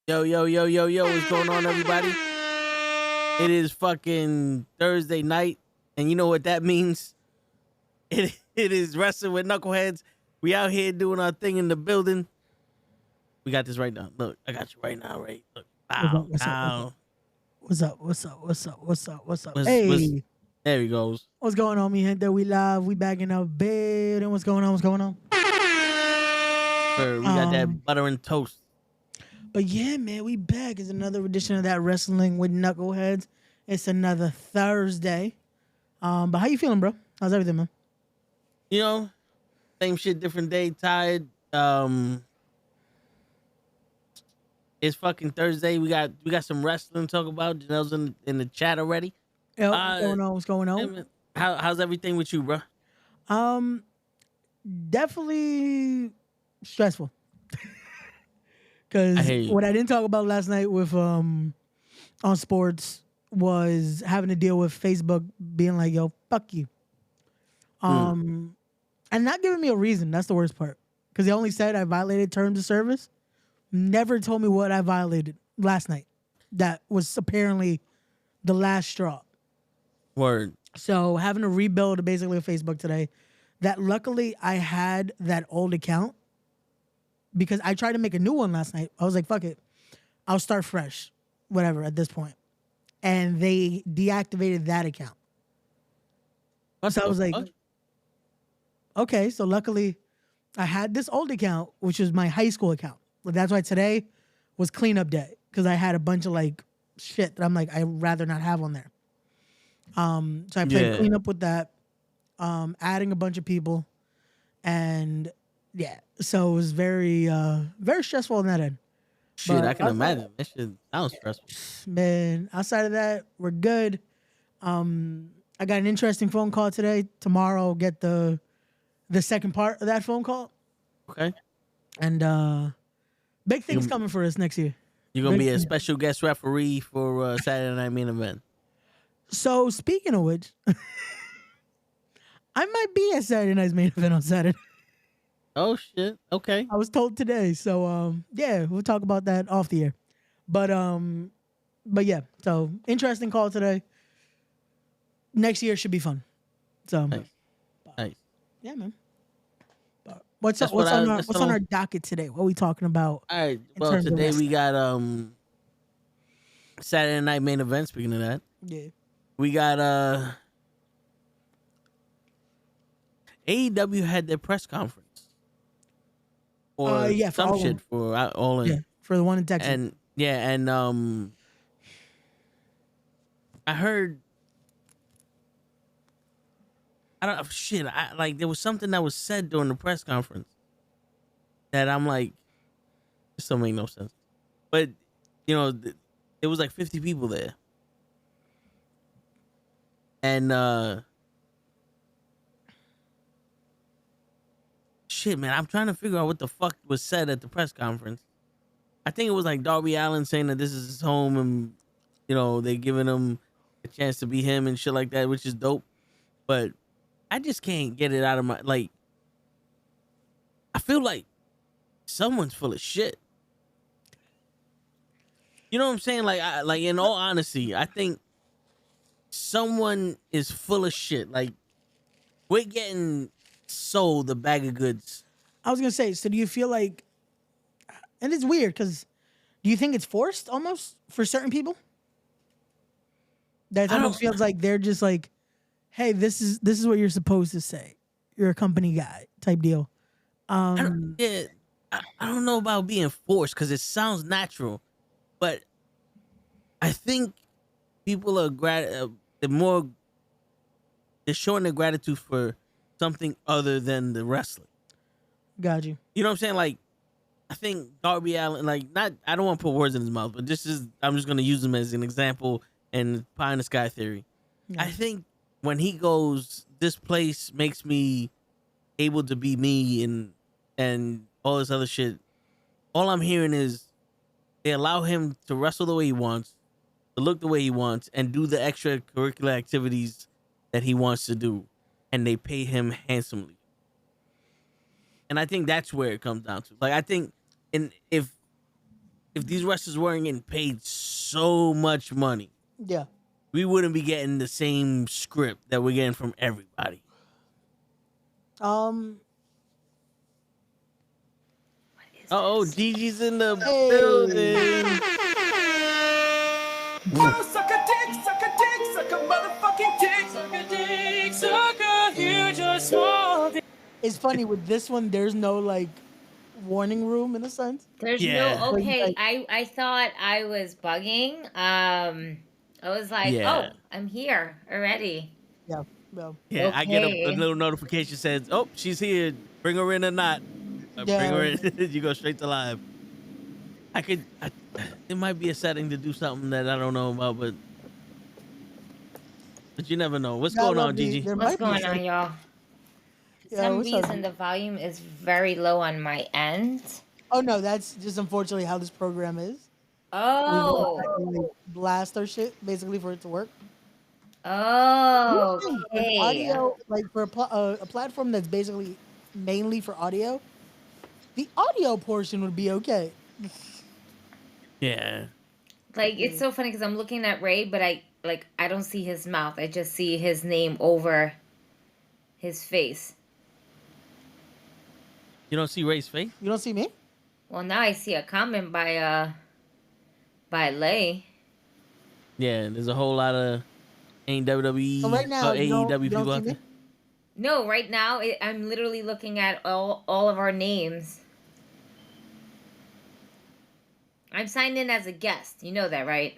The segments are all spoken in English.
Yo, yo, yo, yo, yo, what's going on, everybody? It is fucking Thursday night, and you know what that means? It is wrestling with knuckleheads. We out here doing our thing in the building. We got this right now. Look, I got you right now, right? Look, wow, What's up? What's, there he goes. What's going on, me gente? We live. We back in the bed. And what's going on? We got that butter and toast. But yeah, man, we back. It's another edition of that Wrestling with Knuckleheads. It's another Thursday. But how you feeling, bro? How's everything, man? You know, same shit, different day. Tired. It's fucking Thursday. We got some wrestling to talk about. Janelle's in the chat already. Yo, what's going on? How's everything with you, bro? Definitely stressful. Because what I didn't talk about last night with on sports was having to deal with Facebook being like, yo, fuck you. And not giving me a reason. That's the worst part. Because they only said I violated terms of service. Never told me what I violated last night. That was apparently the last straw. Word. So having to rebuild basically a Facebook today. That luckily I had that old account. Because I tried to make a new one last night. I was like, fuck it. I'll start fresh. Whatever at this point. And they deactivated that account. So I was like, okay. So luckily I had this old account, which was my high school account. That's why today was cleanup day. Because I had a bunch of like shit that I'm like, I'd rather not have on there. So I played cleanup with that. Adding a bunch of people. And yeah, so it was very stressful on that end. Shit, but I can imagine. That shit sounds stressful. Man, outside of that, we're good. I got an interesting phone call today. Tomorrow, I'll get the second part of that phone call. Okay. And big things coming for us next year. You're going to be a special guest referee for Saturday Night Main Event. So, speaking of which, I might be at Saturday Night's Main Event on Saturday. Oh shit! Okay, I was told today, so yeah, we'll talk about that off the air. But yeah, so interesting call today. Next year should be fun. So nice. Yeah, man. But what's on our docket today? What are we talking about? All right. Well, today we got Saturday Night Main Event. Speaking of that, yeah, we got AEW had their press conference. Or some shit for All In. Yeah, for the one in Texas. And I heard there was something that was said during the press conference that I'm like, this don't make no sense. But you know, it was like 50 people there. And shit, man, I'm trying to figure out what the fuck was said at the press conference. I think it was like Darby Allin saying that this is his home and, you know, they're giving him a chance to be him and shit like that, which is dope. But I just can't get it out of my, like, I feel like someone's full of shit. You know what I'm saying? Like in all honesty, I think someone is full of shit. Like, we're getting sold a bag of goods. I was gonna say, so do you feel like, and it's weird because do you think it's forced almost for certain people? That almost feels like they're just like, hey, this is what you're supposed to say. You're a company guy type deal. I don't know about being forced because it sounds natural, but I think people are they're showing their gratitude for something other than the wrestling. Got you. You know what I'm saying? Like, I think Darby Allin, I don't want to put words in his mouth, but I'm just going to use him as an example and pie in the sky theory. Yeah. I think when he goes, this place makes me able to be me and all this other shit, all I'm hearing is they allow him to wrestle the way he wants, to look the way he wants, and do the extracurricular activities that he wants to do. And they pay him handsomely. And I think that's where it comes down to. Like, I think if if these wrestlers weren't getting paid so much money, Yeah. we wouldn't be getting the same script that we're getting from everybody. Oh, Gigi's in the building. Oh, suck a dick, suck a motherfucking dick, suck a dick, suck a huge or small dick. It's funny with this one. There's no like warning room in a sense. There's Yeah. no okay. Like- I thought I was bugging. I was like, Yeah. oh, I'm here already. Yeah. No. Yeah, I get a Okay. little notification says, "Oh, she's here. Bring her in or not." Bring her in. You go straight to live. It might be a setting to do something that I don't know about, but you never know. What's going on, Gigi? What's going on, y'all? For Yeah, some what's up? reason, the volume is very low on my end. Oh no, that's just unfortunately how this program is. Oh, We blast our shit basically for it to work. oh, okay. Audio, like for a platform that's basically mainly for audio, the audio portion would be okay. Yeah. Like it's so funny because I'm looking at Ray, but I don't see his mouth. I just see his name over his face. You don't see Ray's face? You don't see me? Well, now I see a comment by Lay. Yeah, there's a whole lot of ain't WWE So right now, you AEW don't people see out me? there. No, right now I'm literally looking at all of our names. I'm signed in as a guest. You know that, right?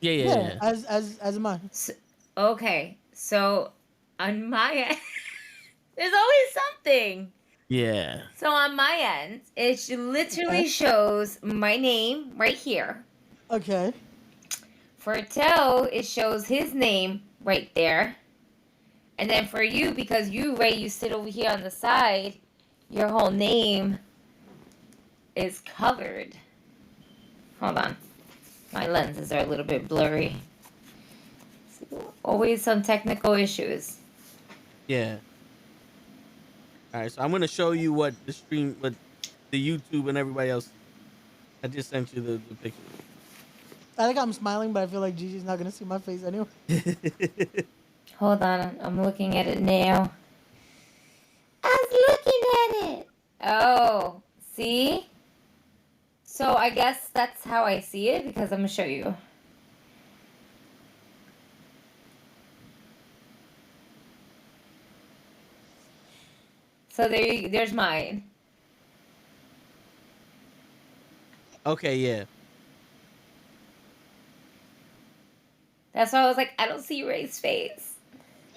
Yeah. As am I. Okay, so on my end, there's always something. Yeah. So on my end, it literally shows my name right here. Okay. For Tell, it shows his name right there. And then for you, because you, Ray, you sit over here on the side, your whole name is covered. Hold on. My lenses are a little bit blurry. Always some technical issues. Yeah. All right, so I'm gonna show you what the YouTube and everybody else. I just sent you the picture. I think I'm smiling, but I feel like Gigi's not gonna see my face anyway. Hold on, I'm looking at it now. I was looking at it. Oh, see? So I guess that's how I see it because I'm gonna show you. So there's mine. Okay, yeah. That's why I was like, I don't see Ray's face.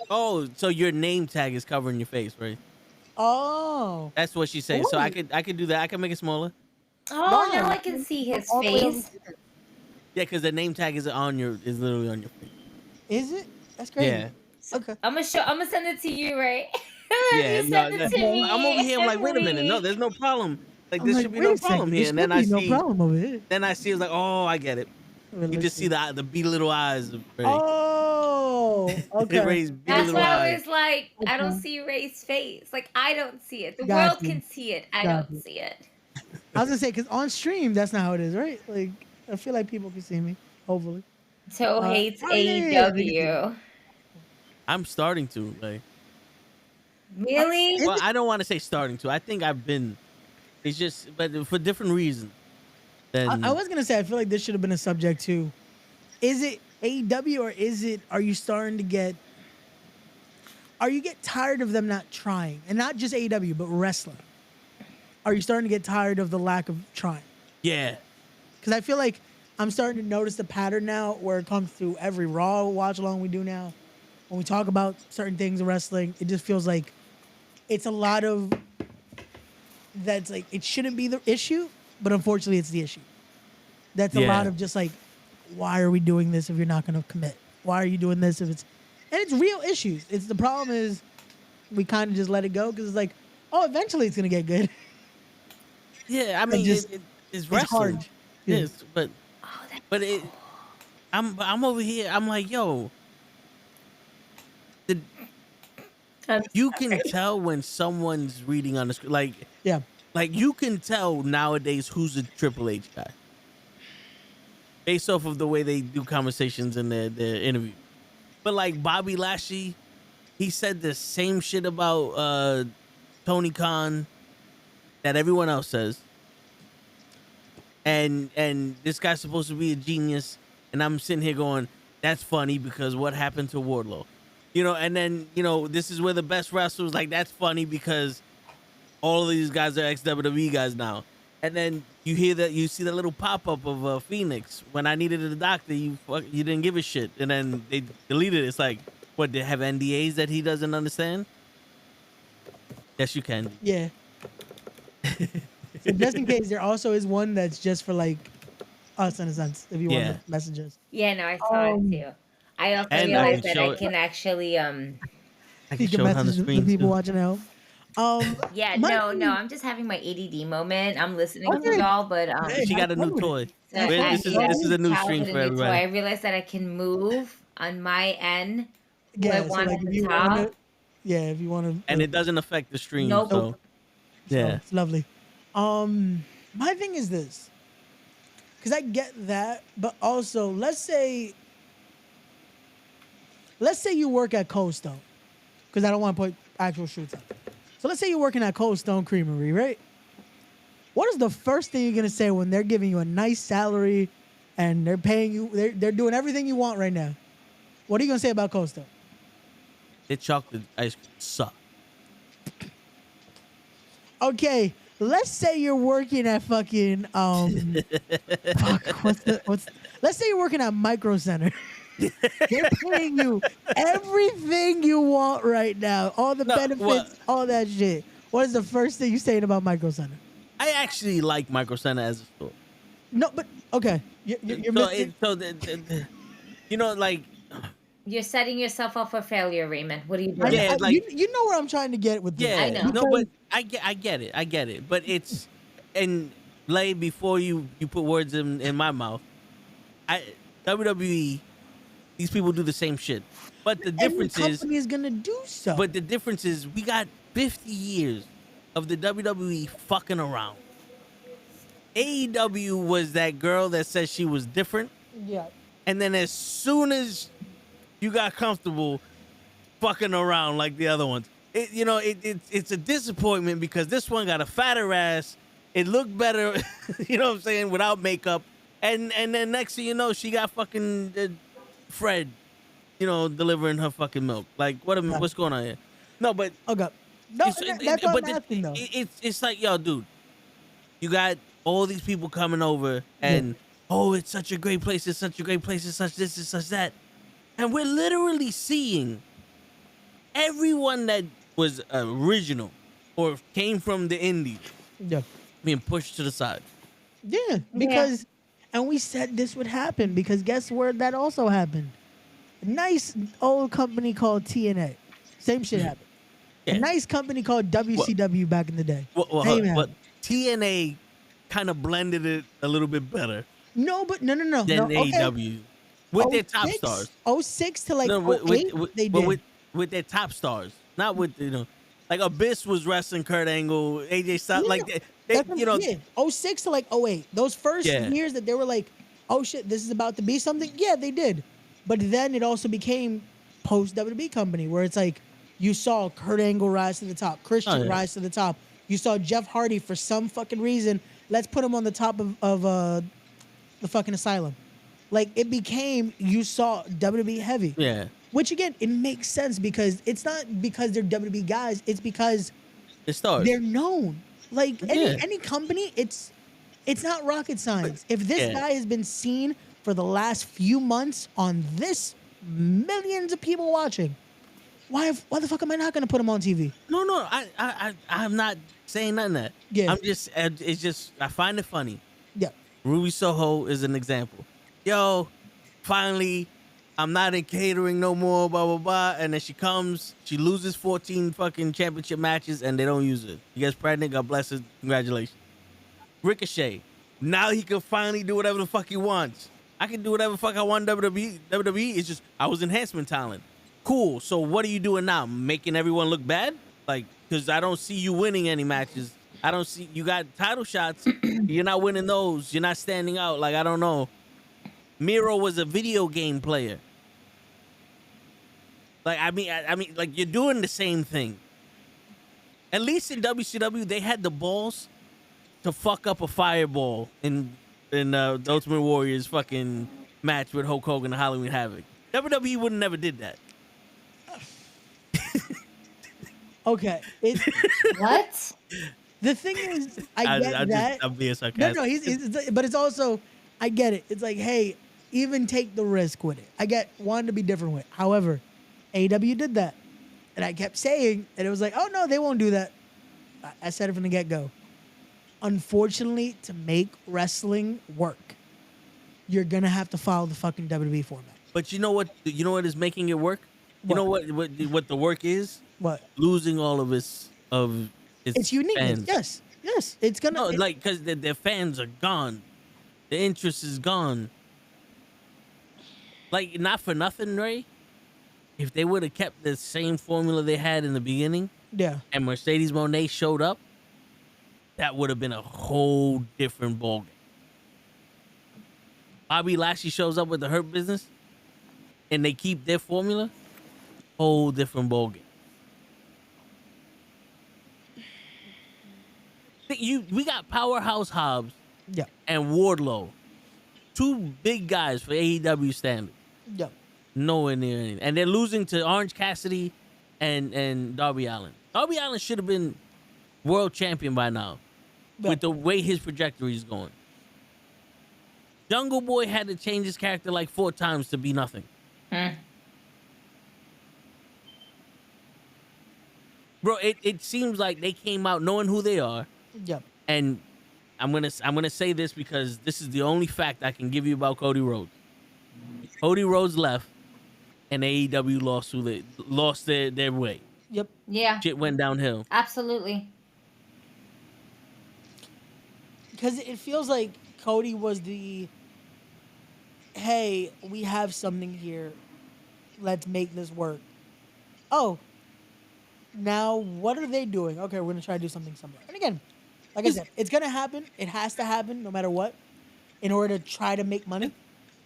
Oh, so your name tag is covering your face, right? Oh. That's what she's saying. So Ooh. I could do that. I can make it smaller. Oh, No. now I can see his All the way over face. here. Yeah, because the name tag is literally on your face. Is it? That's crazy. Yeah. Okay. I'm gonna send it to you, Ray. Yeah. You No, send it to me. I'm over here. I'm like, wait a minute. No, please. there's no problem. Like, I'm there like, should be wait no a second, problem there here. And then should I be no see. problem over here. Then I see. It's like, oh, I get it. You just see the beady little eyes of Ray. Oh. Okay. Ray's beady That's little why I eyes. was like, I don't Okay. see Ray's face. Like, I don't see it. The Got world you. can see it. I Got don't you. see it. I was gonna say because on stream that's not how it is, right? Like I feel like people can see me. Hopefully. So hates oh, yeah, AEW. I'm starting to like. Really? Well, I don't want to say starting to. I think I've been. It's just, but for different reasons. Then I was gonna say I feel like this should have been a subject too. Is it AEW or are you starting to get? Are you get tired of them not trying, and not just AEW but wrestling? Are you starting to get tired of the lack of trying? yeah. Because I feel like I'm starting to notice the pattern now where it comes through every Raw watch along we do now. When we talk about certain things in wrestling, it just feels like it's a lot of that's like it shouldn't be the issue, but unfortunately it's the issue. That's a Yeah. lot of just like, why are we doing this if you're not going to commit? Why are you doing this if it's and it's real issues. It's the problem is we kind of just let it go because it's like, oh, eventually it's going to get good. Yeah, I mean, just- it's wrestling. hard. Yeah. Yes, but I'm over here. I'm like, yo, you can tell when someone's reading on the screen. Yeah. Like you can tell nowadays who's a Triple H guy. based off of the way they do conversations in their interview. But like Bobby Lashley, he said the same shit about Tony Khan that everyone else says. And this guy's supposed to be a genius, and I'm sitting here going, that's funny because what happened to Wardlow? You know, and then, you know, this is where the best wrestlers, like, that's funny because all of these guys are ex-WWE guys now. And then you see that little pop-up of Phoenix. When I needed a doctor, you didn't give a shit. And then they deleted it. It's like, what, they have NDAs that he doesn't understand? Yes, you can. Yeah. So just in case, there also is one that's just for like us in a sense, if you want to message us. Yeah, no, I saw it too. I also realized that I can actually I can You show can it on the message the screen, people too. watching at home. yeah, no, I'm just having my ADD moment. I'm listening to Okay. y'all, but She got a new toy. so This is a new stream for I everybody. realized that I can move on my end. Yeah, I so want like at if the you top. want to, yeah, if you want to, And it doesn't affect the stream. Nope. So, yeah. it's lovely. My thing is this, because I get that, but also let's say you work at Cold Stone, because I don't want to put actual shoots up. So let's say you're working at Cold Stone Creamery, right? What is the first thing you're gonna say when they're giving you a nice salary and they're paying you, they're doing everything you want right now? What are you gonna say about Cold Stone? The chocolate ice cream sucks. Okay, let's say you're working at fucking let's say you're working at Micro Center. They're paying you everything you want right now, all the benefits, all that shit. What is the first thing you're saying about Micro Center? I actually like Micro Center as a store. No, but okay, you're missing. You know, like, You're setting yourself up for failure, Raymond. What are you doing? Yeah, like- you know where I'm trying to get with this. yeah, I know. no, but I get it. But it's, and Lay, before you put words in my mouth, WWE, these people do the same shit. But the difference Every is, company is gonna do so. but the difference is, we got 50 years of the WWE fucking around. AEW was that girl that said she was different, yeah, and then as soon as you got comfortable fucking around like the other ones, it's a disappointment because this one got a fatter ass. It looked better, you know what I'm saying, without makeup. And then next thing you know, she got fucking Fred, delivering her fucking milk. Like, what's going on here? No, but okay. No, that's what I'm asking though. it's like, yo, dude, you got all these people coming over, and it's such a great place. It's such a great place. It's such this. It's such that, and we're literally seeing everyone that was original or came from the indies Yeah. being pushed to the side. Yeah, because, and we said this would happen because guess where that also happened? A nice old company called TNA. Same shit happened. Yeah. A nice company called WCW back in the day. Same But happened. TNA kind of blended it a little bit better No, but no. than Okay. AEW with their top 06 stars. 06 to like No, 08, they did. with their top stars, not with like Abyss was wrestling Kurt Angle, AJ Styles, Yeah, like That's what- yeah, 06 to like 08. Those first Yeah. years that they were like, oh shit, this is about to be something. Yeah, they did. But then it also became post WWE company where it's like you saw Kurt Angle rise to the top, Christian rise to the top. You saw Jeff Hardy for some fucking reason. Let's put him on the top of the fucking Asylum. Like it became, you saw WWE heavy. Yeah. Which again, it makes sense because it's not because they're WWE guys. It's because The stars. they're known. Like Yeah. any company, it's not rocket science. If this guy has been seen for the last few months on this millions of people watching, why the fuck am I not gonna put him on TV? No, I'm not saying nothing of that. Yeah. It's just I find it funny. Yeah. Ruby Soho is an example. Yo, finally, I'm not in catering no more, blah, blah, blah. And then she comes, she loses 14 fucking championship matches, and they don't use it. She gets pregnant, God bless her, congratulations. Ricochet, now he can finally do whatever the fuck he wants. I can do whatever the fuck I want in WWE. WWE is just, I was enhancement talent. Cool, so what are you doing now? Making everyone look bad? Like, because I don't see you winning any matches. I don't see, you got title shots, you're not winning those. You're not standing out. Like, I don't know. Miro was a video game player. Like I mean, like you're doing the same thing. At least in WCW, they had the balls to fuck up a fireball in the Ultimate Warrior's fucking match with Hulk Hogan and Halloween Havoc. WWE would have never did that. Okay. What? The thing is, I get that. I'm being sarcastic. No, but it's also, I get it. It's like, hey, even take the risk with it. I get one to be different with. However, AEW did that. And I kept saying, and it was like, oh no, they won't do that. I said it from the get-go. Unfortunately, to make wrestling work, you're gonna have to follow the fucking WWE format. But you know what? You know what is making it work? You know what the work is? What? Losing all of its It's uniqueness. fans. Yes. It's gonna. No, like because their fans are gone, the interest is gone. Like not for nothing, Ray. If they would have kept the same formula they had in the beginning, yeah. and Mercedes Moné showed up, that would have been a whole different ballgame. Bobby Lashley shows up with the Hurt Business, and they keep their formula, whole different ballgame. We got Powerhouse Hobbs Yeah. and Wardlow, two big guys for AEW standard. Yeah. Nowhere near anything. And they're losing to Orange Cassidy and Darby Allin. Darby Allin should have been world champion by now Yeah. with the way his trajectory is going. Jungle Boy had to change his character like 4 times to be nothing. Bro, it seems like they came out knowing who they are. Yeah. And I'm gonna say this because this is the only fact I can give you about Cody Rhodes. Cody Rhodes left, and AEW lost their way. Yep. Yeah. Shit went downhill. Absolutely. Because it feels like Cody was the, hey, we have something here. Let's make this work. Oh, now what are they doing? Okay, we're going to try to do something similar. And again, like I said, it's going to happen. It has to happen no matter what in order to try to make money.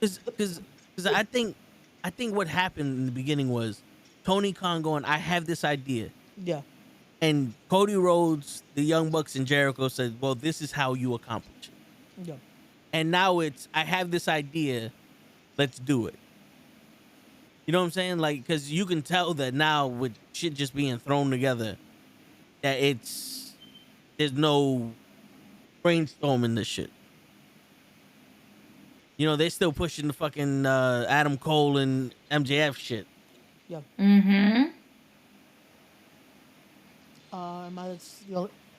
Because I think what happened in the beginning was Tony Khan going, I have this idea. Yeah. And Cody Rhodes, the Young Bucks, and Jericho said, well, this is how you accomplish it. Yeah. And now it's, I have this idea, let's do it. You know what I'm saying? Like, because you can tell that now with shit just being thrown together, that there's no brainstorming this shit. You know, they're still pushing the fucking Adam Cole and MJF shit. Yeah. Mm-hmm.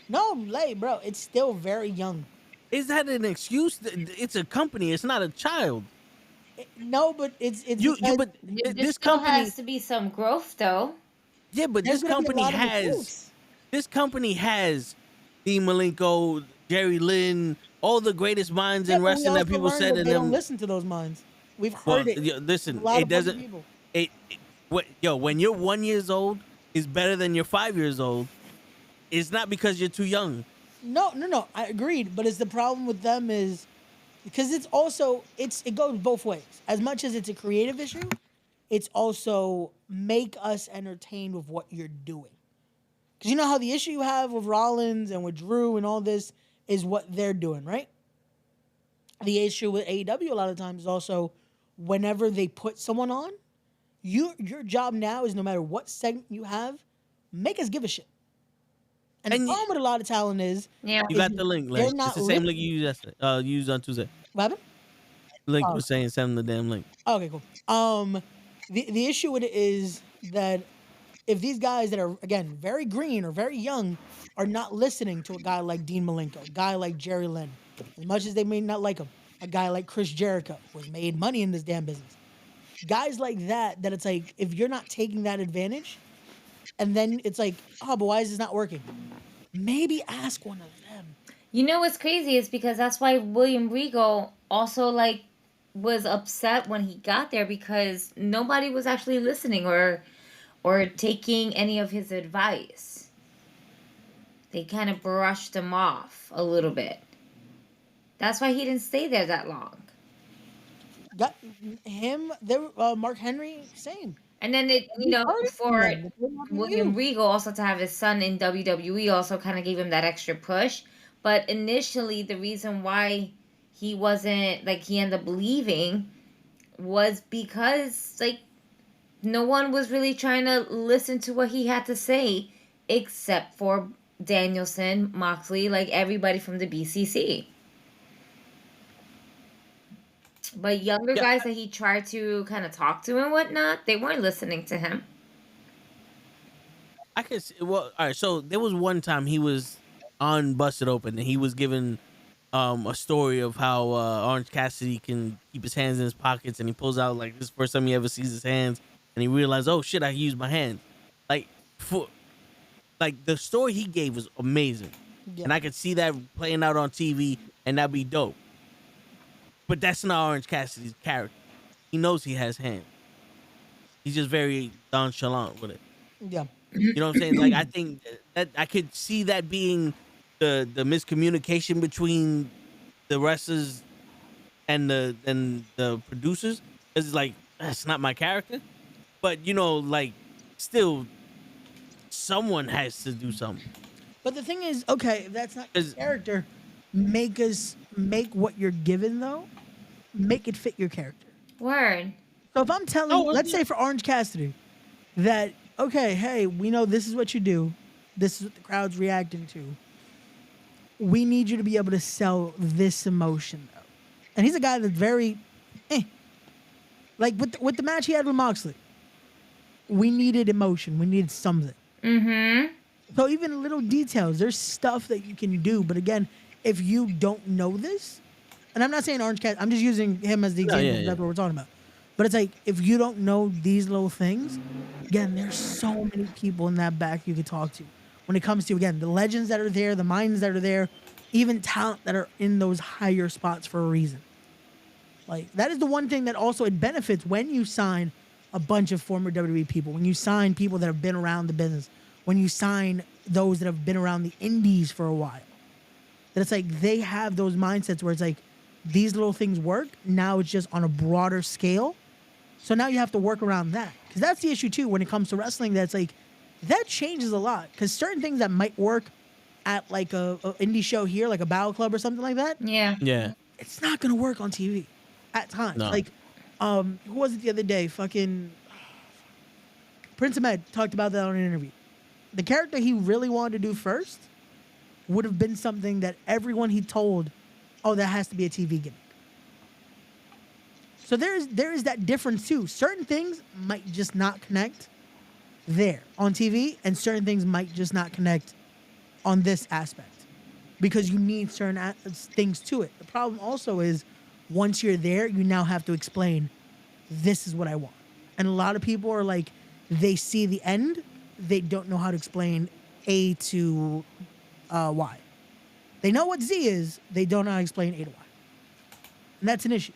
No, I'm late, bro. It's still very young. Is that an excuse? It's a company. It's not a child. No, but it's But There this still company has to be some growth, though. Yeah, but there's this gonna be a company lot of has recruits. this company has Dean Malenko, Jerry Lynn, all the greatest minds in but we wrestling that also people learned said that in they don't them. listen to those minds. We've Well, heard it. listen, A lot it of fucking doesn't. people. When you're 1 year old is better than you're 5 years old. It's not because you're too young. No. I agreed, but it's the problem with them is because it goes both ways. As much as it's a creative issue, it's also make us entertained with what you're doing. Because you know how the issue you have with Rollins and with Drew and all this is what they're doing, right? The issue with AEW a lot of times is also whenever they put someone on, your job now is no matter what segment you have, make us give a shit. And the problem with a lot of talent is Yeah. You got the link, they're Lance. not It's the same link you used yesterday. Used on Tuesday. what happened? Link Oh. was saying send them the damn link. Okay, cool. The issue with it is that if these guys that are again very green or very young are not listening to a guy like Dean Malenko, a guy like Jerry Lynn, as much as they may not like him, a guy like Chris Jericho, who has made money in this damn business, guys like that it's like if you're not taking that advantage, and then it's like, oh, but why is this not working? Maybe ask one of them. You know what's crazy is because that's why William Regal also was upset when he got there because nobody was actually listening or taking any of his advice. They kind of brushed him off a little bit. That's why he didn't stay there that long. got him. There, Mark Henry, same. And then We heard it from for them, but they're not being William used. Regal also to have his son in WWE also kind of gave him that extra push. But initially, the reason why he wasn't like he ended up leaving was because like no one was really trying to listen to what he had to say except for Danielson, Moxley, like everybody from the BCC. But younger Yeah, guys that he tried to kind of talk to and whatnot, they weren't listening to him. I could see, well, all right. So there was one time he was on Busted Open and he was given a story of how Orange Cassidy can keep his hands in his pockets, and he pulls out like this is the first time he ever sees his hands, and he realized, oh shit, I can use my hands. Like for like the story he gave was amazing, Yeah. and I could see that playing out on TV, and that'd be dope. But that's not Orange Cassidy's character. He knows he has hands. He's just very nonchalant with it. Yeah. You know what I'm saying? Like I think that I could see that being the miscommunication between the wrestlers and the producers. It's like that's not my character, but you know, like still, someone has to do something. But the thing is, okay, if that's not your 'Cause- character, make what you're given though, make it fit your character. Word. So if I'm telling, Oh, let's say for Orange Cassidy, that okay, hey, we know this is what you do, this is what the crowd's reacting to. We need you to be able to sell this emotion though, and he's a guy that's very, like with the match he had with Moxley, we needed emotion, we needed something. Mm-hmm. So even little details, there's stuff that you can do. But again, if you don't know this, and I'm not saying Orange Cat, I'm just using him as the example. yeah, yeah. That's what we're talking about. But it's like, if you don't know these little things, again, there's so many people in that back you could talk to. When it comes to, again, the legends that are there, the minds that are there, even talent that are in those higher spots for a reason. Like, that is the one thing that also it benefits when you sign a bunch of former WWE people, when you sign people that have been around the business, when you sign those that have been around the indies for a while. That it's like they have those mindsets where it's like these little things work. Now it's just on a broader scale. So now you have to work around that. Because that's the issue too when it comes to wrestling. That's like, that changes a lot. Because certain things that might work at like a indie show here, like a Battle Club or something like that, Yeah. Yeah. it's not going to work on TV at times. No. Like, who was it the other day? Fucking Prince Ahmed talked about that on an interview. The character he really wanted to do first would have been something that everyone he told, oh, that has to be a TV gimmick. So there is that difference too. Certain things might just not connect there on TV, and certain things might just not connect on this aspect because you need certain things to it. The problem also is once you're there, you now have to explain, this is what I want. And a lot of people are like, they see the end, they don't know how to explain A to Y. They know what Z is, they don't know how to explain A to Y. And that's an issue.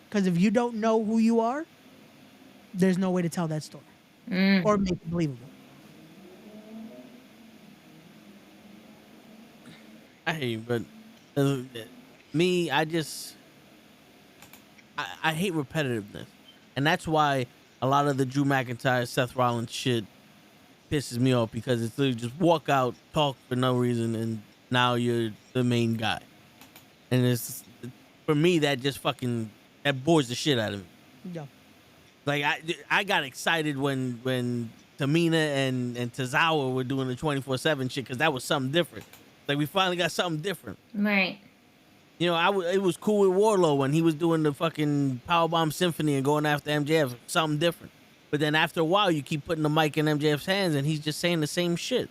Because if you don't know who you are, there's no way to tell that story or make it believable. I hear you, but me, I hate repetitiveness, and that's why a lot of the Drew McIntyre, Seth Rollins shit pisses me off because it's literally just walk out, talk for no reason, and now you're the main guy, and it's for me that just fucking that bores the shit out of me. Yeah. Like I got excited when Tamina and Tozawa were doing the 24/7 shit because that was something different. Like we finally got something different. Right. You know, it was cool with Warlow when he was doing the fucking Powerbomb Symphony and going after MJF, something different. But then after a while, you keep putting the mic in MJF's hands and he's just saying the same shit.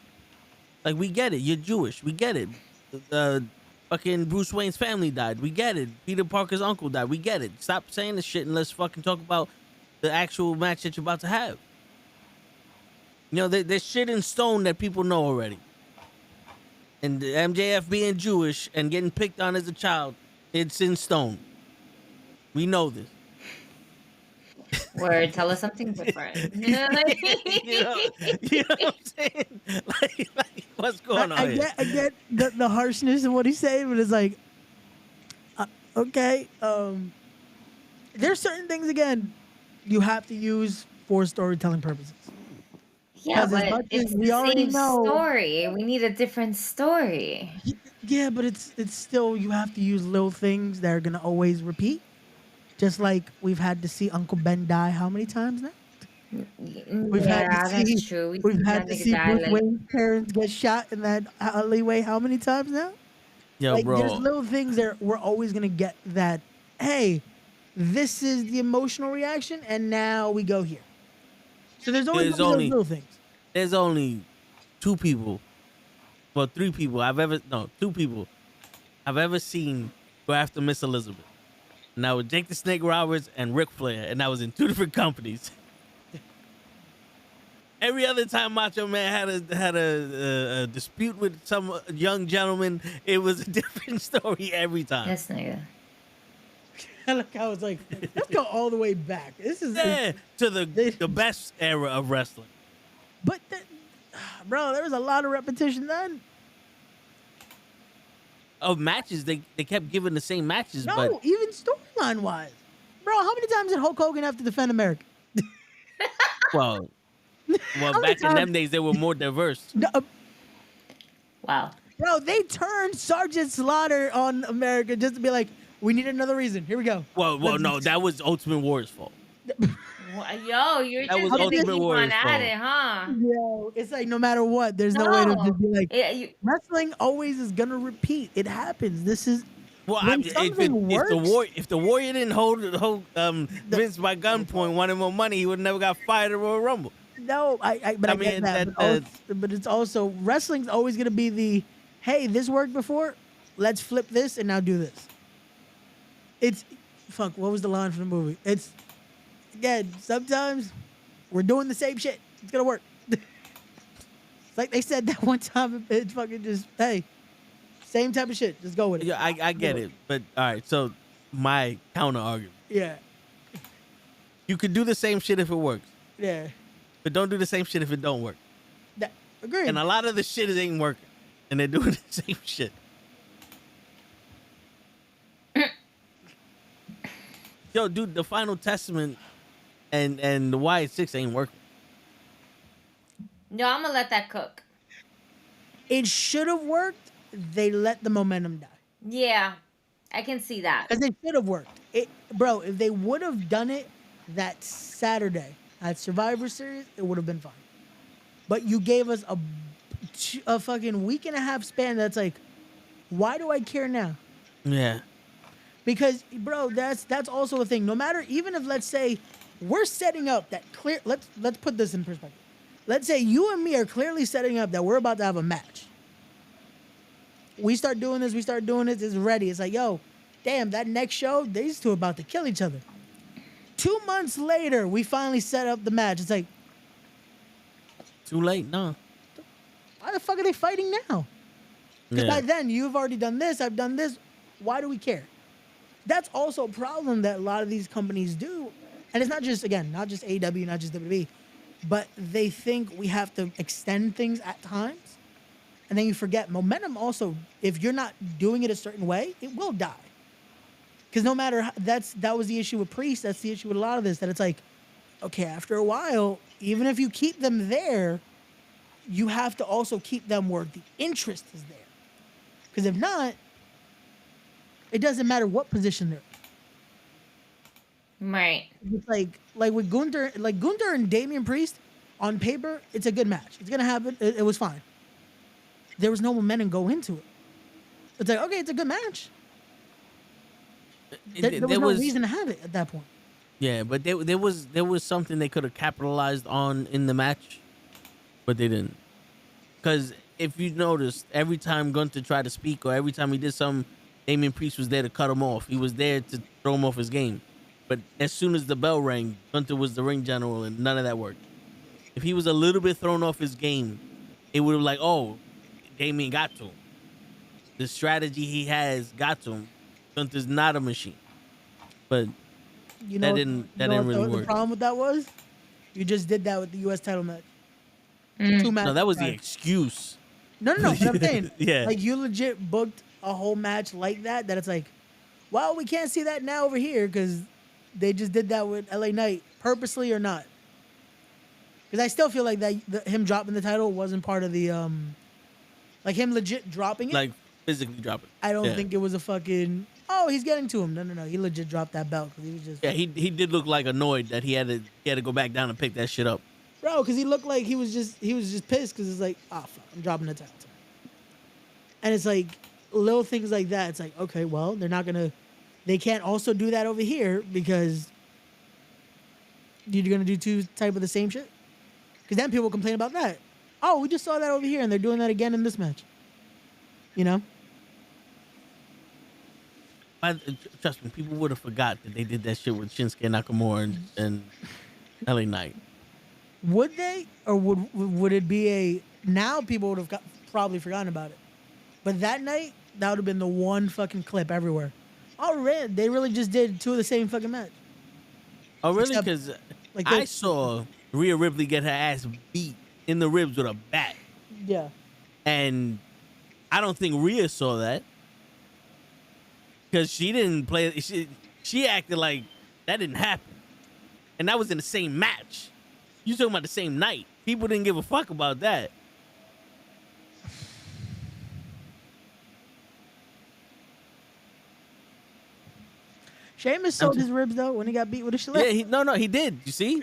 Like, we get it. You're Jewish. We get it. Fucking Bruce Wayne's family died. We get it. Peter Parker's uncle died. We get it. Stop saying this shit and let's fucking talk about the actual match that you're about to have. You know, there's shit in stone that people know already. And the MJF being Jewish and getting picked on as a child, it's in stone. We know this. Word, tell us something different. you know what I'm saying? Like what's going on here? I get the harshness of what he's saying, but it's like, okay, there's certain things again you have to use for storytelling purposes. Yeah, 'Cause as but much it's as we the already same know- story. We need a different story. Yeah, but it's still you have to use little things that are gonna always repeat. Just like we've had to see Uncle Ben die how many times now? We've had Yeah, to see that's true. we've seen had that to nigga see die Bruce like Wayne's parents get shot in that alleyway how many times now? Yo, Like there's bro. little things that we're always gonna get that, hey, this is the emotional reaction, and now we go here. So there's always There's gonna be only- those little things. There's only two people, well, two people I've ever seen go after Miss Elizabeth. And that was Jake the Snake Roberts and Ric Flair, and that was in two different companies. Every other time Macho Man had a dispute with some young gentleman, it was a different story every time. this nigga. Look, I was like, let's go all the way back. This is Yeah, to the best era of wrestling. but bro, there was a lot of repetition then. Of matches, they kept giving the same matches, No, but even storyline wise, bro. How many times did Hulk Hogan have to defend America? well, How many back in them times- days they were more diverse. No, Wow. bro, they turned Sergeant Slaughter on America just to be like, we need another reason. Here we go. Well, no, that was Ultimate Warrior's fault. Yo, you're That just was gonna Ultimate keep on Warrior's at fault. it, huh? Yo, it's like no matter what, there's no way to just be like, Yeah, you, wrestling always is gonna repeat. It happens. This is Well, when if something works. if the Warrior didn't hold Vince by gunpoint, wanted more money, he would never got fired at Royal Rumble. No, I I get mean, that. But it's also wrestling's always gonna be the, hey, this worked before, let's flip this and now do this. It's fuck. What was the line from the movie? It's again. Sometimes we're doing the same shit. It's gonna work. It's like they said that one time. It's fucking just hey, same type of shit. Just go with it. Yeah, I get it, but all right. So my counter argument: Yeah, you could do the same shit if it works, yeah. but don't do the same shit if it don't work. Agreed. And a lot of the shit ain't working, and they're doing the same shit. Yo, dude, the Final Testament and the Y6 ain't working. no, I'm gonna let that cook. It should have worked. They let the momentum die. Yeah, I can see that. Because it should have worked. Bro, if they would have done it that Saturday at Survivor Series, it would have been fine. But you gave us a fucking week and a half span that's like, why do I care now? Yeah. Because, bro, that's also a thing. No matter, even if, let's say, we're setting up that clear, let's put this in perspective. Let's say you and me are clearly setting up that we're about to have a match. We start doing this, it's ready. It's like, yo, damn, that next show, these two are about to kill each other. 2 months later, we finally set up the match. It's like, Too late, no. why the fuck are they fighting now? Because Yeah. by then, you've already done this, I've done this. Why do we care? That's also a problem that a lot of these companies do. And it's not just, again, not just AEW, not just WWE, but they think we have to extend things at times. And then you forget momentum also, if you're not doing it a certain way, it will die. Because no matter how, that was the issue with Priest, that's the issue with a lot of this, that it's like, okay, after a while, even if you keep them there, you have to also keep them where the interest is there. Because if not, it doesn't matter what position they're in. Right. It's like with Gunther and Damian Priest, on paper, it's a good match. It's gonna happen. It was fine. There was no momentum go into it. It's like, okay, it's a good match. There was no reason to have it at that point. Yeah, but there was something they could have capitalized on in the match, but they didn't. Because if you noticed, every time Gunther tried to speak or every time he did something, Damian Priest was there to cut him off. He was there to throw him off his game. But as soon as the bell rang, Gunther was the ring general, and none of that worked. If he was a little bit thrown off his game, it would have like, oh, Damian got to him. The strategy he has got to him. Gunther's not a machine. But You know, That didn't really what work. The problem with that was, you just did that with the U.S. title match. Mm. 2 matches. no, that was the excuse. No. But I'm saying, Yeah. like you legit booked a whole match like that. That it's like, well, we can't see that now over here because they just did that with LA Knight, purposely or not. Because I still feel like that him dropping the title wasn't part of the like him legit dropping it. Like physically dropping. I don't think it was a fucking he's getting to him. No. He legit dropped that belt because he was just he did look like annoyed that he had to go back down and pick that shit up. Bro, because he looked like he was just pissed because it's like, oh fuck, I'm dropping the title. And it's like little things like that. It's like, okay, well, they can't also do that over here because you're gonna do two type of the same shit. Because then people complain about that. Oh, we just saw that over here and they're doing that again in this match. You know? Trust me, people would have forgot that they did that shit with Shinsuke Nakamura and LA Knight. Would they, or would it be now people would have probably forgotten about it, but that night that would have been the one fucking clip everywhere. Oh, they really just did two of the same fucking match. Oh, really? Because like I saw Rhea Ripley get her ass beat in the ribs with a bat. Yeah. And I don't think Rhea saw that. Because she didn't play. She acted like that didn't happen. And that was in the same match. You talking about the same night. People didn't give a fuck about that. Sheamus sold his ribs, though, when he got beat with a shillette. Yeah, he did. You see?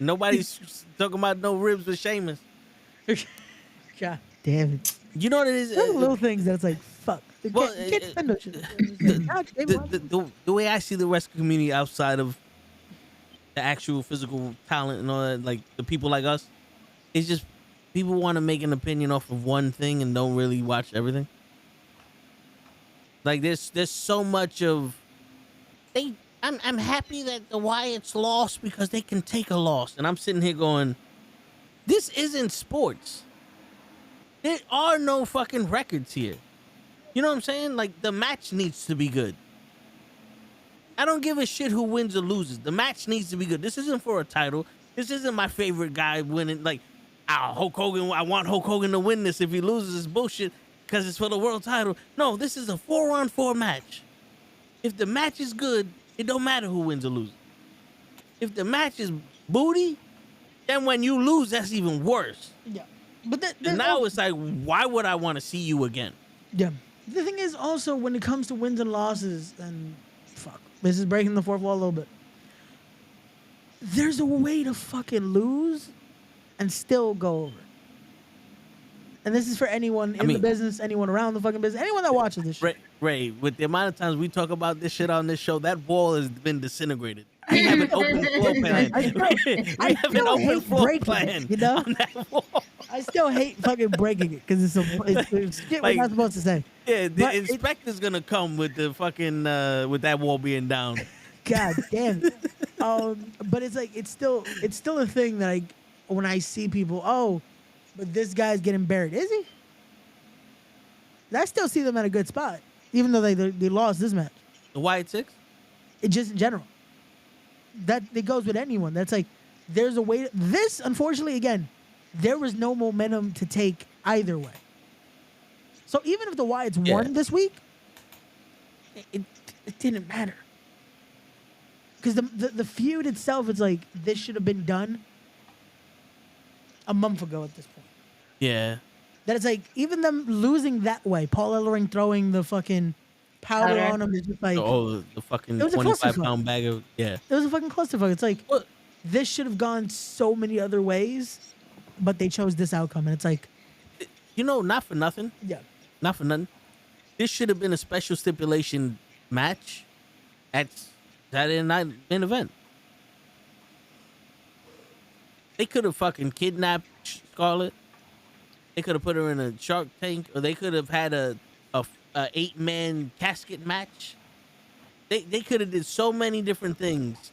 Nobody's talking about no ribs with Sheamus. God damn it. You know what it is? There's little things that's like, fuck. Well, can't defend those shit. The way I see the wrestling community outside of the actual physical talent and all that, like the people like us, it's just people want to make an opinion off of one thing and don't really watch everything. Like there's so much of I'm happy that the Wyatts lost because they can take a loss, and I'm sitting here going, this isn't sports. There are no fucking records here. You know what I'm saying? Like, the match needs to be good. I don't give a shit who wins or loses. The match needs to be good. This isn't for a title. This isn't my favorite guy winning. Like, Hulk Hogan, I want Hulk Hogan to win this. If he loses, it's bullshit because it's for the world title. No, this is a 4-on-4 match. If the match is good, it don't matter who wins or loses. If the match is booty, then when you lose, that's even worse. Yeah. But now it's like, why would I want to see you again? Yeah. The thing is also when it comes to wins and losses, and fuck, this is breaking the fourth wall a little bit. There's a way to fucking lose and still go over. And this is for anyone in the business, anyone around the fucking business, anyone that watches this shit. Ray, with the amount of times we talk about this shit on this show, that wall has been disintegrated. We have an open floor plan. I have an open floor plan, you know? On that wall. I still hate fucking breaking it because it's shit we're not supposed to say. Yeah, the inspector's gonna come with the fucking with that wall being down. God damn it. But it's like it's still a thing that when I see people, but this guy's getting buried. Is he? I still see them at a good spot, even though they lost this match. The Wyatt Six? It just in general. That it goes with anyone. That's like there's a way. This, unfortunately, again, there was no momentum to take either way. So even if the Wyatts won this week, it didn't matter. Because the feud itself, it's like this should have been done a month ago at this point. Yeah. That it's like even them losing that way, Paul Ellering throwing the fucking powder on him is just like the fucking 25-pound bag of It was a fucking clusterfuck. It's like this should have gone so many other ways, but they chose this outcome, and it's like, not for nothing. Yeah. Not for nothing. This should have been a special stipulation match at Saturday Night main event. They could have fucking kidnapped Scarlett. They could have put her in a Shark Tank, or they could have had a 8-man casket match. They could have did so many different things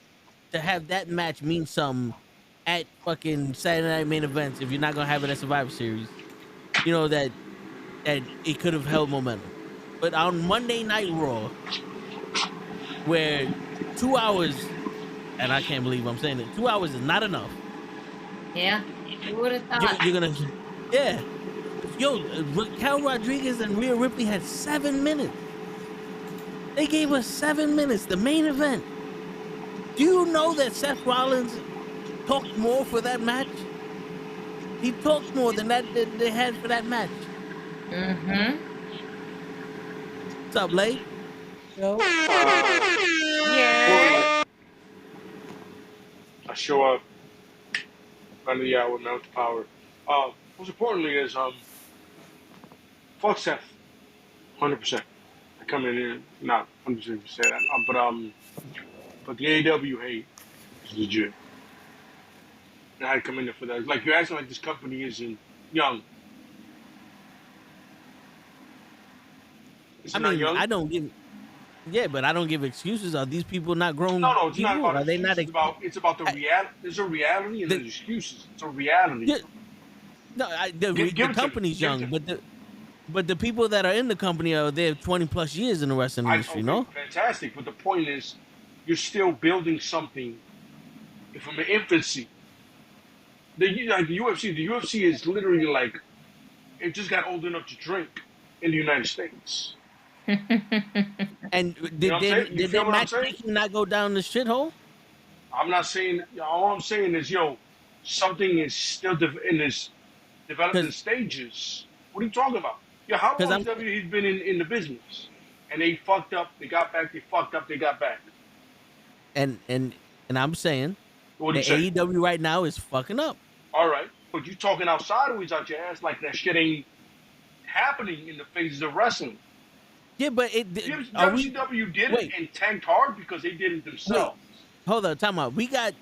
to have that match mean something at fucking Saturday Night main events. If you're not gonna have it at Survivor Series, that it could have held momentum. But on Monday Night Raw, where 2 hours, and I can't believe I'm saying it, 2 hours is not enough. Yeah, you would have thought. You're gonna, yeah. Yo, Raquel Rodriguez and Rhea Ripley had 7 minutes. They gave us 7 minutes, the main event. Do you know that Seth Rollins talked more for that match? He talked more than that they had for that match. Mm-hmm. What's up, Lay? Yo. Yeah. I show up under the hour, mount the power. Most importantly is fuck Seth, 100%. I come in here not 100% say that, but the AEW hate is legit. And I had to come in there for that. It's like you're acting like this company isn't young. Is it not young? I don't give. Yeah, but I don't give excuses. Are these people not grown? No, it's not people? about Are they excuses. not? It's about the reality. There's a reality and there's excuses. It's a reality. Yeah. No, the company's young, but the people that are in the company are there 20 plus years in the wrestling industry. No, fantastic. But the point is, you're still building something from an infancy. The UFC is literally like it just got old enough to drink in the United States. And did their matchmaking not go down the shithole? I'm not saying. All I'm saying is, something is still in its development stages. What are you talking about? Yeah, how long has WWE's been in the business? And they fucked up. They got back. They fucked up. They got back. And I'm saying the saying? AEW right now is fucking up. All right, but you talking outside always out your ass like that shit ain't happening in the phases of wrestling. Yeah, but WCW did it and tanked hard because they did it themselves. Wait, hold on, time out. We got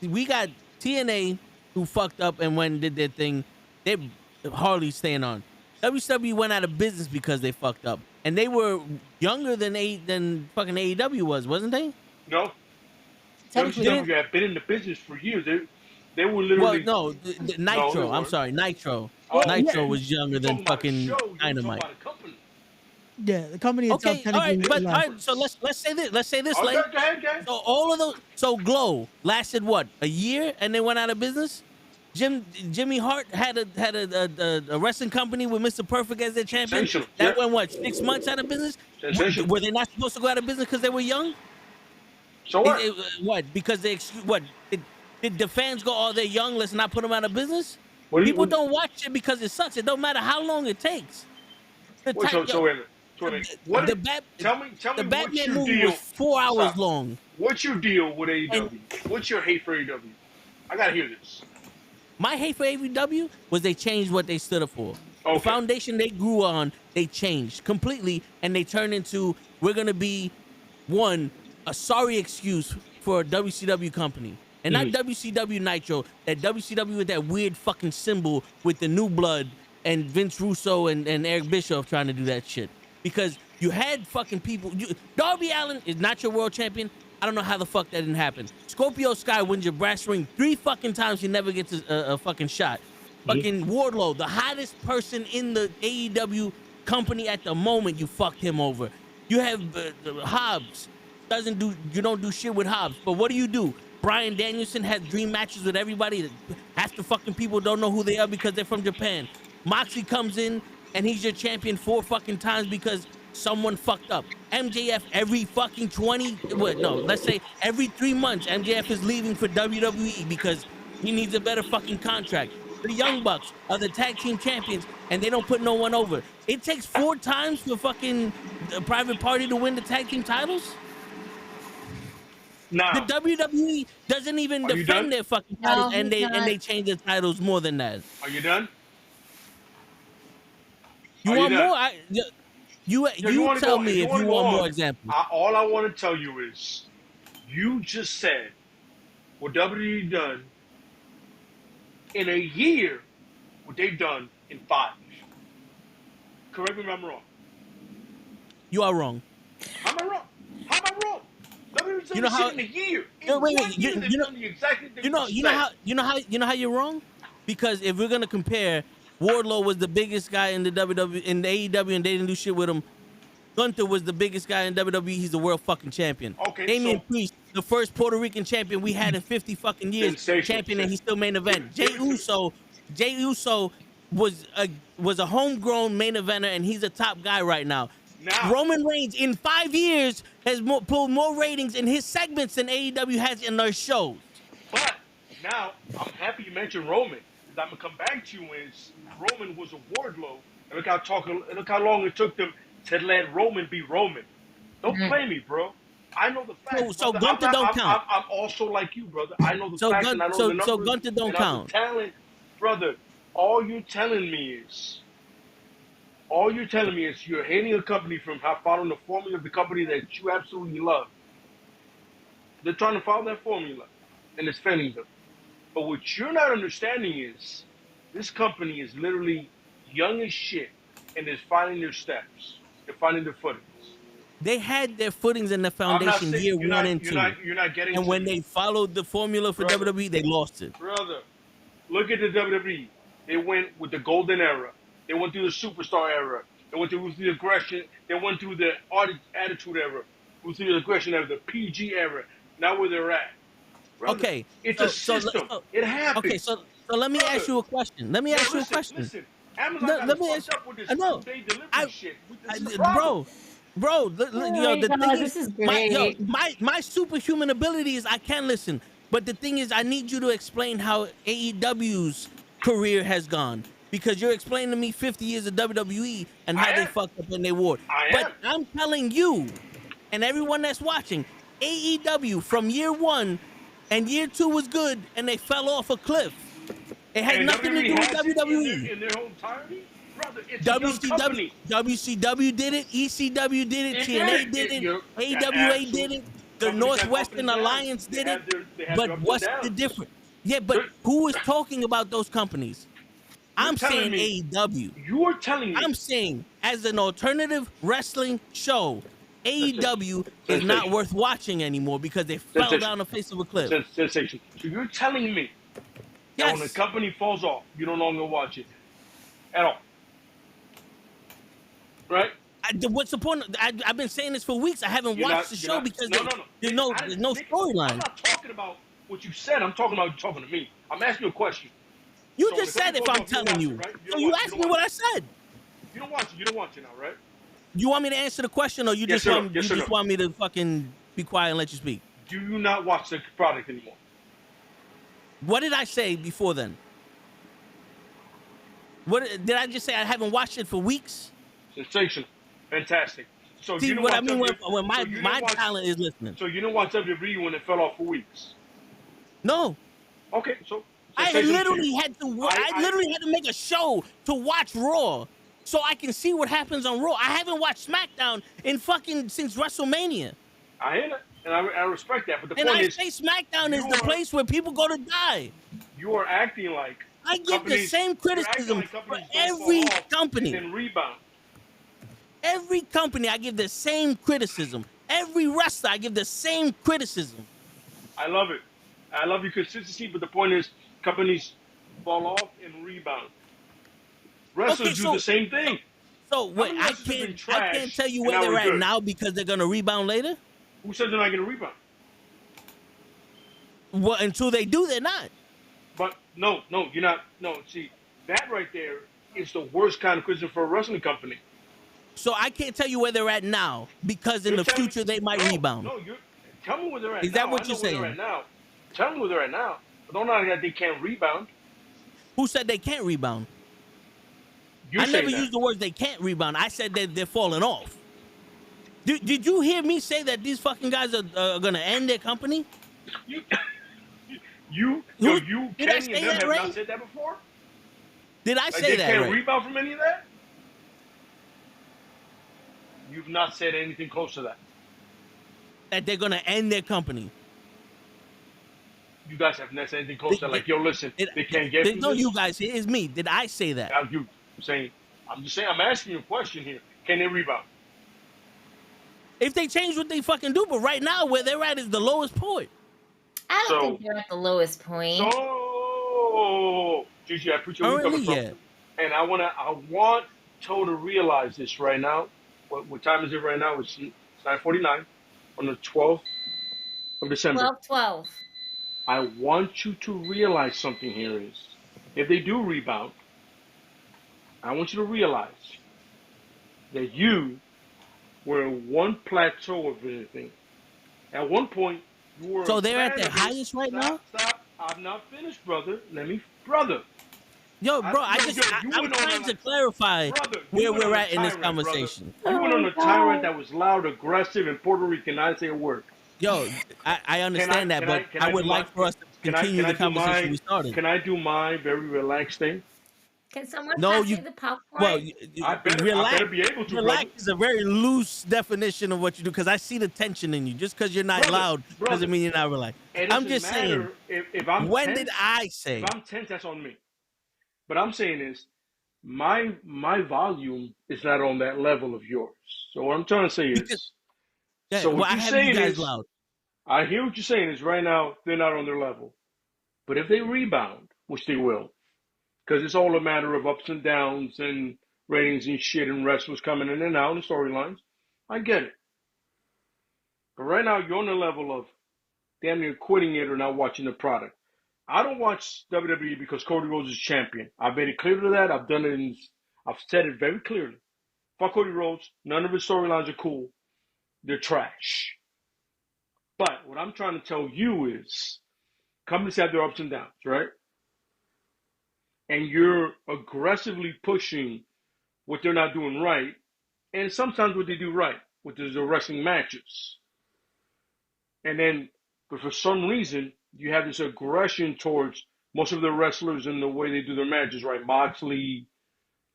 TNA who fucked up and went and did their thing. They hardly staying on. WCW went out of business because they fucked up, and they were younger than fucking AEW wasn't they? No. WCW had been in the business for years. They were literally. Well, no, Nitro. I'm sorry, Nitro. Nitro was younger than fucking Dynamite. Yeah, the company itself. Okay, all right. So let's say this. Let's say this. Okay, like, go ahead. So all of those. So Glow lasted what, a year, and they went out of business. Jimmy Hart had a wrestling company with Mr. Perfect as their champion. That went what, 6 months out of business? Were they not supposed to go out of business because they were young? So what? What? Because did the fans go, oh, they're young, let's not put them out of business? People don't watch it because it sucks. It don't matter how long it takes. Wait a minute. Tell me the Batman what's your movie deal? was 4 hours long. What's your deal with AEW? What's your hate for AEW? I gotta hear this. My hate for AEW was they changed what they stood up for. Okay. The foundation they grew on, they changed completely, and they turned into, we're gonna be a sorry excuse for a WCW company. And not WCW Nitro, that WCW with that weird fucking symbol with the new blood and Vince Russo and Eric Bischoff trying to do that shit. Because you had fucking people. Darby Allin is not your world champion. I don't know how the fuck that didn't happen. Scorpio Sky wins your brass ring 3 fucking times. He never gets a fucking shot. Fucking Wardlow, the hottest person in the AEW company at the moment, you fucked him over. You have Hobbs. You don't do shit with Hobbs. But what do? Bryan Danielson has dream matches with everybody. Half the fucking people don't know who they are because they're from Japan. Moxley comes in and he's your champion 4 fucking times because someone fucked up. MJF every fucking let's say every 3 months, MJF is leaving for WWE because he needs a better fucking contract. The Young Bucks are the tag team champions and they don't put no one over. It takes 4 times for fucking Private Party to win the tag team titles? Nah. The WWE doesn't even defend their fucking titles, and they change the titles more than that. Are you done? You want more? You tell me if you want more examples. All I want to tell you is, you just said what WWE done in a year, what they've done in 5. Correct me if I'm wrong. You are wrong. How am I wrong? You know how? In a year. Wait. You know how you're wrong? Because if we're gonna compare, Wardlow was the biggest guy in the WWE in the AEW, and they didn't do shit with him. Gunther was the biggest guy in WWE. He's the world fucking champion. Okay, Damian Priest, the first Puerto Rican champion we had in 50 fucking years, champion, and he's still main event. Jey Uso was a homegrown main eventer, and he's a top guy right now. Now, Roman Reigns in 5 years has pulled more ratings in his segments than AEW has in their shows. but now I'm happy you mentioned Roman. Because I'm gonna come back to you is Roman was a Wardlow, and look how long it took them to let Roman be Roman. Don't play me, bro. I know the facts, So brother. Gunther don't count. I'm also like you, brother. I know the facts and I know the numbers. So Gunther don't and count. I'm telling, brother. All you're telling me is you're hating a company from following the formula of the company that you absolutely love. They're trying to follow that formula, and it's failing them. But what you're not understanding is this company is literally young as shit, and is finding their steps. They're finding their footings. They had their footings in the I'm not foundation saying- year you're 1 not- and 2. You're not getting. And when they followed the formula for Brother. WWE, they lost it. Brother, look at the WWE. They went with the golden era. They went through the superstar era. They went through the aggression. They went through the attitude era. Went through the aggression era, the PG era. Now where they're at. Brother, Okay, it's so- a system. It happens. Okay, so let me ask you a question. Let me ask you a question. Listen. Amazon No, got let me fucked ask- up with this I know. day delivery I- shit. This is the problem. Bro, yo, the God, thing this is my superhuman ability is I can listen, but the thing is I need you to explain how AEW's career has gone, because you're explaining to me 50 years of WWE and how I they am. fucked up in their war. I But am. I'm telling you and everyone that's watching, AEW from year 1 and year 2 was good and they fell off a cliff. It had And nothing to do with has it WWE. in their whole entirety? Brother, it's a young WCW, company. WCW did it, ECW did it, TNA did it, AWA did it, the Northwestern Alliance did it. But what's the difference? Yeah, but who is talking about those companies? I'm saying AEW. You're telling me. I'm saying as an alternative wrestling show, AEW is not worth watching anymore because they fell down the face of a cliff. Sensation. So you're telling me that when a Yes. company falls off, you no longer watch it at all. Right? What's the point? I've been saying this for weeks. I haven't watched the show because there's no storyline. I'm not talking about what you said. I'm talking about you talking to me. I'm asking you a question. You So just when said the if company I'm falls off, telling you you. don't watch it, right? So You you don't asked watch me it. what I said. You don't watch it. You don't watch it now, right? You want me to answer the question, or you Yes, just sir. want Yes, you sir. just want me to fucking be quiet and let you speak? Do you not watch the product anymore? What did I say before then? What did I just say? I haven't watched it for weeks. Sensational. Fantastic. So See you didn't what I watch mean WWE when my so you didn't my watch- talent is listening. So you didn't watch WWE when it fell off for weeks. No, Okay, so I sensational to literally you. had to. I literally had to make a show to watch Raw so I can see what happens on Raw. I haven't watched SmackDown in fucking since WrestleMania. I hear that, and I respect that. But the And point I is, say SmackDown is you the are- place where people go to die. you are acting like I give the companies- same you're acting criticism like for companies don't every fall off company. and then rebound. Every company, I give the same criticism. Every wrestler, I give the same criticism. I love it. I love your consistency, but the point is, companies fall off and rebound. Wrestlers Okay, do so- the same thing. So wait, many I wrestlers have been can't trashed tell you and where now they're we're at good? now because they're gonna rebound later. Who says they're not going to rebound? Well, until they do, they're not. But no, you're not. No, see, that right there is the worst kind of criticism for a wrestling company. So I can't tell you where they're at now because in You're the telling- future they might no, rebound. No, tell me where they're at Is now. that what I know you're where they're saying? at now. Tell me where they're at now. But don't act like they can't rebound. Who said they can't rebound? You I say never that. used the words they can't rebound. I said that they're falling off. Did you hear me say that these fucking guys are gonna end their company? You, Did Kenny, I and say them that have right? not said that before. Did I Like say they that can't right? rebound from any of that. You've not said anything close to that. That they're gonna end their company. You guys have not said anything close to that. Like, yo, listen, they can't get There's through no this. you guys. It is me. Did I say that? I'm just saying. I'm asking you a question here. Can they rebound? If they change what they fucking do, but right now where they're at is the lowest point. I don't So- think they're at the lowest point. So, Gigi, I appreciate where you're coming Currently, from. yeah. And I want Toe to realize this right now. What time is it right now? It's 9:49 on the 12th of December. 12-12. I want you to realize something here is, if they do rebound, I want you to realize that you we're in one plateau of anything. At one point, you were So a they're at fan their of it. highest right now? Stop. I'm not finished, brother. Brother. Yo, bro, You I'm went on trying a, to clarify brother, where you went we're on a at in this tyrant, brother. conversation. You went on a tyrant that was loud, aggressive, and Puerto Rican. I didn't say a word. Yo, I understand that, but I would like for us to continue the conversation we started. Can I do my very relaxed thing? Can someone No, pass me the popcorn? Well, I better be able to, relax brother. is a very loose definition of what you do because I see the tension in you. Just because you're not loud doesn't mean you're not relaxed. I'm just saying. If I'm when tense, did I say? If I'm tense, that's on me. But I'm saying is my volume is not on that level of yours. So what I'm trying to say is, what you're saying is, loud. I hear what you're saying is right now they're not on their level. But if they rebound, which they will, because it's all a matter of ups and downs and ratings and shit and wrestlers coming in and out and storylines, I get it. But right now you're on the level of damn near quitting it or not watching the product. I don't watch WWE because Cody Rhodes is champion. I've made it clear to that. I've said it very clearly. Fuck Cody Rhodes. None of his storylines are cool. They're trash. But what I'm trying to tell you is, companies have their ups and downs, right? And you're aggressively pushing what they're not doing right, and sometimes what they do right, which is the wrestling matches. But for some reason, you have this aggression towards most of the wrestlers and the way they do their matches, right? Moxley,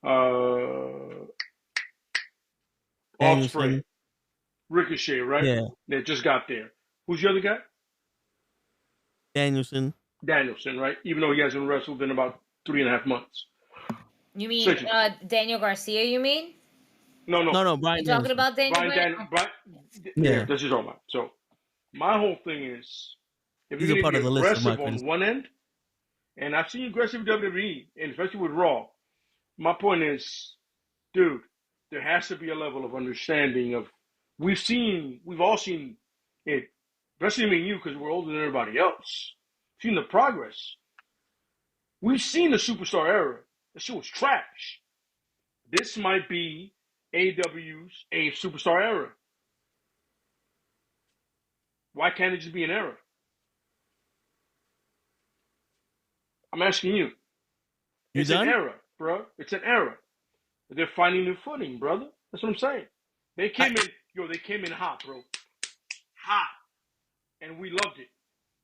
Ospreay, Ricochet, right? Yeah. They just got there. Who's the other guy? Danielson, right? Even though he hasn't wrestled in about 3.5 months. You mean Daniel Garcia, you mean? No, Brian. You're talking about Daniel Yeah, that's just all about. So, my whole thing is, if you're going to be aggressive on one end, and I've seen you aggressive with WWE, and especially with Raw, my point is, dude, there has to be a level of understanding of, we've all seen it, especially me and you, because we're older than everybody else, seen the progress. We've seen the superstar era. That shit was trash. This might be AEW's a superstar era. Why can't it just be an era? I'm asking you. It's an era, bro. It's an era. They're finding their footing, brother. That's what I'm saying. They came in hot, bro. Hot. And we loved it.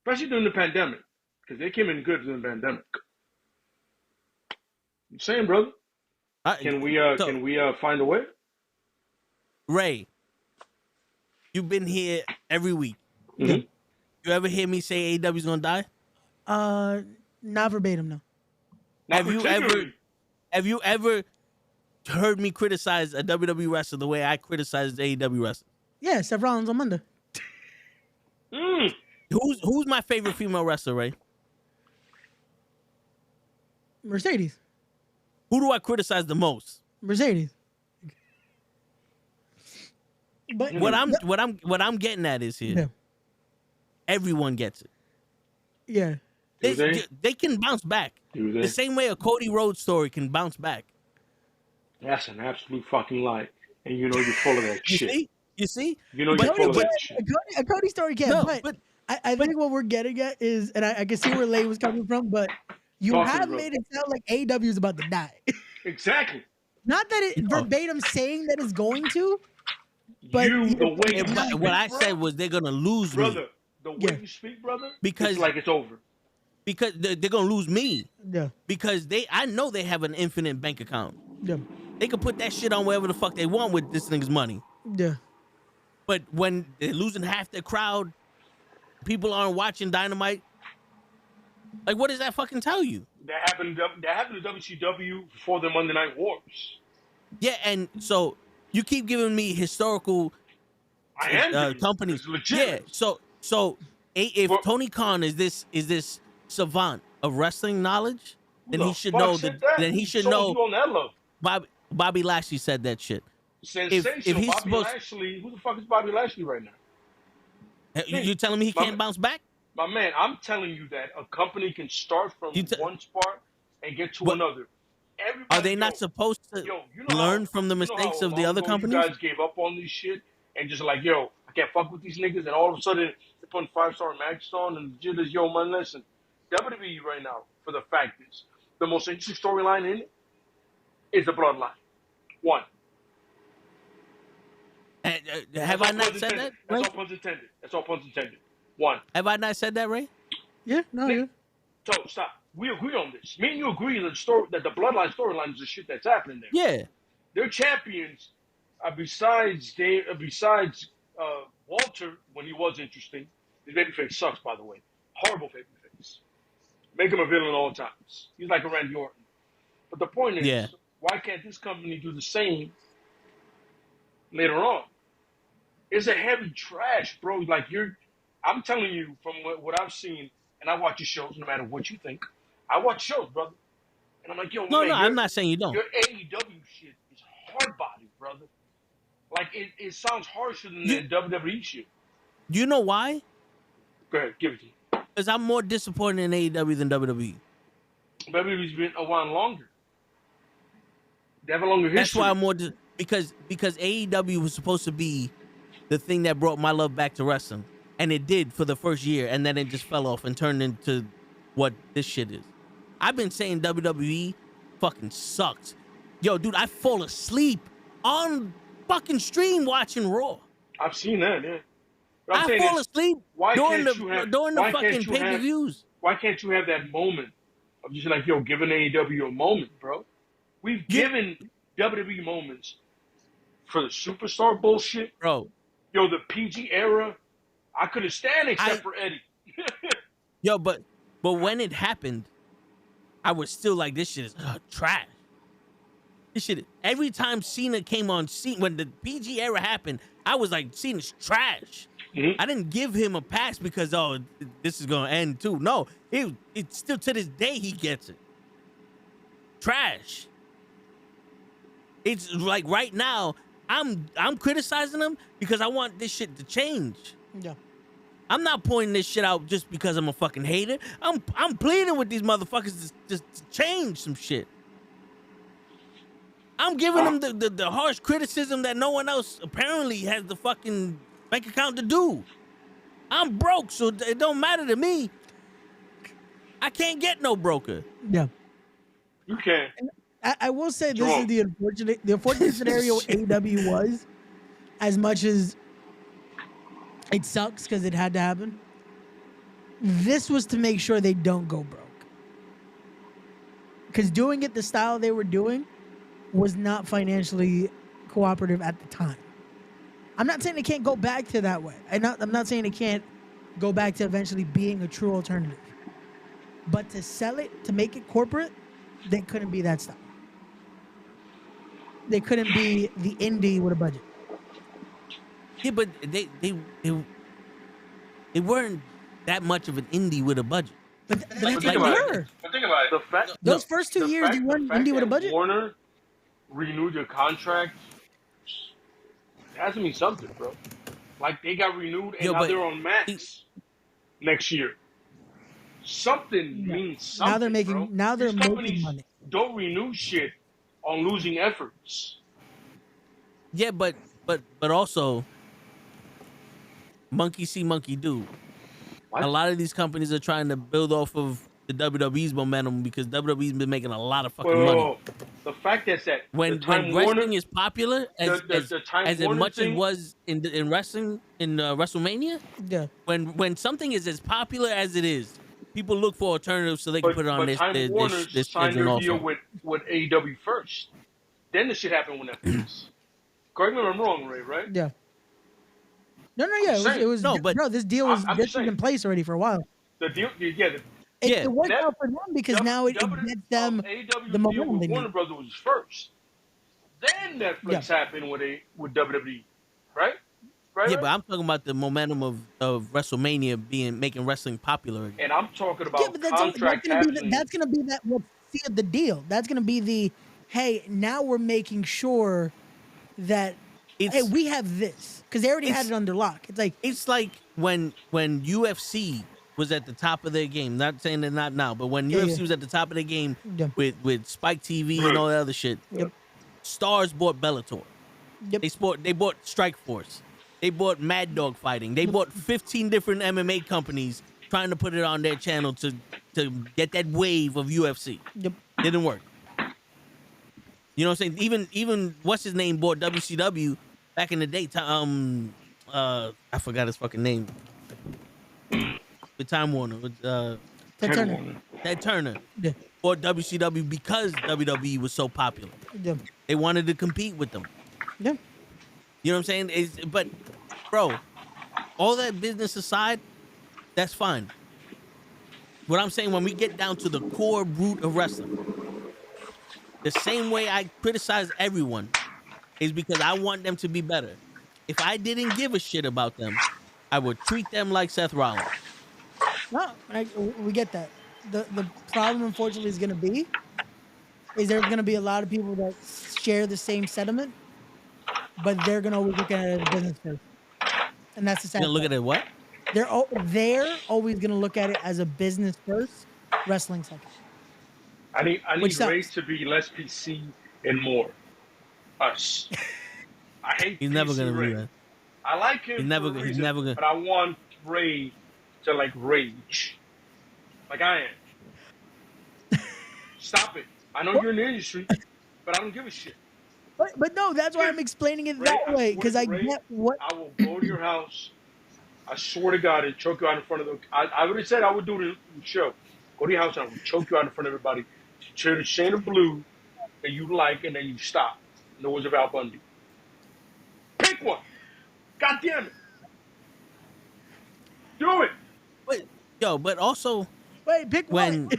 Especially during the pandemic. Because they came in good during the pandemic. I'm saying, brother. Can we find a way? Ray, you've been here every week. Mm-hmm. You ever hear me say AEW's gonna die? Not verbatim, no. Have you ever heard me criticize a WWE wrestler the way I criticize AEW wrestler? Yeah, Seth Rollins on Monday. Who's my favorite female wrestler, Ray? Mercedes. Who do I criticize the most? Mercedes. But what I'm getting at is here. Yeah. Everyone gets it. Yeah. They can bounce back. The same way a Cody Rhodes story can bounce back. That's an absolute fucking lie. And you know you're full of that shit. You see? You know you're full of that shit. A Cody story can't. But I think what we're getting at is, and I can see where Lay was coming from, but you have made it sound like AEW is about to die. Exactly. Not that it verbatim saying that it's going to, but what I said was they're gonna lose brother, me. The way you speak, brother, because it's like it's over. Because they're gonna lose me. Yeah. Because I know they have an infinite bank account. Yeah. They can put that shit on wherever the fuck they want with this nigga's money. Yeah. But when they're losing half their crowd, people aren't watching Dynamite. Like, what does that fucking tell you? That happened to WCW before the Monday Night Wars. Yeah, and so you keep giving me historical companies. It's legit. Yeah, so if Tony Khan is this savant of wrestling knowledge, then he should know that. Then he should know. On that level. Bobby Lashley said that shit. Sensational. If he's Bobby Lashley, who the fuck is Bobby Lashley right now? You telling me he can't bounce back? My man, I'm telling you that a company can start from one spot and get to another. Are everybody, they not supposed to you know learn how from the you know mistakes how of the long other ago companies? you guys gave up on this shit and just like, yo, I can't fuck with these niggas, and all of a sudden they're putting 5-star matches on, and shit is, yo, man, listen, WWE right now, for the fact is, the most interesting storyline in it is the bloodline. One. Have That's I all not puns said intended. that? That's Ray? all puns intended. That's all puns intended. One. Have I not said that, Ray? Yeah, no, yeah. So stop. We agree on this. Me and you agree that the bloodline storyline is the shit that's happening there. Yeah. Their champions, besides Walter when he was interesting. His babyface sucks, by the way. Horrible babyface. Make him a villain all times. He's like a Randy Orton. But the point is, Yeah. why can't this company do the same later on? It's a heavy trash, bro. Like I'm telling you from what I've seen, and I watch your shows no matter what you think. I watch shows, brother. And I'm like, yo, No, man, I'm not saying you don't. your AEW shit is hard-bodied, brother. Like, it sounds harsher than the WWE shit. Do you know why? Go ahead, give it to me. Because I'm more disappointed in AEW than WWE. WWE's been a while longer. They have a longer history. That's why I'm more because AEW was supposed to be the thing that brought my love back to wrestling, and it did for the first year, and then it just fell off and turned into what this shit is. I've been saying WWE fucking sucks. Yo, dude, I fall asleep on fucking stream watching Raw. I've seen that, yeah. But I fall asleep during the fucking pay-per-views. Why can't you have that moment of just like, yo, giving AEW a moment, bro? We've given WWE moments for the superstar bullshit. Bro. Yo, the PG era, I couldn't stand except for Eddie. Yo, but when it happened, I was still like, this shit is trash. This shit, every time Cena came on scene, when the PG era happened, I was like, Cena's trash. Mm-hmm. I didn't give him a pass because, this is going to end too. No, it's still to this day he gets it. Trash. It's like right now, I'm criticizing him because I want this shit to change. Yeah. I'm not pointing this shit out just because I'm a fucking hater. I'm pleading with these motherfuckers to change some shit. I'm giving them the harsh criticism that no one else apparently has the fucking bank account to do. I'm broke, so it don't matter to me. I can't get no broker. Yeah. You can. I will say this is the unfortunate scenario AEW was, as much as it sucks because it had to happen. This was to make sure they don't go broke. Because doing it the style they were doing was not financially cooperative at the time. I'm not saying they can't go back to that way. I'm not saying they can't go back to eventually being a true alternative. But to sell it, to make it corporate, they couldn't be that style. They couldn't be the indie with a budget. Yeah, but they weren't that much of an indie with a budget. But think they about were. it. But think about it. Those first 2 years, you weren't indie with a budget. Warner renewed their contract. It has to mean something, bro. Like, they got renewed, and now they're on max next year. Something means something. Now they're making. Bro. Now they're These making companies money. don't renew shit on losing efforts. Yeah, but also, monkey see, monkey do. What? A lot of these companies are trying to build off of the WWE's momentum because WWE's been making a lot of fucking money. The fact is that when wrestling is popular as much as it was in wrestling in WrestleMania, Yeah. when something is as popular as it is, people look for alternatives so they can put it on Time Warner this signed their also. deal with AEW first. Then the shit happened with Netflix. Correct me if I'm wrong, Ray, right? Yeah. No, yeah, it was no, but bro, this deal was I'm just saying. in place already for a while. The deal, yeah. It worked out for them because now it gets them AEW the deal momentum with they Warner need. Brothers was first. Then Netflix happened with WWE, right? Right. Yeah, but I'm talking about the momentum of WrestleMania making wrestling popular again. And I'm talking about but contract that's gonna be that what sealed the deal. That's gonna be the hey, now we're making sure that hey, we have this because they already had it under lock. It's like when UFC was at the top of their game. Not saying they're not now, but when Yeah, UFC yeah. was at the top of their game Yeah. with Spike TV and all that other shit, Yep. Stars bought Bellator. Yep. They bought Strikeforce. They bought Mad Dog Fighting. They bought 15 different MMA companies trying to put it on their channel to get that wave of UFC. Yep. Didn't work. You know what I'm saying? Even what's his name bought WCW back in the day. I forgot his fucking name. With Time Warner, with Ted Turner. Ted Turner Yeah. bought WCW because WWE was so popular. Yeah. They wanted to compete with them. Yeah. You know what I'm saying? But, bro, all that business aside, that's fine. What I'm saying, when we get down to the core root of wrestling, the same way I criticize everyone is because I want them to be better. If I didn't give a shit about them, I would treat them like Seth Rollins. No, we get that. The problem, unfortunately, is there's going to be a lot of people that share the same sentiment, but they're going to always look at it as a business first. And that's the sad You're gonna look part. at it what? They're always going to look at it as a business first, wrestling second. I need Which sucks. Ray to be less PC and more us. I hate He's PC never gonna Ray. do that. I like him. He's never for a he's reason, never gonna- But I want Ray to like rage, like I am. Stop it. I know you're in the industry, but I don't give a shit. But no, that's why I'm explaining it Ray, that I way, swear because to I Ray, get what. I will go to your house. I swear to God, and choke you out in front of the. I already said I would do it in the show. Go to your house and I will choke you out in front of everybody. Cheer the shade of blue that you like, and then you stop. In the words of Al Bundy. Pick one. God damn it. Do it. But also Wait, pick when, one.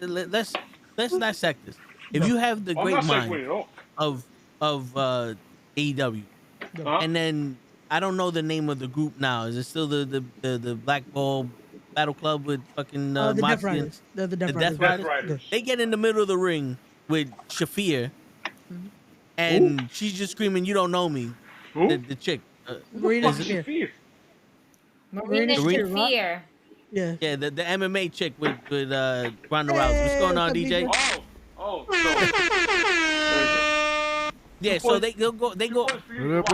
let's dissect this. If you have the I'm great not mind segueing at all. of AEW, Huh? and then I don't know the name of the group now. Is it still the Black Ball Battle Club with fucking the Death Moxley and- Riders. The Death the Riders. Death Riders? Riders. They get in the middle of the ring with Shafir, and she's just screaming, "You don't know me." Who? The chick. Marina Is it- Shafir. Shafir. Marina Marina- Shafir. Yeah. Yeah, the MMA chick with Ronda Rousey. What's going on, Hey, DJ? Oh, so. Yeah, so they go. What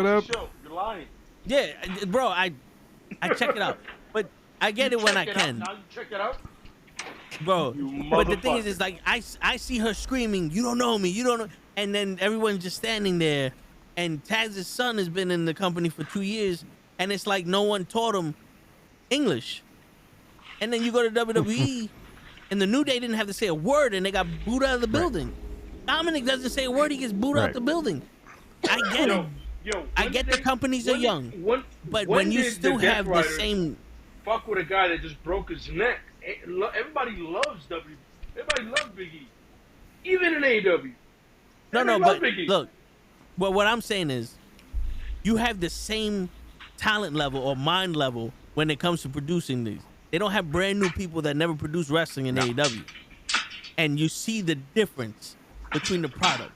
up? You're lying. Yeah, bro, I check it out, but I get it when I Check it out. can, Now you check it out. bro. You But the thing motherfucker. is like I see her screaming, "You don't know me, you don't know," and then everyone's just standing there, and Taz's son has been in the company for 2 years, and it's like no one taught him English. And then you go to WWE, and the New Day didn't have to say a word, and they got booed out of the building. Dominic doesn't say a word; he gets booed out Right. the building. I get it. Yo, I when get did the companies are when- young, but when when you did still Death have the Riders same. fuck with a guy that just broke his neck. Everybody loves Everybody loves Big E, even in AEW. No, Everybody but loves Big E. look, but what I'm saying is, you have the same talent level or mind level when it comes to producing these. They don't have brand new people that never produced wrestling in AEW, and you see the difference between the products.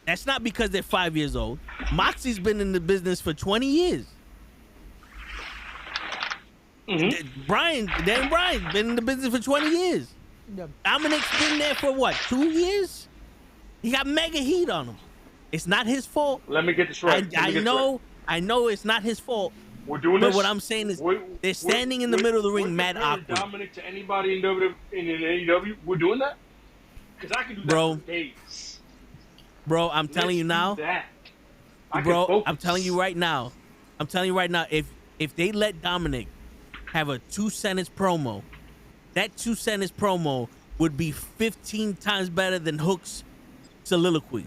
That's not because they're 5 years old. Moxie's been in the business for 20 years. Brian's been in the business for 20 years. Yeah. Dominic's been there for what, 2 years? He got mega heat on him. It's not his fault. Let me get this right. I know it's not his fault. We're doing But this. what I'm saying is, they're standing in the middle of the ring, mad awkward. Dominic to anybody in AEW, we're doing that because I can do that Bro. for days. Bro, I'm telling you Let's now. do that. I can Bro, focus. I'm telling you right now. If they let Dominic have a 2-sentence promo, that 2-sentence promo would be 15 times better than Hook's soliloquy.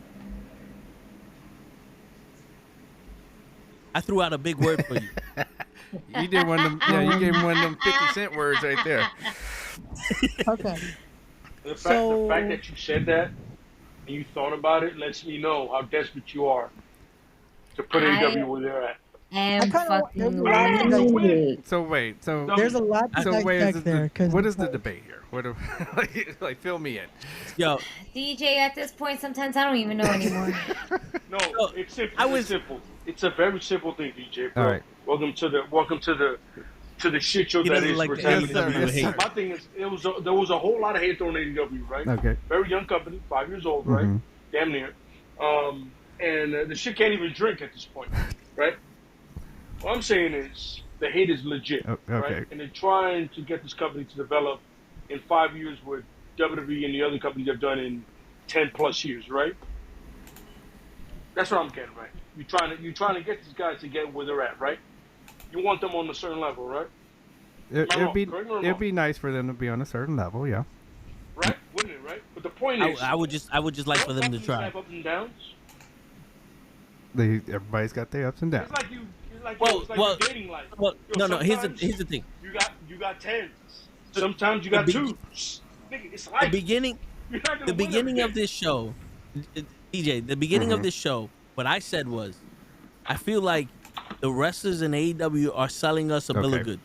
I threw out a big word for you. You did one of them. Yeah, you gave him one of them 50-cent words right there. Okay. The fact So- that you said that and you thought about it lets me know how desperate you are to put AEW where they're at. And I kinda want- fucking there's a lot weak. So wait. So There's a lot to so wait. dissect there. What is the debate here? Like fill me in. Yo, DJ, at this point, sometimes I don't even know anymore. No, Yo, it's simple. I was- It's simple. It's a very simple thing, DJ. Bro. All right. Welcome to the to the shit show He that doesn't is like what's the happening AEW in WWE. hate. My thing is, there was a whole lot of hate thrown at AEW, right? Okay. Very young company, 5 years old, right? Mhm. Damn near. And the shit can't even drink at this point, right? What I'm saying is the hate is legit, Oh, okay. right? And they're trying to get this company to develop in 5 years what WWE and the other companies have done in 10 plus years, right? That's what I'm getting, right? You're trying to get these guys to get where they're at, right? You want them on a certain level, right? It'd be Correct me or it'd wrong? be nice for them to be on a certain level, yeah. Right? Wouldn't it, right? But the point is, I would just like for them to companies try. have ups and downs. Everybody's got their ups and downs. It's like you. It's like, Well, it's like well, your dating life. Well, Yo, no. Here's sometimes the thing. You got tens. Sometimes you got The twos. Nigga, it's The life. beginning, You're not gonna the win beginning every of day. this show, DJ. The beginning of this show, what I said was, I feel like the wrestlers in AEW are selling us a bill Okay. of goods.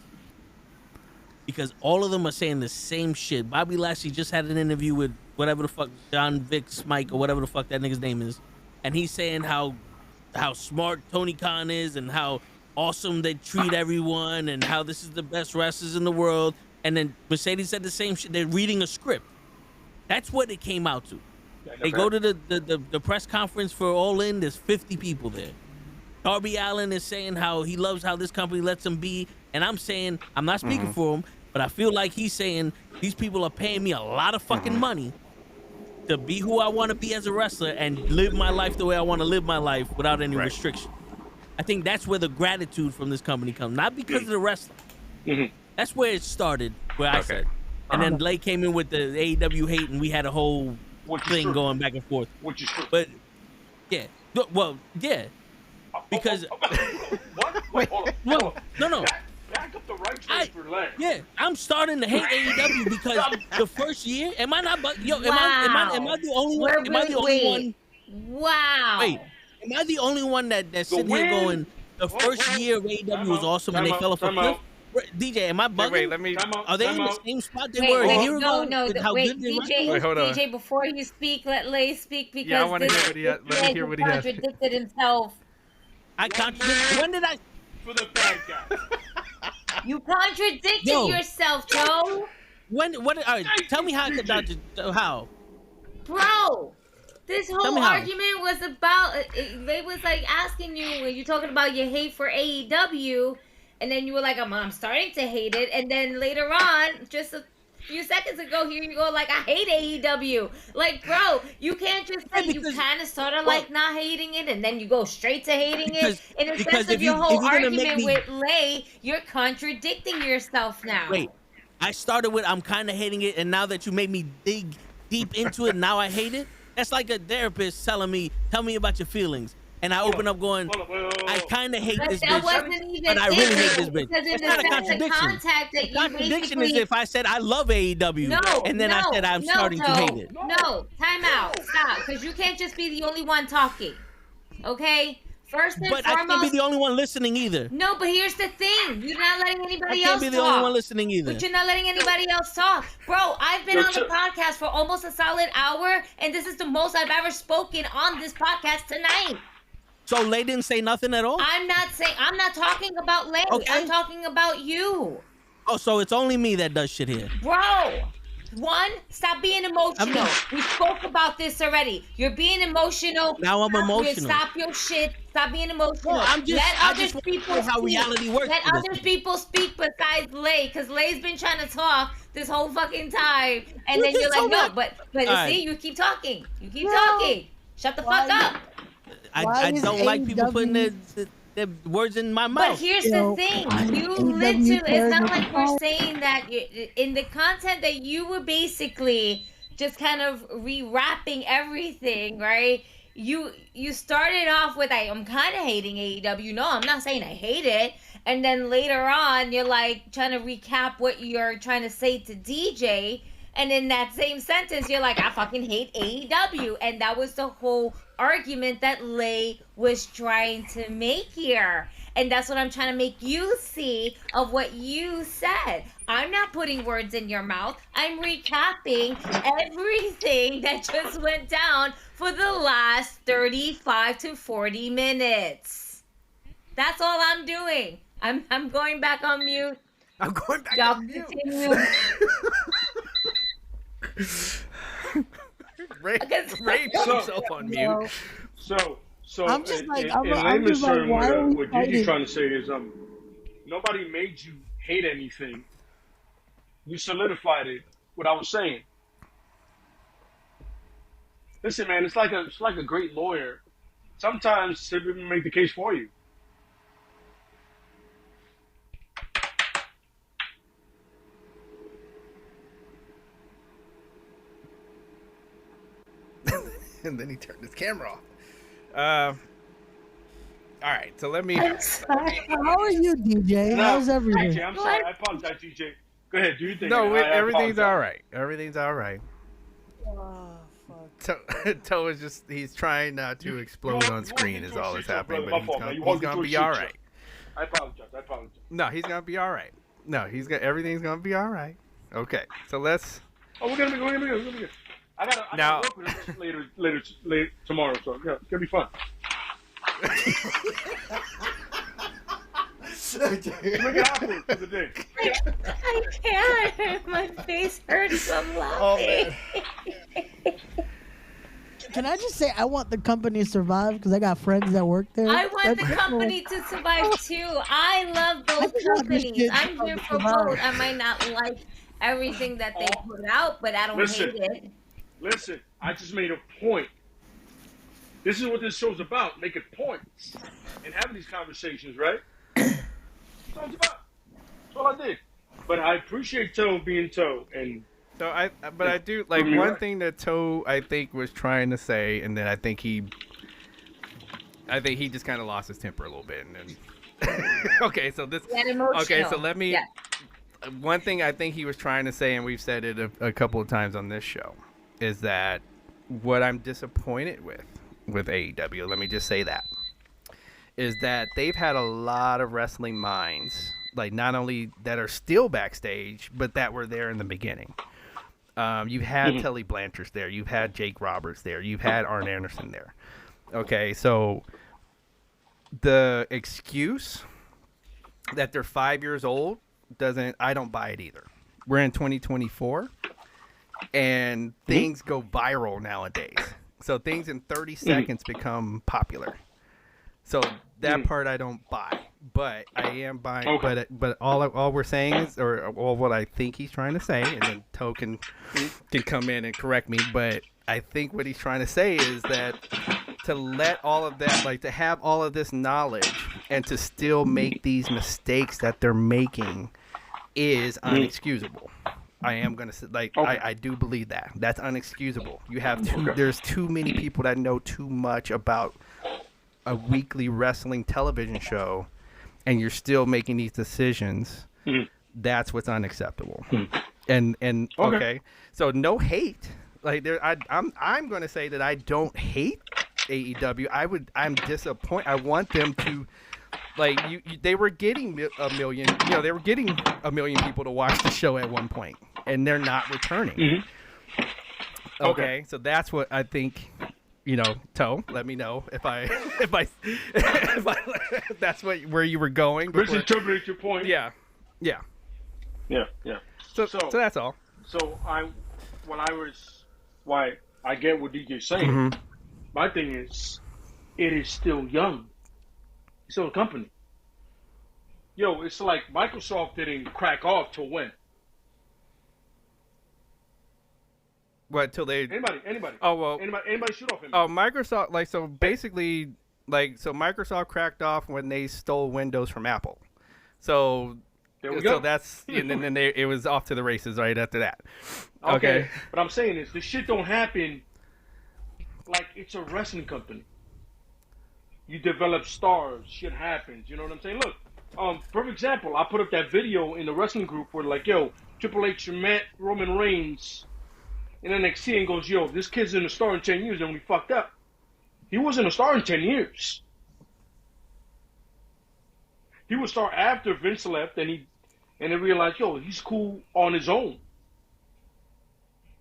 Because all of them are saying the same shit. Bobby Lashley just had an interview with whatever the fuck John Vic Smike or whatever the fuck that nigga's name is, and he's saying how smart Tony Khan is and how awesome they treat everyone and how this is the best wrestlers in the world. And then Mercedes said the same shit. They're reading a script. That's what it came out to. They go to the press conference for All In. There's 50 people there. Darby Allin is saying how he loves how this company lets him be, and I'm saying I'm not speaking for him, but I feel like he's saying these people are paying me a lot of fucking money to be who I want to be as a wrestler and live my life the way I want to live my life without any restriction. I think that's where the gratitude from this company comes, not because of the wrestler. That's where it started, where I said. And then Lay came in with the AEW hate, and we had a whole Which is thing true. going back and forth. Which is true. But yeah, well, yeah, because What? Wait, hold on. well, Hold on. no. Back up the right train for Lay. Yeah, I'm starting to hate AEW because the first year, am I not? But yo, am I the only one? Am I the only one? Wow. Wait, am I the only one that's sitting here win- going? The first year of AEW was awesome and they fell off a Time cliff. out. DJ, am I bugging? Wait, let me. Time out. Are they Time in the out. same spot they were a year ago? no, with how wait, good they were? Wait, hold on. DJ, before you speak, let Lay speak because Yeah, I wanna this, hear what he has- this let me man hear what he has. contradicted himself. I contradicted. When did I? For the bad guy. You contradicted Yo. yourself, Joe. When? What? All right, tell me how I could dodge it. How? Bro, this Tell whole me how. argument was about, they was like asking you, when you're talking about your hate for AEW, and then you were like, I'm starting to hate it, and then later on, just a few seconds ago, here you go, like, I hate AEW. Like, bro, you can't just say Yeah, you because- kind of sort of like not hating it, and then you go straight to hating Because- it. In a because sense of if your you- whole if you're gonna make argument me- with Lay, you're contradicting yourself now. Wait, I started with I'm kind of hating it, and now that you made me dig deep into it, now I hate it. That's like a therapist telling me, "Tell me about your feelings," and I open up going, Hold on, wait. "I kind of hate But this that bitch, wasn't even but I really it, hate this bitch." because in It's the not a sense of contradiction. contact that The you contradiction is basically- if I said I love AEW, and then I said I'm starting to hate it. No, time out. Stop. Because you can't just be the only one talking. Okay? First and But I foremost. can't be the only one listening either. No, but here's the thing. You're not letting I anybody can't else be the talk. only one listening either. But you're not letting anybody else talk. Bro, I've been on the podcast for almost a solid hour, and this is the most I've ever spoken on this podcast tonight. So Lay didn't say nothing at all? I'm not talking about Lay. Okay. I'm talking about you. Oh, so it's only me that does shit here. Bro, one, stop being emotional. not- We spoke about this already. You're being emotional. Now I'm Stop emotional. Stop your shit. Stop being emotional. No, I'm just- Let I other just wanna people know how speak. reality works Let for this other shit. people speak besides Lay, because Lay's been trying to talk this whole fucking time, and You then you're just like, told no, me- but All right. see, you keep talking. You keep No. talking. Shut the fuck Why- up. Why I is don't like people putting AEW their words in my But mouth. here's Yo, the thing. why You AEW literally, it's cares not what like you we're call- saying that in the content that you were basically just kind of rewrapping everything, right? You started off with, I'm kind of hating AEW. No, I'm not saying I hate it. And then later on, you're like trying to recap what you're trying to say to DJ. And in that same sentence, you're like, I fucking hate AEW. And that was the whole argument that Lay was trying to make here. And that's what I'm trying to make you see of what you said. I'm not putting words in your mouth. I'm recapping everything that just went down for the last 35 to 40 minutes. That's all I'm doing. I'm going back on mute. I'm going back Y'all on mute. continue. Ray put himself on mute. So I'm just like, in I'm layman's just like, term, why are we what Gigi's fighting? trying to say is, nobody made you hate anything. You solidified it. What I was saying. Listen, man, it's like a great lawyer. Sometimes they even make the case for you. And then he turned his camera off. All right, so let me. How are you, DJ? How's everything? DJ, I'm sorry. I apologize, DJ. Go ahead, do your thing. No, I everything's apologize. all right. Everything's all right. Oh, fuck. Toe is just, he's trying not to explode on screen is all that's happening, but he's gonna be all right. I apologize. No, he's gonna be all right. No, everything's gonna be all right. Okay, so let's. Oh, we're gonna be good. I gotta work with him later tomorrow, so yeah, it's gonna be fun. Make it awkward for the day. I can't. My face hurts. I'm laughing. Can I just say I want the company to survive because I got friends that work there. I want the That's- company to survive too. I love I both just want this companies. shit I'm to here for survive. both. I might not like everything that they put out, but I don't Listen. hate it. Listen, I just made a point. This is what this show's about, making points and having these conversations, right? That's what it's about. That's all I did. But I appreciate Toe being Toe, and So I do like You're one right. thing that Toe I think was trying to say, and then I think he just kind of lost his temper a little bit, and then okay, so this Get emotional. okay, so let me. Yeah. One thing I think he was trying to say, and we've said it a couple of times on this show, is that what I'm disappointed with AEW, let me just say that, is that they've had a lot of wrestling minds, like not only that are still backstage, but that were there in the beginning. You've had Tully Blanchard there, you've had Jake Roberts there, you've had Arn Anderson there. Okay, so the excuse that they're 5 years old I don't buy it either. We're in 2024 and things go viral nowadays. So things in 30 seconds become popular. So that part I don't buy, but I am buying. Okay. But all we're saying is, or all what I think he's trying to say, and then Toe can come in and correct me. But I think what he's trying to say is that to let all of that, like to have all of this knowledge and to still make these mistakes that they're making is unexcusable. I am gonna say, like, I do believe that that's unexcusable. You have there's too many people that know too much about a weekly wrestling television show, and you're still making these decisions. That's what's unacceptable. And okay, so no hate. Like I'm gonna say that I don't hate AEW. I'm disappointed. I want them to. Like they were getting a million, they were getting a million people to watch the show at one point, and they're not returning. Okay, so that's what I think. Toe, let me know if that's where you were going. Let's interpret your point. Yeah. So that's all. So why I get what DJ's saying. My thing is, it is still young. It's still a company. Yo, it's like Microsoft didn't crack off till when? What, till they... Anybody. Oh, well... Anybody shoot off him. Oh, Microsoft, basically, Microsoft cracked off when they stole Windows from Apple. So... There we go. So that's... and then it was off to the races right after that. Okay. But I'm saying is, this shit don't happen like it's a wrestling company. You develop stars, shit happens. You know what I'm saying? Look, perfect example. I put up that video in the wrestling group where Triple H met Roman Reigns in NXT and goes, yo, this kid's in a star in 10 years, and we fucked up. He wasn't a star in 10 years. He was a star after Vince left, and they realized, yo, he's cool on his own.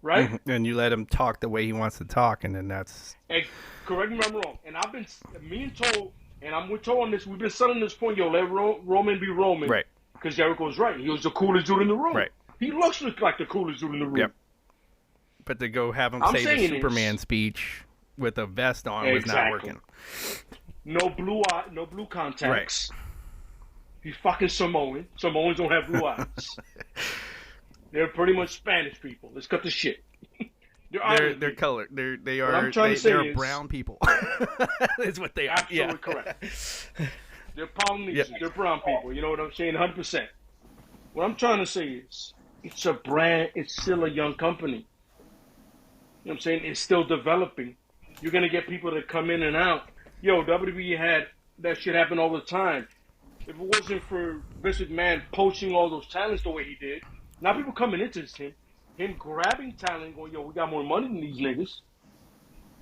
Right? And you let him talk the way he wants to talk, and then that's... And correct me if I'm wrong. And I've been, me and Toe, and I'm with Toe on this, we've been selling this point, yo, let Roman be Roman. Right. Because Jericho's right. He was the coolest dude in the room. Right. He looks like the coolest dude in the room. Yep. But to go have him I'm say the saying Superman is- speech with a vest on was not Exactly. working. No blue contacts. He's fucking Samoan. Samoans don't have blue eyes. They're pretty much Spanish people. Let's cut the shit. They're colored. I'm trying to say they're is- brown people. Is what they are. Absolutely Yeah. correct. They're Polynesians. Yep. They're brown people. You know what I'm saying? 100%. What I'm trying to say is, it's a brand. It's still a young company. You know what I'm saying? It's still developing. You're going to get people that come in and out. Yo, WWE had that shit happen all the time. If it wasn't for Vince McMahon poaching all those talents the way he did, now people coming into him grabbing talent, going, yo, we got more money than these niggas.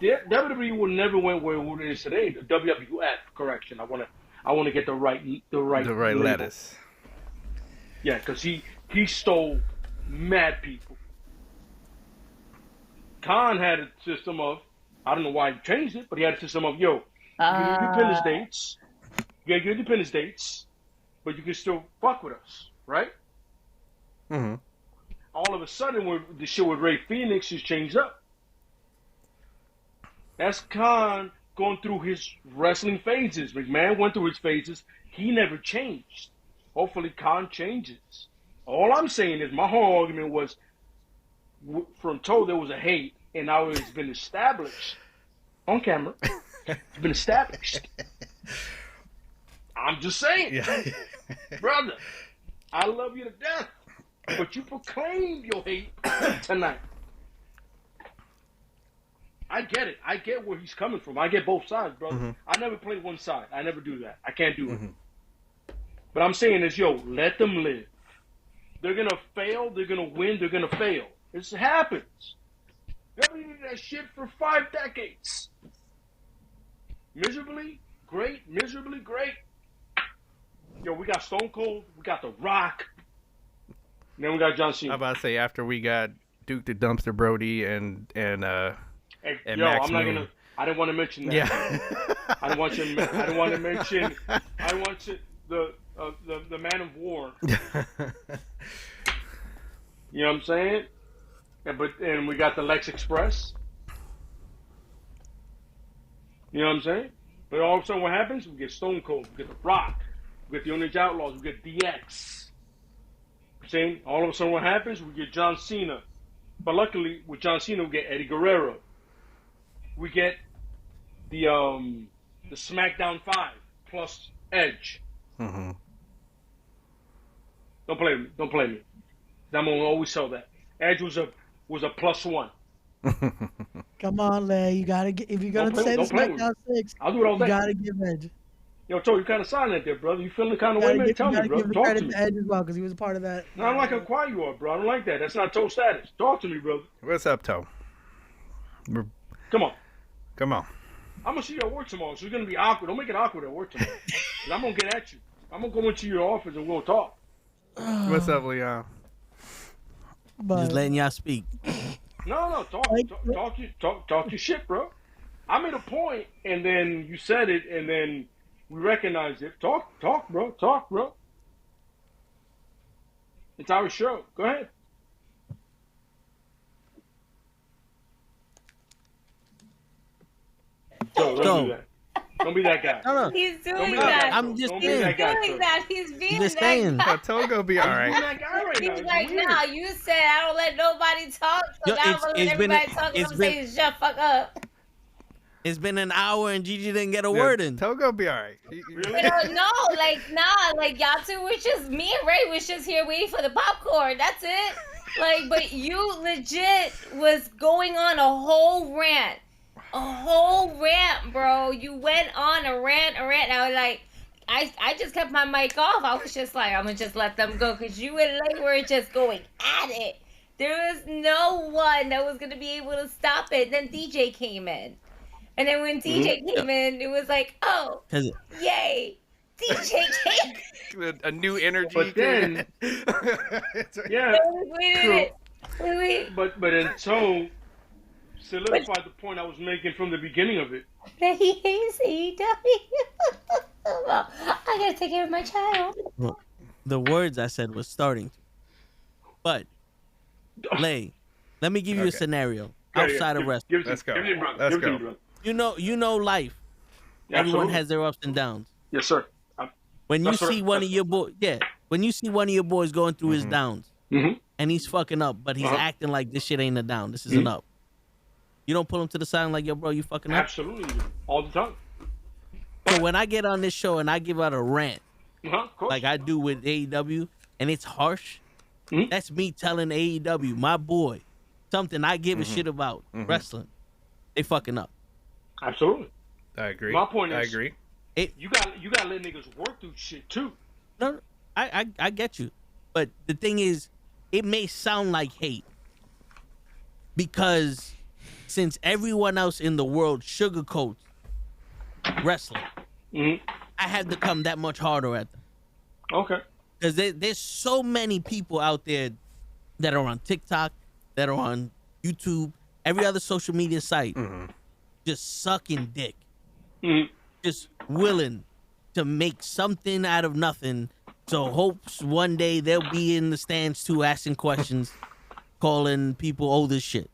WWE would never went where it is today. The WWF, correction. I want to get the right label. lettuce. Yeah, because he stole mad people. Khan had a system of, I don't know why he changed it, but he had a system of, yo, you get your independence dates. You get your independence dates, but you can still fuck with us, right? Mm-hmm. All of a sudden, the shit with Ray Phoenix has changed up. That's Khan going through his wrestling phases. McMahon went through his phases. He never changed. Hopefully, Khan changes. All I'm saying is my whole argument was from Toe there was a hate, and now it's been established on camera. It's been established. I'm just saying, Yeah. brother, I love you to death, but you proclaim your hate tonight. I get it. I get where he's coming from. I get both sides, brother. Mm-hmm. I never play one side. I never do that. I can't do it. But I'm saying is, yo, let them live. They're going to fail. They're going to win. They're going to fail. This happens. WWE did that shit for 5 decades. Miserably great. Miserably great. Yo, we got Stone Cold. We got The Rock. And then we got John Cena. I'm about to say after we got Duke the Dumpster Brody and Hey, and yo, Max I'm not Moon. gonna. I didn't want to mention that. Yeah. I don't want you. I don't want to mention. I want you, the Man of War. You know what I'm saying? And we got the Lex Express. You know what I'm saying? But all of a sudden, what happens? We get Stone Cold. We get The Rock. We get the Orange Outlaws. We get DX. Saying all of a sudden, what happens? We get John Cena. But luckily, with John Cena, we get Eddie Guerrero. We get the SmackDown 5 plus Edge. Mm-hmm. Don't play with me. Don't play me. I'm gonna always sell that. Edge was a +1. Come on, Lay. You gotta get if you're gonna say the SmackDown 6. I'll do it all You day. gotta give Edge. Yo, Toe, you kind of silent there, brother. You feeling the kind of You way, gotta man? give, Tell you me, gotta bro. give the Talk to credit me. to Edge as well because he was a part of that. No, I don't like how quiet you are, bro. I don't like that. That's not Toe status. Talk to me, brother. What's up, Toe? Come on. Come on. I'm gonna see you at work tomorrow, so it's gonna be awkward. Don't make it awkward at work tomorrow. 'Cause I'm gonna get at you. I'm gonna go into your office and we're gonna talk. What's up, Leon? But Just letting y'all speak. No, talk your shit, bro. I made a point, and then you said it, and then we recognized it. Talk, bro. Talk, bro. It's our show. Go ahead. Don't do that. Don't be that guy. No. He's Don't doing be that. I'm just Don't be saying. that He's guy. doing Toe. that. He's being just that saying. guy. Toe gonna be all He's right. that guy right now. He's It's like, weird. nah, you said I don't let nobody talk, so Yo, now I'm it's- gonna let it's been- everybody talk, and it's I'm been- saying shut fuck up. It's been an hour and Gigi didn't get a word in. Toe gonna be all right. Really? Y'all two was just, me and Ray was just here waiting for the popcorn. That's it. Like, but you legit was going on a whole rant. A whole rant, bro. You went on a rant. I was like, I just kept my mic off. I was just like, I'm gonna just let them go because you and Lay were just going at it. There was no one that was gonna be able to stop it. Then DJ came in. And then when DJ came in, it was like, oh, 'Cause yay. DJ came. A new energy. But then, yeah, Wait. but until solidified the point I was making from the beginning of it. That he hates AEW. I gotta take care of my child. the words I said was starting to. But, Lay, let me give you a scenario outside of wrestling. Let's go. Let's go. You know life. Everyone has their ups and downs. Yes, sir. When you see one of your boys, when you see one of your boys going through his downs, and he's fucking up, but he's acting like this shit ain't a down, this is an up. You don't pull him to the side and like, yo, bro, you fucking up. Absolutely, all the time. So when I get on this show and I give out a rant, Of course. like I do with AEW, and it's harsh, that's me telling AEW, my boy, something I give a shit about wrestling. They fucking up. Absolutely. I agree. My point is, I agree. You got to let niggas work through shit too. No, I get you, but the thing is, it may sound like hate because since everyone else in the world sugarcoats wrestling, I had to come that much harder at them. Okay. Because there's so many people out there that are on TikTok, that are on YouTube, every other social media site, just sucking dick, just willing to make something out of nothing. So hopes one day they'll be in the stands too, asking questions, calling people old as shit.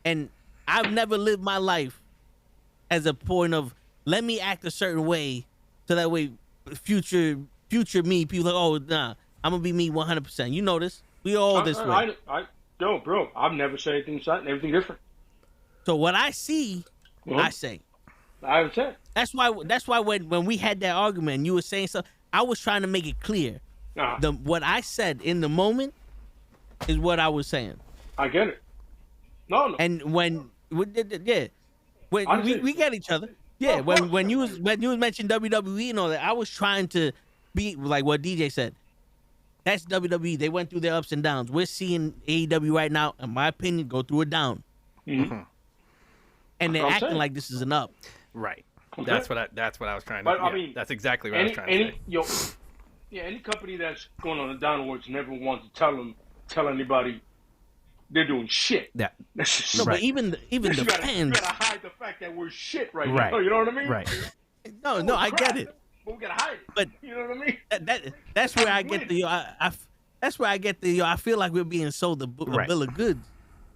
And I've never lived my life as a point of let me act a certain way, so that way future me, people like, oh nah, I'm gonna be me 100%. You know this. We all this way. No, bro. I've never said anything different. So what I see, I say. I understand. That's why when we had that argument and you were saying something, I was trying to make it clear. What I said in the moment is what I was saying. I get it. No. And when we get each other. Yeah, when you was mentioning WWE and all that, I was trying to be like what DJ said. That's WWE. They went through their ups and downs. We're seeing AEW right now, in my opinion, go through a down. And they're acting like this is an up. Right. Okay. That's what I was trying to. But, I mean, that's exactly what I was trying to say. Any company that's going on the downwards never wants to tell anybody they're doing shit. Yeah. That's just No, but even the you fans. gotta hide the fact that we're shit right now. You know what I mean? Right. No, I get it. But we gotta hide it. But you know what I mean? That's where I get the that's where I get the I feel like we're being sold a bill of goods.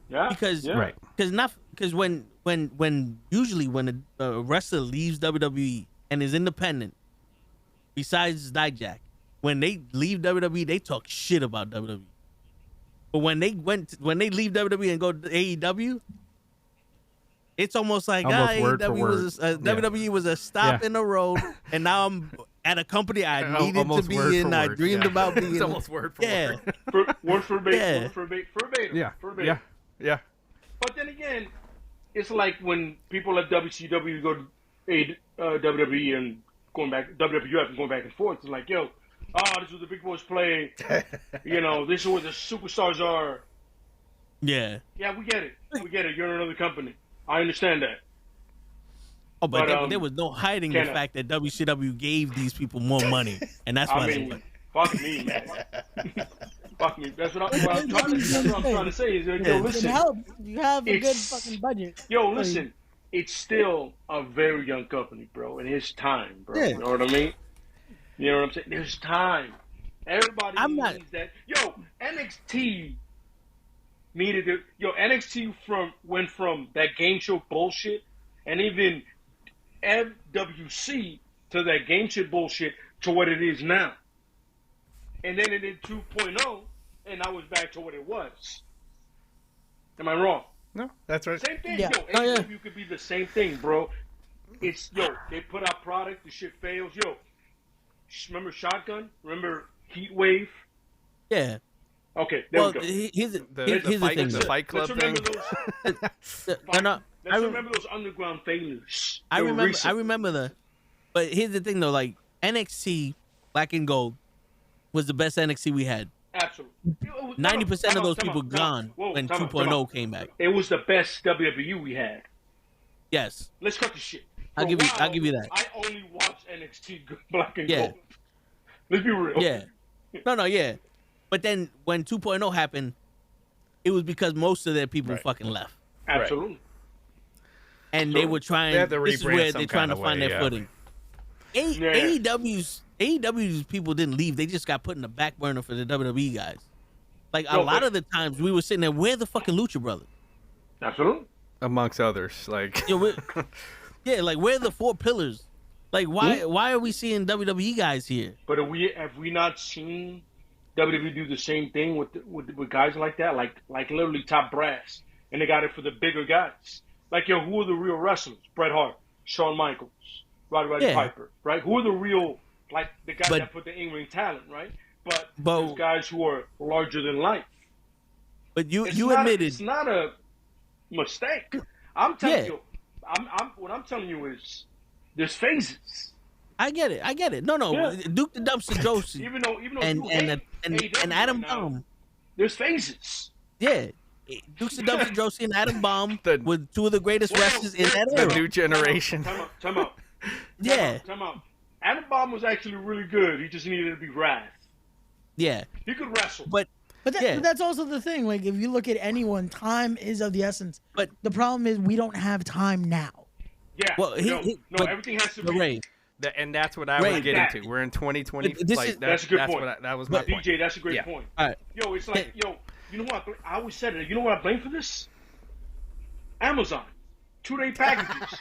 Yeah. Because when usually when a wrestler leaves WWE and is independent, besides Dijak, when they leave WWE, they talk shit about WWE. But when they leave WWE and go to AEW, it's almost like WWE was a stop in the road, and now I'm at a company I needed to be in. I dreamed about being. It's almost word for word. Word verbatim. Verbatim. Yeah. Verbatim. Yeah. But then again, it's like when people at WCW go to WWE and going back WWF and going back and forth. It's like, yo, this was the big boys play. This is where the superstars are. Yeah. Yeah, we get it. You're in another company. I understand that. Oh, but there was no hiding the fact that WCW gave these people more money, and that's why they went. Fuck me, man. Fuck me. That's what I'm trying to say. Is listen. You have a good fucking budget. Yo, listen. It's still a very young company, bro, and it's time, bro. Yeah. You know what I mean? You know what I'm saying? There's time. Everybody needs that. Yo, NXT needed it. Yo, NXT went from that game show bullshit and even FWC to that game shit bullshit to what it is now. And then it did 2.0, and now it's back to what it was. Am I wrong? No, that's right. Same thing. Yeah. Yo, AEW could be the same thing, bro. It's, they put out product, the shit fails. Yo, remember Shotgun? Remember Heat Wave? Yeah. Okay, there we go. Here's the thing. The Fight Club thing. Let's remember those underground failures. I remember but here's the thing though, like NXT Black and Gold was the best NXT we had. Absolutely. 90% of those people gone when 2.0 came back. It was the best WWE we had. Yes. Let's cut the shit. I'll give you that. I only watch NXT Black and Gold. Let's be real. Yeah. No, yeah. But then when 2.0 happened, it was because most of their people fucking left. Absolutely. And they were trying. This is where they're trying to find their footing. AEW's AEW's people didn't leave. They just got put in the back burner for the WWE guys. Like a No, lot but- of the times we were sitting there, where the fucking Lucha Brothers? Absolutely. Amongst others, like You know, yeah, like where are the four pillars? Like why are we seeing WWE guys here? But have we not seen WWE do the same thing with guys like that? Like literally top brass, and they got it for the bigger guys. Like, yo, who are the real wrestlers? Bret Hart, Shawn Michaels, Roddy Yeah. Piper, right? Who are the real, like, the guys But- that put the in-ring talent, right? But But- there's guys who are larger than life. But you It's admitted it's not a mistake. I'm telling Yeah. you, what I'm telling you is there's phases. I get it. No, Yeah. Duke the Dumpster Josie Even though and you and hate AEW and Adam right now, Bomb. there's phases. Yeah. Duke the Dumpster Josie and Adam Bomb The- were two of the greatest Well, wrestlers in that the era. new generation. Time out. Yeah. Time out. Adam Bomb was actually really good. He just needed to be wrath. Yeah. He could wrestle. But But, Yeah. but that's also the thing. Like, if you look at anyone, time is of the essence. But- the problem is we don't have time now. yeah. well, but- everything has to but be. Ray, And that's what I Right, was getting that- to. We're in 2020. But this like, is- That's a good point. That was my But- point. DJ, that's a great Yeah. point. all right. Yo, it's like, you know what? I always said it. You know what I blame for this? Amazon. 2-day packages.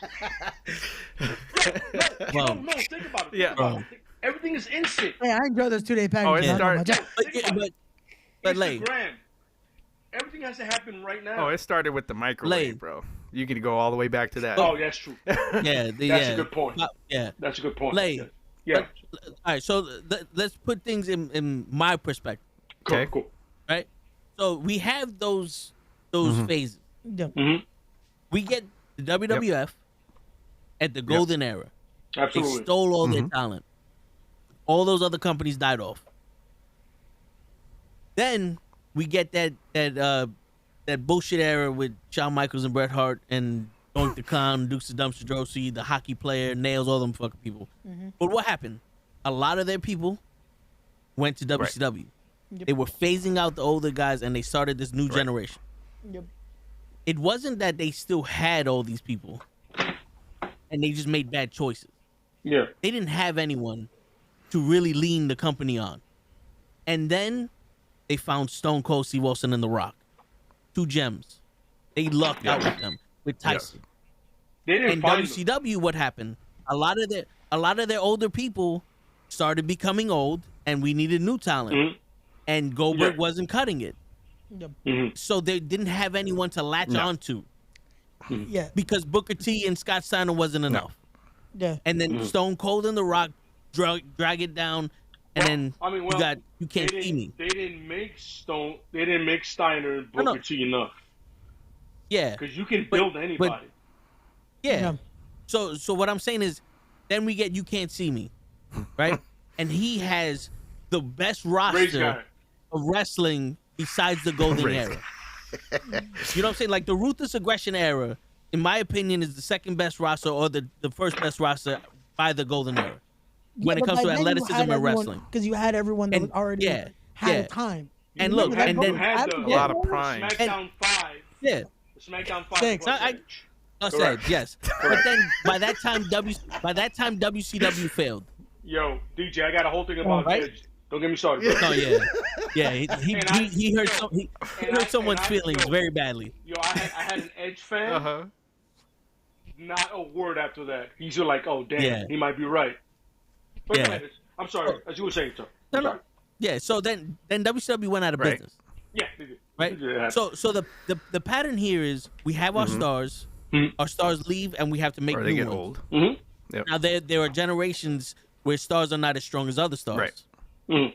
Well, No, think about it. Yeah. Think about it. Everything is instant. Hey, I enjoy those 2-day packages. it I don't know started- about that. but like, Instagram. Everything has to happen right now. Oh, it started with the microwave, Lane. bro. You can go all the way back to that. Oh, that's true. yeah, That's a good point. Yeah. That's a good point. Lane. Yeah. All right, so let's put things in my perspective, Okay. Cool. right? So we have those phases. Yeah. Mm-hmm. We get the WWF at the golden era. They Absolutely. stole all their talent. All those other companies died off. Then we get that bullshit era with Shawn Michaels and Bret Hart and Doink the Clown, Dukes the Dumpster Josie, the hockey player, Nails, all them fucking people. But what happened? A lot of their people went to WCW. Yep. They were phasing out the older guys and they started this new generation. Yep. It wasn't that they still had all these people and they just made bad choices. Yeah. They didn't have anyone to really lean the company on. And then they found Stone Cold Steve Austin and The Rock. Two gems. They lucked out with them, with Tyson. They didn't And find them. WCW, what happened? A lot of their older people started becoming old, and we needed new talent. Mhm. And Goldberg Yeah. wasn't cutting it, Yep. Mhm. so they didn't have anyone to latch onto Yeah. because Booker T and Scott Steiner wasn't enough. Yeah. And then Stone Cold and The Rock drag it down, and then I mean, you can't they see me. They didn't make Steiner and No, no. Booker T enough Yeah, because you can build anybody. yeah. Yeah. So what I'm saying is, then we get You Can't See Me, right? And he has the best Ray's roster got it. of wrestling besides the Golden Ray's Era. You know what I'm saying? Like the Ruthless Aggression era, in my opinion, is the second best roster or the first best roster by the Golden Era when it comes to athleticism and wrestling. Because you had everyone that And- was already yeah, had yeah. time. And You look, remember and that? then- had Adam the- A lot of prime. SmackDown 5. Yeah, The SmackDown 5. Six. was I- Edge. I said Correct. yes. But then by that time WCW failed. Yo, DJ, I got a whole thing about Right? Edge. Don't get me started. bro. Oh yeah, yeah. He hurt And I- someone's and I- feelings yo, very badly. Yo, I had an Edge fan. Uh-huh. Not a word after that. He's just like, oh, damn, Yeah. he might be right. But Yeah. go ahead. I'm sorry. As you were saying, sir. No, I'm no. sorry. Yeah. So then WCW went out of Right. business. Yeah, they did. Right. They did. So the pattern here is we have our stars, Mhm. our stars leave, and we have to make Or new they get ones. old. Mm-hmm. Now there are generations where stars are not as strong as other stars. Right. Mm-hmm.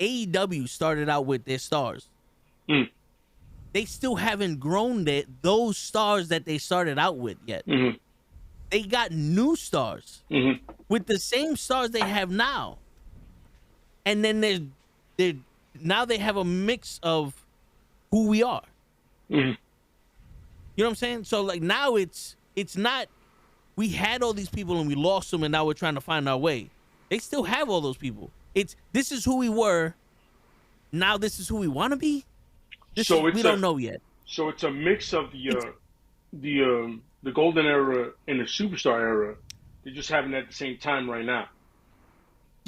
AEW started out with their stars. Mm. They still haven't grown those stars that they started out with yet. Mm-hmm. They got new stars Mm-hmm. with the same stars they have now, and then now they have a mix of who we are. Mm-hmm. You know what I'm saying? So like now it's not we had all these people and we lost them and now we're trying to find our way. They still have all those people. This is who we were. Now this is who we want to be. We don't know yet. So it's a mix of the golden era and the superstar era. They're just having it at the same time right now.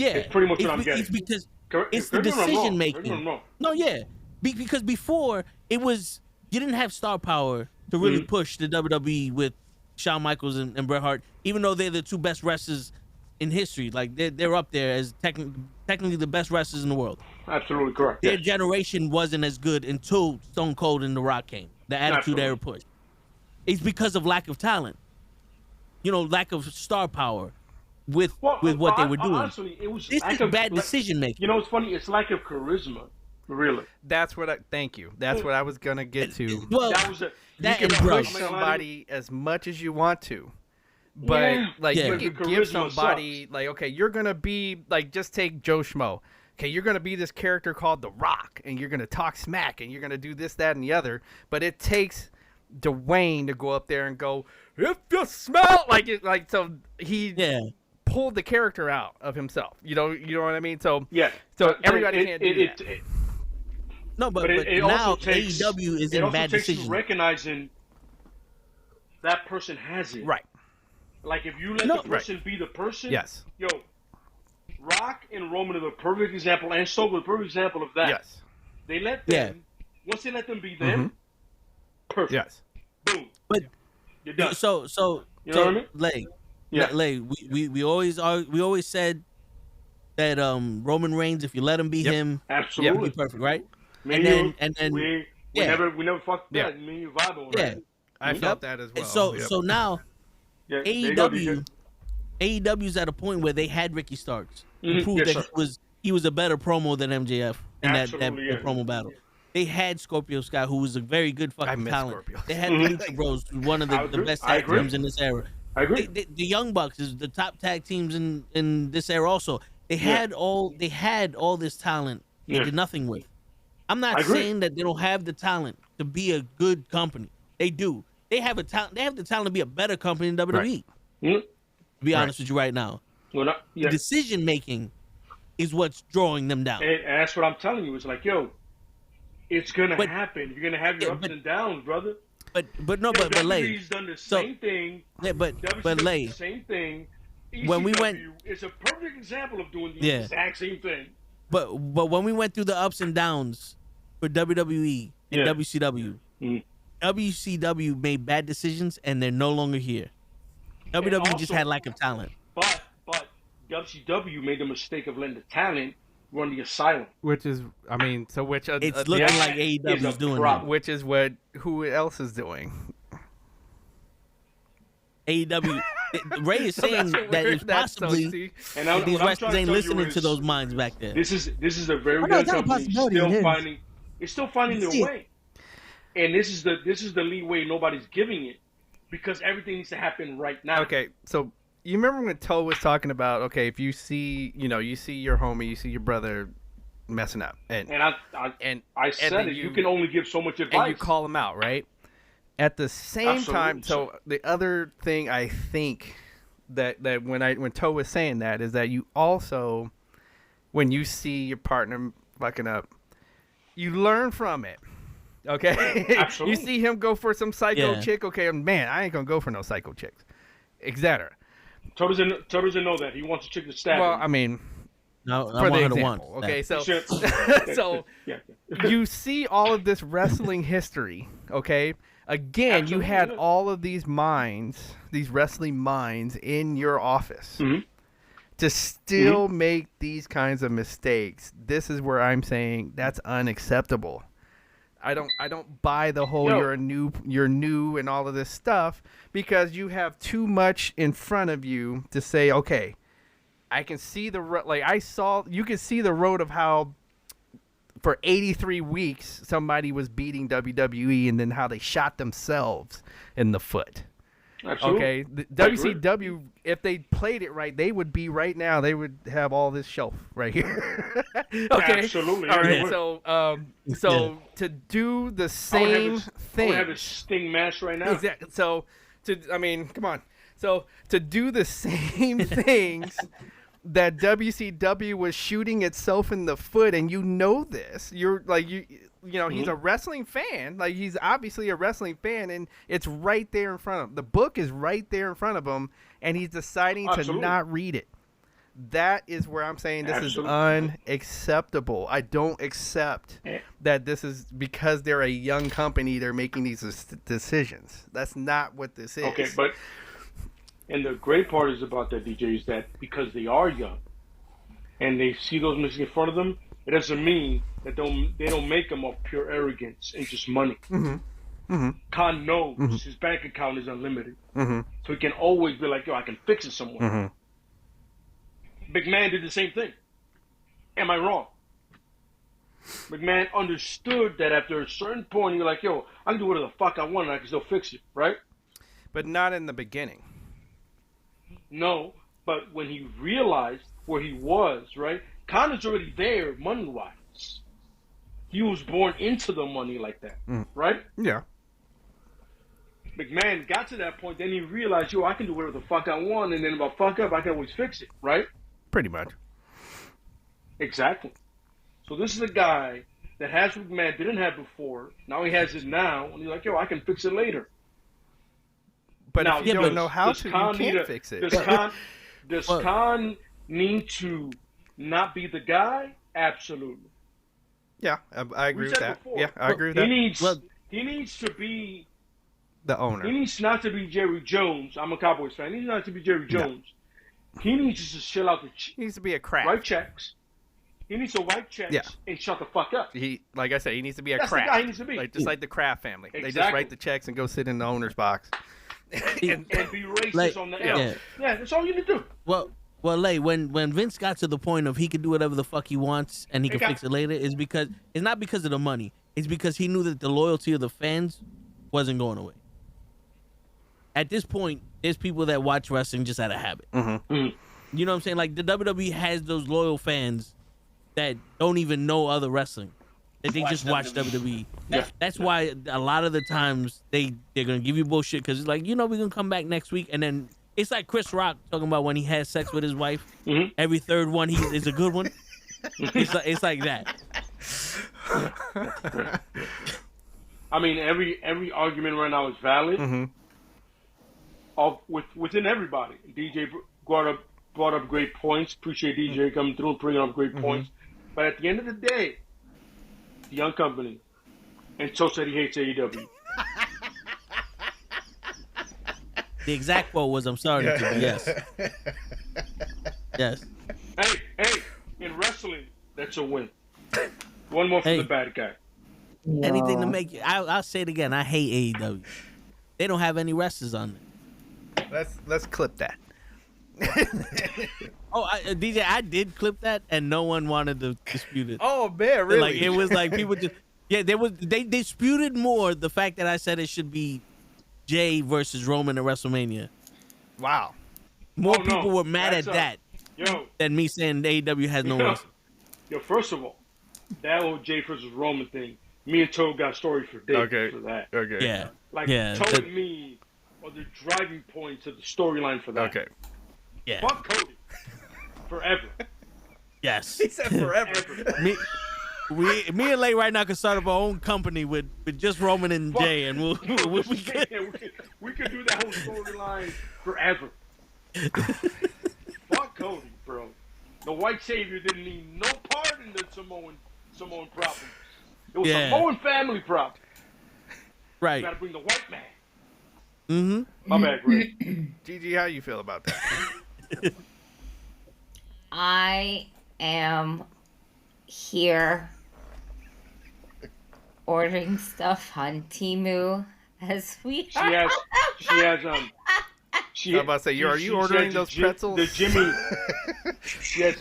Yeah, It's pretty much what I'm it's getting. because Correct- it's the correct me if I'm wrong. decision Correct me if I'm making. wrong. No, yeah, because before it was you didn't have star power to really push the WWE with Shawn Michaels and Bret Hart, even though they're the two best wrestlers in history. Like they're up there as technically the best wrestlers in the world. Absolutely correct. Their Yes. generation wasn't as good until Stone Cold and The Rock came. The Attitude Era push. It's because of lack of talent. You know, lack of star power with what they were doing. Honestly, it was This lack is of bad decision making. You know, it's funny. It's lack of charisma, really. That's what thank you. That's what I was gonna get to. Well, That was a, You that can and push drugs. somebody as much as you want to, but like Yeah. you The can give charisma somebody like, okay, you're gonna be like, just take Joe Schmo. Okay, you're gonna be this character called The Rock, and you're gonna talk smack, and you're gonna do this, that, and the other. But it takes Dwayne to go up there and go, if you smell like it, like, so he pulled the character out of himself. You know what I mean? So yeah. so everybody can't do that. No, but it now also takes, AEW is it in also bad takes decision. you recognizing that person has it. Right. Like if you let the person be the person. Yes. Yo, Rock and Roman are the perfect example, and Stone was the perfect example of that. Yes. They let them. Once they let them be them, perfect. Yes. Boom. But You're done. so You know what I mean? Lay, Yeah. Lay, we always said that Roman Reigns, if you let him be him, Absolutely. he'll be perfect, right? Me and you, then we never fucked that. Me and you vibe on yeah. that. I felt that as well. And so now Yeah, there you go, DJ. AEW's at a point where they had Ricky Starks to prove Yes, that sir. he was a better promo than MJF in that Absolutely, yeah. promo battle. They had Scorpio Sky, who was a very good I fucking miss talent. Scorpio. They had Lucha Bros, one of I the agree. best I tag agree. teams in this era. I agree. The Young Bucks is the top tag teams in this era. Also, they had all this talent they Yeah. did nothing with. I'm I not agree. saying that they don't have the talent to be a good company. They do. They have a talent. They have the talent to be a better company than WWE. Mm. To be honest with you, right now, Well, yeah. decision making is what's drawing them down. And that's what I'm telling you. It's like, yo, it's gonna But- happen. You're gonna have your yeah, ups but- and downs, brother. But Lay, WWE's done the So- same thing. yeah, but WCW Lay, the same thing. When we ECW went- is a perfect example of doing the Yeah. exact same thing. but when we went through the ups and downs for WWE and Yeah. WCW, Mm. WCW made bad decisions and they're no longer here. WWE just also- had lack of talent. But WCW made the mistake of letting the talent run the asylum. Which is, I mean, so which It's looking that like is AEW is a doing problem. which is what who else is doing? that. AEW. Ray is So saying that's what that we're- it's that's so possibly see, And that these what I'm wrestlers trying to ain't tell you listening to is, those minds back there. This is a very Oh, no, good it's not a company. possibility, Still it is. finding, it's still finding their See it. way. And this is the leeway nobody's giving it, because everything needs to happen right now. Okay, so you remember when Toe was talking about, okay, if you see, you see your homie, you see your brother messing up, and And I said then it. You can only give so much advice. and you call him out, right? At the same time, Absolutely. so the other thing I think that when Toe was saying that is that you also, when you see your partner fucking up, you learn from it. Okay, Absolutely. you see him go for some psycho Yeah. chick. Okay, man, I ain't gonna go for no psycho chicks, etc. Toe doesn't know that. He wants a chick to stab Well, him. I mean, No, I for want the her to want. example. Okay, so Sure. so yeah. you see all of this wrestling history, okay? Again, you Absolutely, had yeah. all of these minds, these wrestling minds in your office. Mhm. To still make these kinds of mistakes, this is where I'm saying that's unacceptable. I don't buy the whole Yo. you're new and all of this stuff, because you have too much in front of you to say, okay, I can see you can see the road of how for 83 weeks somebody was beating WWE, and then how they shot themselves in the foot. Absolutely. Okay, the I agree. WCW, if they played it right, they would be right now. They would have all this shelf right here. Okay, Absolutely, All yeah, right, they would. so to do the I would same have thing, a Sting match right now. exactly. So come on. So to do the same things that WCW was shooting itself in the foot, and this, you're like he's a wrestling fan. Like, he's obviously a wrestling fan, and it's right there in front of him. The book is right there in front of him, and he's deciding to Absolutely. not read it. that is where I'm saying this Absolutely. is unacceptable. I don't accept that this is because they're a young company, they're making these decisions. That's not what this is. Okay, but and the great part is about that, DJ, is that because they are young and they see those mistakes in front of them, it doesn't mean that they don't make them of pure arrogance and just money. Khan knows his bank account is unlimited, so he can always be like, yo, I can fix it somewhere. McMahon did the same thing. Am I wrong? McMahon understood that after a certain point, you're like, yo, I can do whatever the fuck I want and I can still fix it, right? But not in the beginning. No, but when he realized where he was, right? Connor's already there money-wise. He was born into the money like that, right? Yeah. McMahon got to that point, then he realized, yo, I can do whatever the fuck I want, and then if I fuck up, I can always fix it, right? Pretty much. Exactly. So this is a guy that has what McMahon didn't have before. Now he has it now, and he's like, yo, I can fix it later. But now, if you don't know how to, you can't fix it. Does Khan need to not be the guy? Absolutely. Yeah, I agree with that. Before. Yeah, I agree with that. He needs to be the owner. He needs not to be Jerry Jones. I'm a Cowboys fan. He needs not to be Jerry Jones. No. He needs to just chill out he needs to be a crack. Write checks. He needs to write checks and shut the fuck up. Like I said, he needs to be a That's crack. the guy he needs to be. Just like the Kraft family. Exactly. They just write the checks and go sit in the owner's box. and be racist on the L. Yeah, that's all you need to do. Well, when Vince got to the point of he could do whatever the fuck he wants and he could fix it later, is because it's not because of the money. It's because he knew that the loyalty of the fans wasn't going away. At this point, there's people that watch wrestling just out of habit. You know what I'm saying? Like the WWE has those loyal fans that don't even know other wrestling. That they just watch WWE. That's why a lot of the times they're gonna give you bullshit because it's like, we're gonna come back next week, and then it's like Chris Rock talking about when he has sex with his wife. Every third one is a good one. It's like that. I mean, every argument right now is valid. Within everybody, DJ brought up great points. Appreciate DJ coming through and bringing up great points. But at the end of the day, the young company, and Toe said he hates AEW. The exact quote was, "I'm sorry to be yes." Yes. Hey, in wrestling, that's a win. One more for the bad guy. Anything to make you. I'll say it again. I hate AEW. They don't have any wrestlers on there. Let's clip that. DJ, I did clip that, and no one wanted to dispute it. Oh man, really? Like it was like people just they disputed more the fact that I said it should be Jay versus Roman at WrestleMania. Wow. More people were mad at that than me saying AEW has no wrestling. Yo, first of all, that whole Jay versus Roman thing, me and Toe got stories for days for that. Okay. Yeah. Toe and me are the driving points of the storyline for that. Okay. Yeah. Fuck Cody. Forever. Yes. He said forever. me and Lay right now can start up our own company with just Roman and Jay, and we could do that whole storyline forever. Fuck Cody, bro. The white savior didn't need no part in the Samoan problem. It was a Samoan family problem. Right. You gotta bring the white man. Mm-hmm. My bad, Greg. Gigi, how you feel about that? I am here ordering stuff on Temu as we She has I'm about to say, are you ordering those pretzels? The Jimmy. she has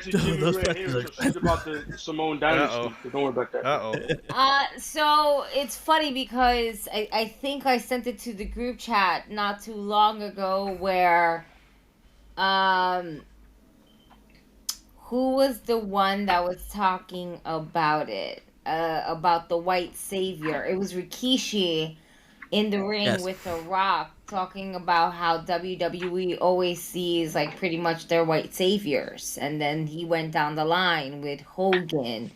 the Jimmy red hair, so she's about the Samoan dynasty. So don't worry about that. So it's funny because I think I sent it to the group chat not too long ago where who was the one that was talking about it? About the white savior. It was Rikishi in the ring with The Rock talking about how WWE always sees like pretty much their white saviors. And then he went down the line with Hogan,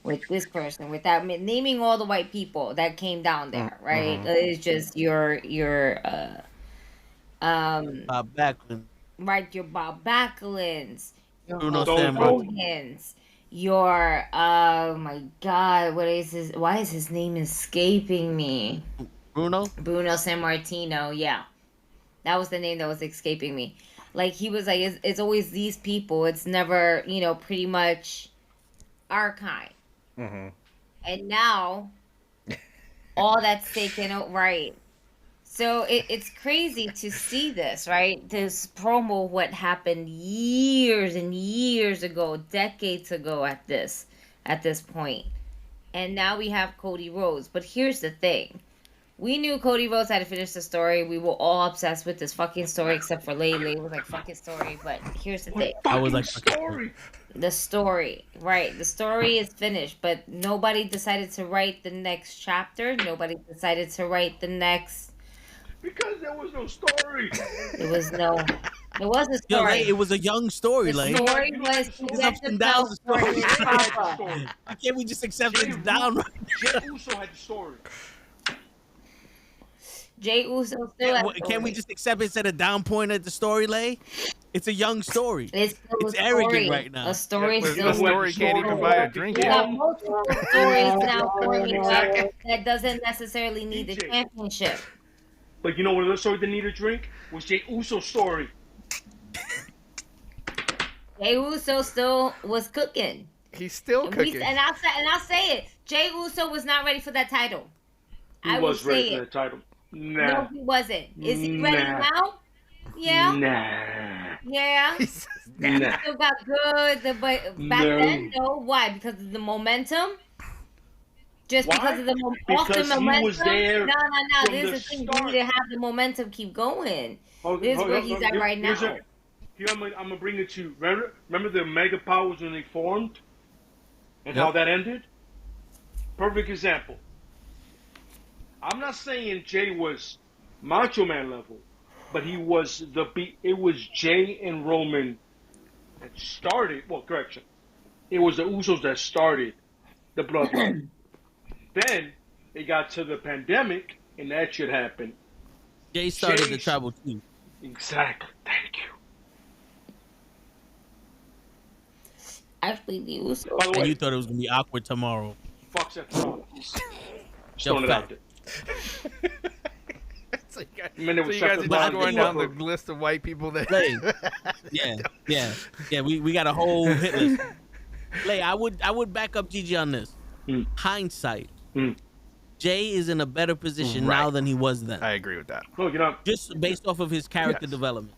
with this person, with that, naming all the white people that came down there, right? It's just your Backlund. right? Your Bob Backlunds, your Bruno Hulk Sammartino. Hogan's, your oh my God, what is his? Why is his name escaping me? Bruno. Bruno Sammartino. Yeah, that was the name that was escaping me. Like he was like, it's always these people. It's never, pretty much our kind. Mm-hmm. And now all that's taken out, right? So it's crazy to see this, right? This promo, what happened years and years ago, decades ago at this point. And now we have Cody Rhodes. But here's the thing. We knew Cody Rhodes had to finish the story. We were all obsessed with this fucking story, except for Lele. It was like, fucking story. But here's the thing. I was like, story. The story, right? The story is finished, but nobody decided to write the next chapter. Nobody decided to write the next. Because there was no story. It was a Yo, story. like, it was a young story. The Like, story was to it's get ups the and belt downs. for his papa. Story. Why can't we just accept Jey it's down? Right? Jey Uso had the story. Jey Uso still has Can't we just accept it's at a down point at the story, Lay? It's a young story. It's still It's a arrogant story. right now. A story Yeah, still. The story can't even buy a drink We got yet. multiple stories now forming up Exactly. that doesn't necessarily need the DJ. championship. Like, you know what other story that needed a drink? Was Jey Uso's story. Jey Uso still was cooking. He's still cooking. And I'll say it. Jey Uso was not ready for that title. He I will was ready say for it. the title. Nah. No, he wasn't. Is he ready Nah. now? Yeah. Nah. Yeah. Nah. Still got good, but back No. then, no. Why? Because of the momentum. Just Why? because of the off the Because he momentum. was there No. from This is the the thing. start. You need to have the momentum keep going. Hold- This is hold- where hold- he's at right here's now. Here I'm gonna bring it to you. Remember the Mega Powers when they formed, and Yep. how that ended. Perfect example. I'm not saying Jay was Macho Man level, but he was It was Jay and Roman that started. Well, correction. It was the Usos that started the bloodline. Then they got to the pandemic, and that shit happened. Jay started the Jay's- tribal chief. Exactly. Thank you. Actually, the Uso. By the And way, you thought it was gonna be awkward tomorrow. fuck Seth Rollins. Just Yo, throwing it out fact. there. So you guys, Man, it so was you guys are Seth just Rollins. going down the list of white people that. Lay. Yeah. We got a whole hit list. Lay, I would back up Gigi on this. Hindsight. Jay is in a better position now Right. than he was then. I agree with that. No, you're not. Just based off of his character Yes. development.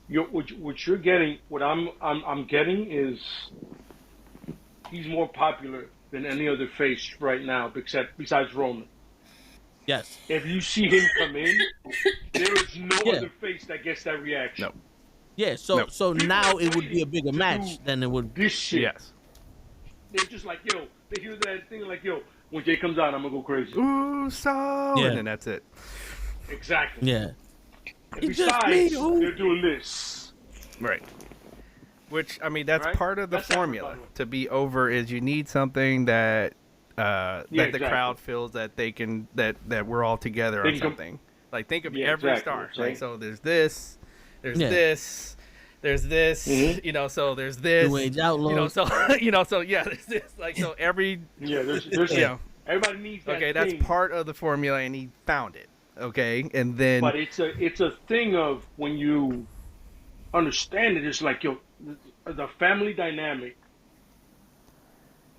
What you're getting, what I'm getting is he's more popular than any other face right now, besides Roman. Yes. If you see him come in, there is no Yeah. other face that gets that reaction. No. Yeah, so No. so now it would be a bigger match than it would. This shit. Yes. They're just like, yo, they hear that thing like, yo, when Jay comes out, I'm gonna go crazy. Uso, Yeah. and then that's it. Exactly. Yeah. And It's just besides, me, ooh. they're doing this. Right. Which I mean, that's Right? part of the That's formula everybody. to be over. Is you need something that that the exactly. crowd feels that they can that we're all together They on can come- something. Like think of Yeah, every exactly, star. right. Like so, there's this, there's Yeah. this, there's this. Mhm. You know, so there's this. New Age Outlaws. You know, so yeah, there's this. Like so, every Yeah, there's you know. everybody needs that Okay, that's thing. part of the formula, and he found it. Okay, and then But it's a thing of when you understand it, it's like, yo, the family dynamic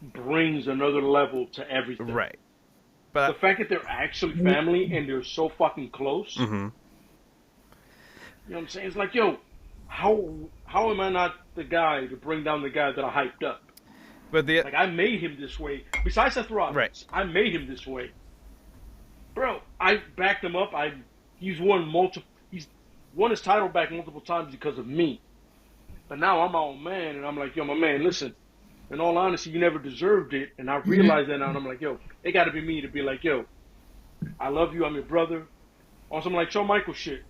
brings another level to everything. right. The But fact that they're actually family and they're so fucking close, mhm. you know what I'm saying? It's like, yo, how am I not the guy to bring down the guy that I hyped up? but the Like, I made him this way. Besides Seth Rollins, Right. I made him this way. Bro, I backed him up. He's won his title back multiple times because of me. But now I'm my own man, and I'm like, yo, my man, listen. In all honesty, you never deserved it, and I realize that now, and I'm like, yo, it got to be me to be like, yo, I love you, I'm your brother. On some like Shawn Michaels shit,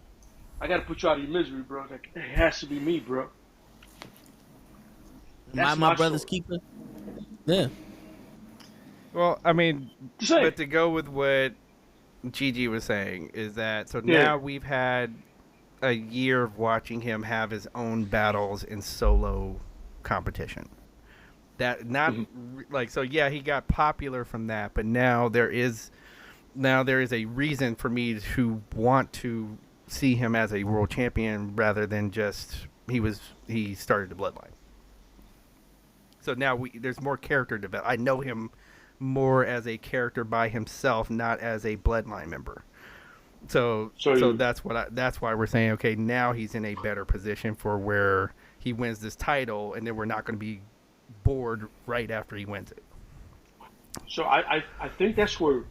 I got to put you out of your misery, bro. Like, it has to be me, bro. That's my my brother's story. keeper. Yeah. well, I mean, Just saying. but to go with what Gigi was saying is that so Yeah. now we've had a year of watching him have his own battles in solo competition. That not like so. Yeah, he got popular from that, but now there is a reason for me to want to see him as a world champion rather than just he started the bloodline. So now there's more character development. I know him more as a character by himself, not as a bloodline member. So that's why we're saying, okay, now he's in a better position for where he wins this title, and then we're not going to be bored right after he wins it. So I think that's where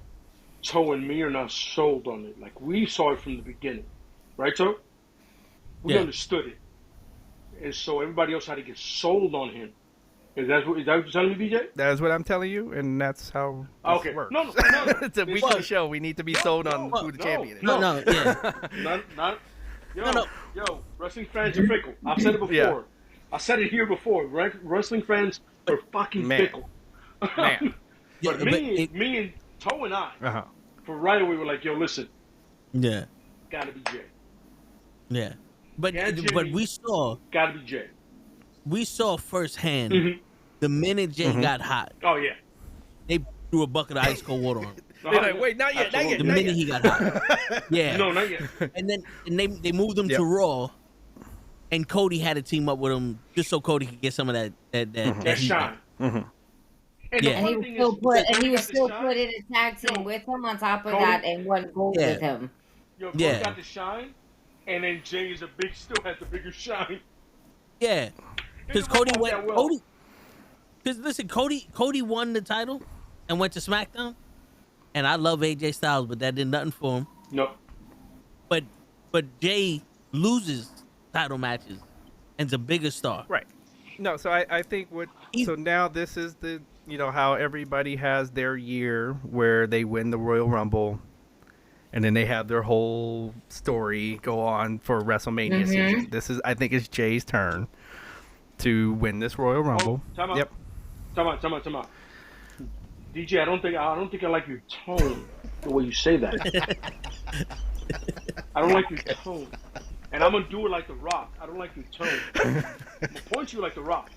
Toe and me are not sold on it. Like, we saw it from the beginning, right, Toe? We understood it, and so everybody else had to get sold on him. Is that what you're telling me, DJ? That is what I'm telling you, and that's how this works. No. It's a weekly show. We need to be sold on who the champion is. Yo, wrestling fans are fickle. I've said it before. Yeah. I said it here before. Wrestling fans are fucking fickle. Man. But me and Toe and I, for right away, were like, yo, listen. Yeah. Gotta be Jay. Yeah. But Jimmy, we saw. Gotta be Jay. We saw firsthand the minute Jay got hot. Oh, yeah. They threw a bucket of ice cold water on him. They're like, wait, not yet. The minute he got hot. Yeah. No, not yet. And then they moved him to Raw, and Cody had to team up with him just so Cody could get some of that shine. And he was still put in a tag team with him on top of that and won gold with him. Yo, Cody got the shine, and then Jay still has the bigger shine. Yeah. Because Cody won the title and went to SmackDown, and I love AJ Styles, but that did nothing for him. No. But Jay loses title matches and's a bigger star. Right. No, so I think so now this is the, how everybody has their year where they win the Royal Rumble, and then they have their whole story go on for WrestleMania season. I think it's Jay's turn to win this Royal Rumble. Time out. Time out. DJ, I don't think I like your tone, the way you say that. I don't like your tone. And I'm gonna do it like The Rock. I don't like your tone. I'm gonna point you like The Rock.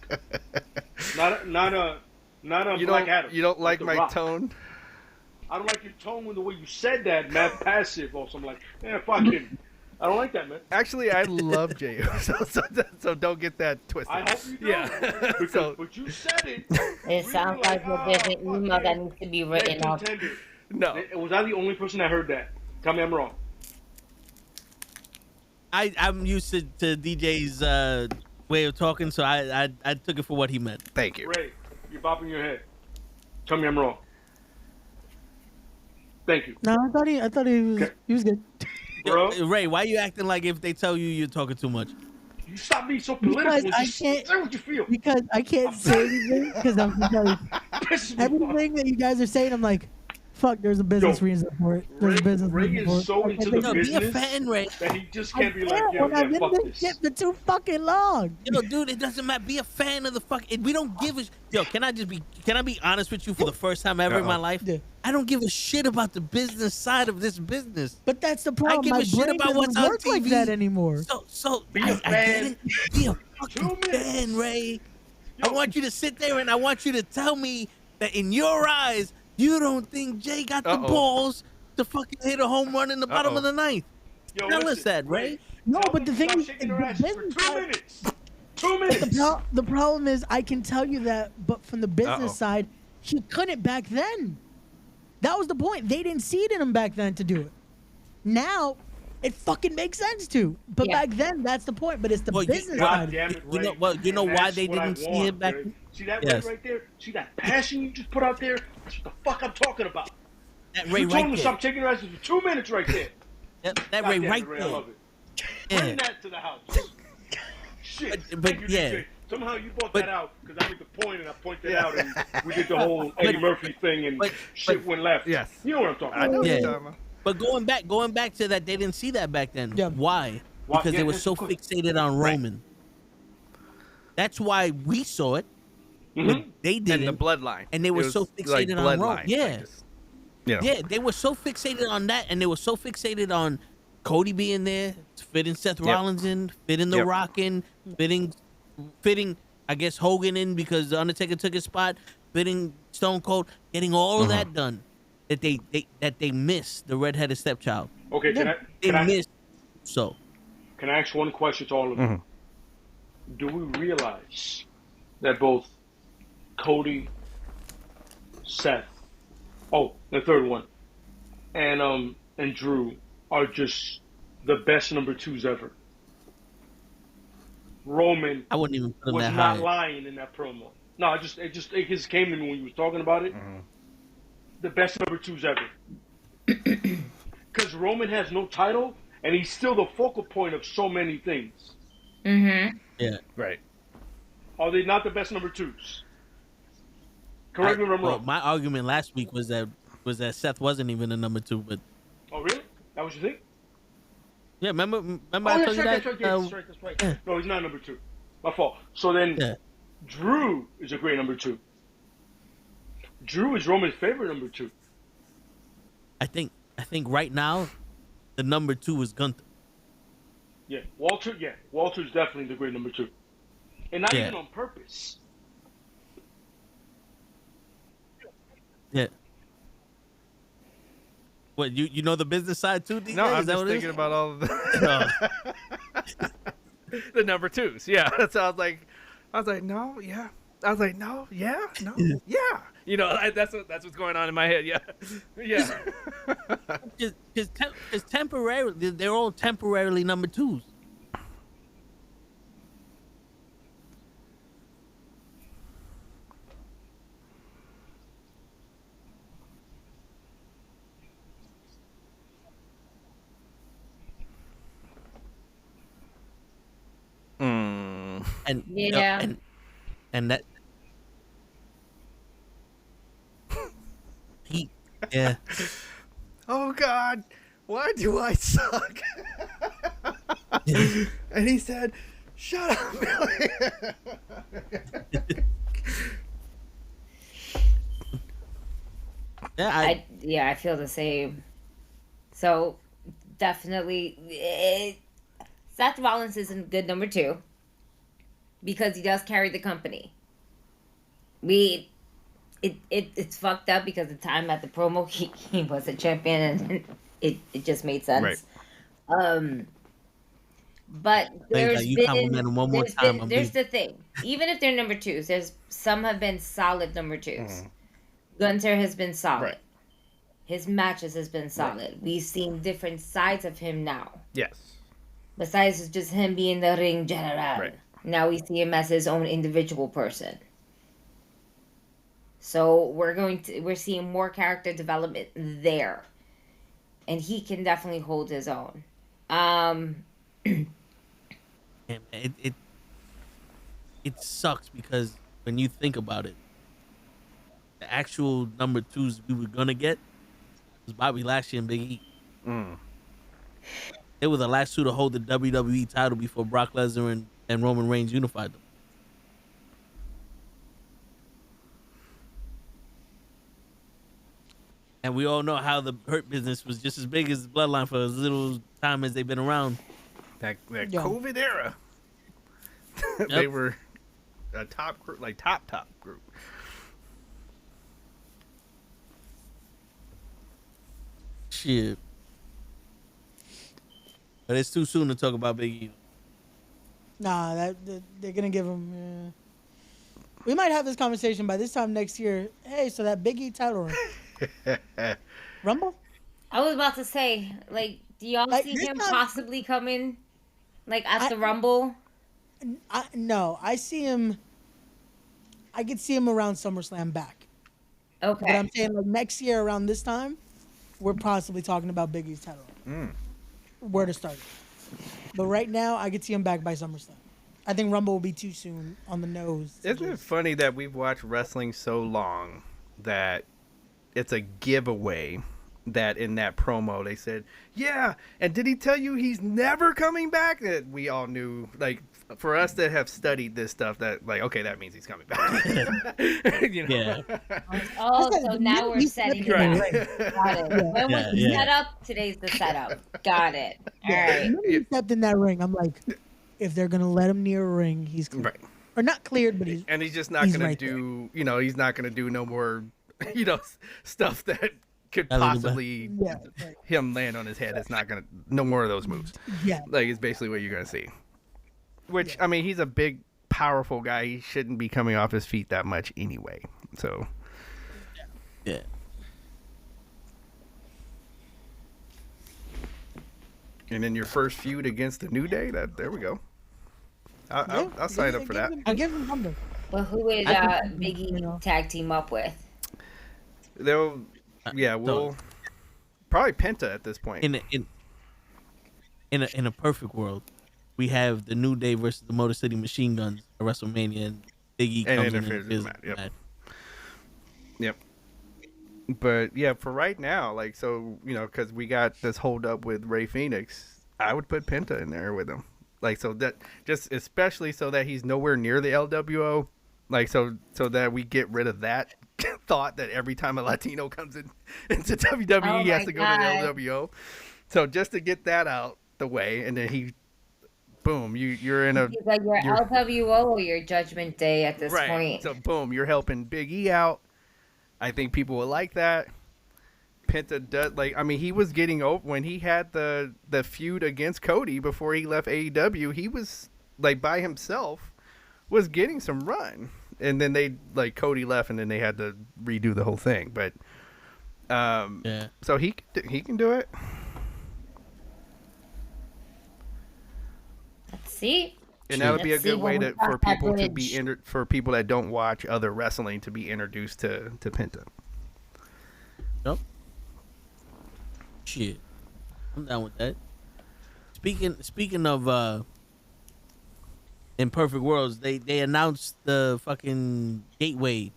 Not Black Adam. You don't like my Rock. tone? I don't like your tone with the way you said that, man. Passive or something like, fuck him. I don't like that, man. Actually, I love Jay. So don't get that twisted. I hope you do. Yeah. But you said it. It sounds like there's an email that needs to be written up. No. Was I the only person that heard that? Tell me I'm wrong. I'm used to DJ's way of talking, so I took it for what he meant. Thank you. Ray, you're bopping your head. Tell me I'm wrong. Thank you. No, I thought he was good. Bro. Ray, why you acting like if they tell you you're talking too much? You stop being so political. Because I can't. Say what you feel. Because I can't say anything. Because I'm gonna tell you, everything that you guys are saying, I'm like, fuck. There's a business reason for it. There's a business reason for it. Ray is so into the business. Be a fan, Ray. That he just can't be like, when I've fuck been this shit for too fucking long. Dude, it doesn't matter. Be a fan of the fuck. We don't give a. Can I be honest with you for the first time ever in my life? Yeah. I don't give a shit about the business side of this business. But that's the problem. I give My a shit brain about what's doesn't on work TV like that anymore. So Be a I fan. get it. Be a fucking fan, Ray. I want you to sit there and I want you to tell me that in your eyes, you don't think Jay got the balls to fucking hit a home run in the bottom of the ninth. Tell us that, Ray. No, but the thing is, shaking her ass for 2 minutes. 2 minutes. the problem is, I can tell you that, but from the business side, he couldn't back then. That was the point. They didn't see it in him back then to do it. Now, it fucking makes sense to. But back then, that's the point. But it's the business side. Damn it, Ray. You know why they didn't see him back then? See that Ray right there? See that passion you just put out there? That's what the fuck I'm talking about. That Ray You right told him to there. stop taking your asses for 2 minutes right there. That Ray God damn right it, Ray, there. I love it. Yeah. Bring that to the house. Shit. But Thank you, yeah. DJ. Somehow you brought that out because I made the point and I pointed out and we did the whole Eddie Murphy thing and shit went left. Yes. You know what I'm talking I about. know what you're Yeah. talking about. But going back to that, they didn't see that back then. Yeah. Why? Why? Because Yeah, they were that's so good. fixated on Roman. That's why we saw it. But they didn't. And the bloodline. And they were It was so like fixated on Roman. bloodline. Yeah. Yeah. Yeah, they were so fixated on that, and they were so fixated on Cody being there, fitting Seth Rollins in, fitting The Rock in, fitting I guess Hogan in because the Undertaker took his spot, fitting Stone Cold, getting all of that done. That they missed the redheaded stepchild. Okay, Can I ask one question to all of you? Do we realize that both Cody, Seth, the third one, and Drew are just the best number twos ever? Roman I wouldn't even put him was that not high. lying in that promo. No, it just came to me when you was talking about it. The best number twos ever. Because Roman has no title, and he's still the focal point of so many things. Mm-hmm. Yeah. Right. Are they not the best number twos? Correct me if I'm wrong. My argument last week was that Seth wasn't even a number two, but Oh, really? That was your thing? yeah, remember I That's told you right, that. that's right. No, he's not number two. My fault. So then, Drew is a great number two. Drew is Roman's favorite number two. I think right now, the number two is Gunther. Yeah, Walter's definitely the great number two, and not even on purpose. Yeah. What you know the business side too? DJ? No, I'm Is that just what it thinking is? about all of the the number twos. Yeah, that's how I was like, no, yeah. I was like, no, yeah, no, yeah. You know, that's what's going on in my head. Yeah, yeah. Because temporarily, they're all temporarily number twos. And and that yeah. Oh God, why do I suck? And he said, "Shut up, Billy." I feel the same. So definitely, Seth Rollins isn't good number two because he does carry the company. It's fucked up because the time at the promo he was a champion and it just made sense. Right. But there's you compliment him one more time. There's the thing. Even if they're number twos, there's some have been solid number twos. Gunther has been solid. Right. His matches has been solid. Right. We've seen different sides of him now. Yes. Besides just him being the ring general. Right. Now we see him as his own individual person. So we're seeing more character development there. And he can definitely hold his own. It sucks because when you think about it, the actual number twos we were gonna get was Bobby Lashley and Big E. They were the last two to hold the WWE title before Brock Lesnar and Roman Reigns unified them. And we all know how the Hurt Business was just as big as the Bloodline for as little time as they've been around. That COVID era. They were a top group, like top group. Shit. But it's too soon to talk about Big E. Nah, they're gonna give him. We might have this conversation by this time next year. Hey, so that Big E title run. Rumble? I was about to say, like, do y'all see him possibly coming, like, at the Rumble? No, I see him. I could see him around SummerSlam back. Okay. But I'm saying, like, next year around this time, we're possibly talking about Big E's title run. Where to start it. But right now, I could see him back by SummerSlam. I think Rumble will be too soon on the nose. Isn't it funny that we've watched wrestling so long that it's a giveaway that in that promo they said, yeah, and did he tell you he's never coming back? That we all knew, like, for us that have studied this stuff, that like, okay, that means he's coming back. You know? Yeah. Oh, so now we're setting it up. Right. Got it. When was the setup? Today's the setup. Got it. All right. When he stepped in that ring, I'm like, if they're gonna let him near a ring, he's cleared. Right. Or not cleared, but he's And he's just not he's gonna right do, you know, he's not gonna do no more, you know, stuff that could Ellie the possibly yeah, right. him land on his head. It's not gonna, no more of those moves. Yeah. Like, it's basically what you're gonna see. Which, I mean, he's a big, powerful guy. He shouldn't be coming off his feet that much anyway. So, Yeah. and then your first feud against the New Day. There we go. I'll sign up for that. I give him something. Well, who would Biggie tag team up with? They'll, yeah, we'll probably Penta at this point. In a perfect world, we have the New Day versus the Motor City Machine Guns at WrestleMania, and Biggie And comes in interferes and with interferes the match, with the Yep. But yeah, for right now, like, so, you know, because we got this hold up with Ray Phoenix, I would put Penta in there with him. Like, so that just especially so that he's nowhere near the LWO, like, so that we get rid of that thought that every time a Latino comes into WWE, he has to go to the LWO. So just to get that out the way, and then boom, you're in a. He's like your LWO or your Judgment Day at this point. So boom, you're helping Big E out. I think people will like that. Penta does, like, I mean, he was getting over when he had the feud against Cody before he left AEW. He was like by himself, was getting some run, and then Cody left, and then they had to redo the whole thing. But so he can do it. Let's see. And that would be a Let's see good way when we for cross that people to be bridge. for people that don't watch other wrestling to be introduced to Penta. Yep. Shit, I'm down with that. Speaking of in perfect worlds, they announced the fucking gateway.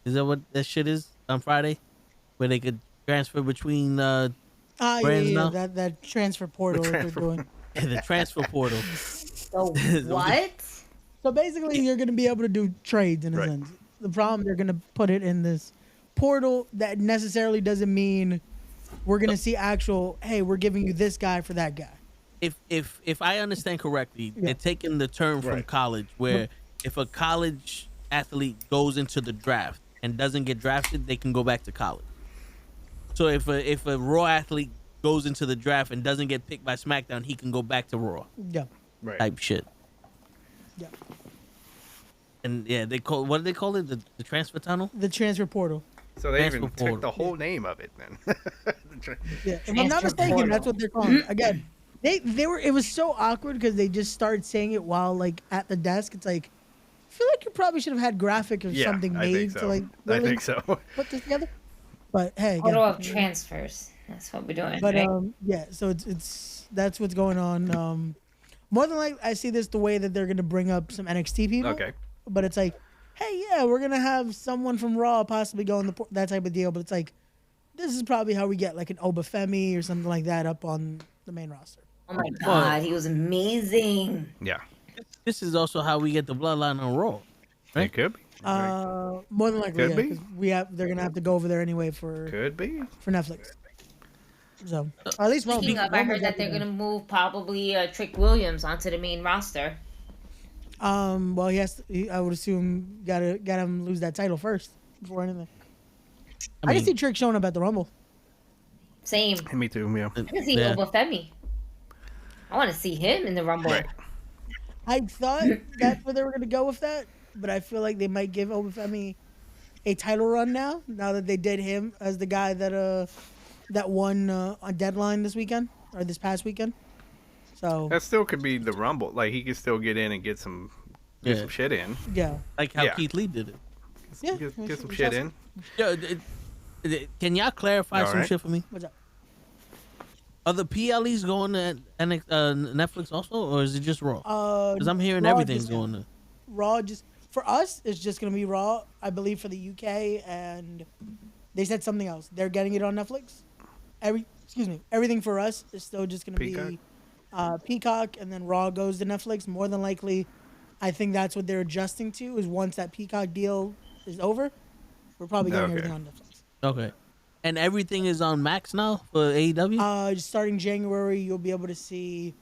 Is that what that shit is on Friday, where they could transfer between brands now? That transfer portal that they're doing. The transfer portal. So what? So basically, you're going to be able to do trades in a sense. The problem, they're going to put it in this portal that necessarily doesn't mean we're going to see actual, hey, we're giving you this guy for that guy. If I understand correctly, they're taking the term from college, where if a college athlete goes into the draft and doesn't get drafted, they can go back to college. So if a Raw athlete goes into the draft and doesn't get picked by SmackDown, he can go back to Raw. Yeah. Right. Type shit. Yeah. And yeah, what do they call it? The transfer tunnel? The transfer portal. So they even Transfer portal. took the whole name of it then. Yeah. If I'm not Transfer mistaken, portal. that's what they're calling it. Again, they were. It was so awkward because they just started saying it while like at the desk. It's like, I feel like you probably should have had graphic or something I think made so. to like I really think so. put this together. But hey, again, Photo of transfers. That's what we're doing. but right? yeah. So it's that's what's going on. More than likely, I see this the way that they're gonna bring up some NXT people. Okay. But it's like, hey, yeah, we're gonna have someone from Raw possibly go in that type of deal. But it's like, this is probably how we get like an Obafemi or something like that up on the main roster. Oh my God, he was amazing. Yeah. This is also how we get the bloodline on Raw. Right? It could be. More than likely, Could yeah, be. 'cause they're gonna have to go over there anyway for Could be. Netflix. So, or at least Speaking of, I heard that they're gonna move probably Trick Williams onto the main roster. Well, I would assume gotta him lose that title first before anything. I can see Trick showing up at the Rumble. Same. Me too. Yeah. I can see Obafemi. I want to see him in the Rumble. Right. I thought that's where they were gonna go with that, but I feel like they might give Obafemi a title run now that they did him as the guy that won on Deadline this weekend or this past weekend. So That still could be the Rumble. Like, he could still get in and get some shit in. yeah, Like how Keith Lee did it. yeah, Get some shit in. Yo, can y'all clarify All some right. shit for me? What's up? Are the PLEs going to Netflix also, or is it just Raw? Because I'm hearing Raw everything's just- going to. Raw just for us, it's just gonna be Raw. I believe for the UK, and they said something else. They're getting it on Netflix. everything for us is still just gonna Peacock? be Peacock, and then Raw goes to Netflix. More than likely, I think that's what they're adjusting to. Is once that Peacock deal is over, we're probably getting Okay. everything on Netflix. Okay. And everything is on Max now for AEW? Starting January, you'll be able to see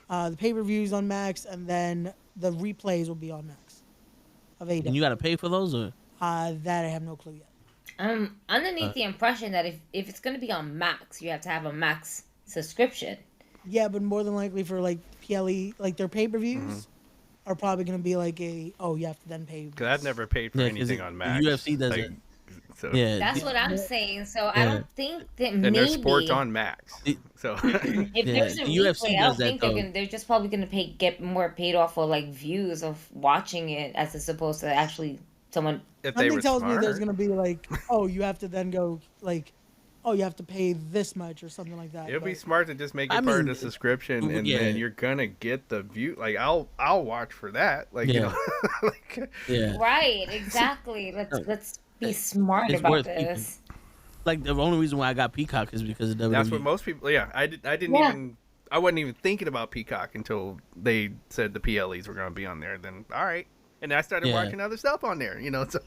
the pay-per-views on Max, and then the replays will be on Max of AEW. And you got to pay for those? Or That I have no clue yet. I'm underneath the impression that if it's going to be on Max, you have to have a Max subscription. Yeah, but more than likely for like PLE, like their pay-per-views are probably going to be like you have to then pay. Because I've never paid for Yeah, 'cause anything on Max. UFC does it. So. yeah. That's what I'm saying. So I Yeah. don't think that And maybe there's sports on Max. So if Yeah, there's a the UFC replay, I does don't that, think though. they're just probably going to get more paid off for like views of watching it as opposed to actually someone. if they Something were tells smart, me there's going to be like, you have to then go like, you have to pay this much or something like that. it'd be but- smart to just make it I part of mean, the subscription, and yeah. then you're gonna get the view. Like I'll watch for that. Like you Yeah. know, like Yeah. Right, exactly. Let's be smart It's about worth keeping. this. Like, the only reason why I got Peacock is because of WWE. that's what most people. Yeah, I didn't Yeah. even. I wasn't even thinking about Peacock until they said the PLEs were gonna be on there. Then all right, and I started Yeah. watching other stuff on there. You know, so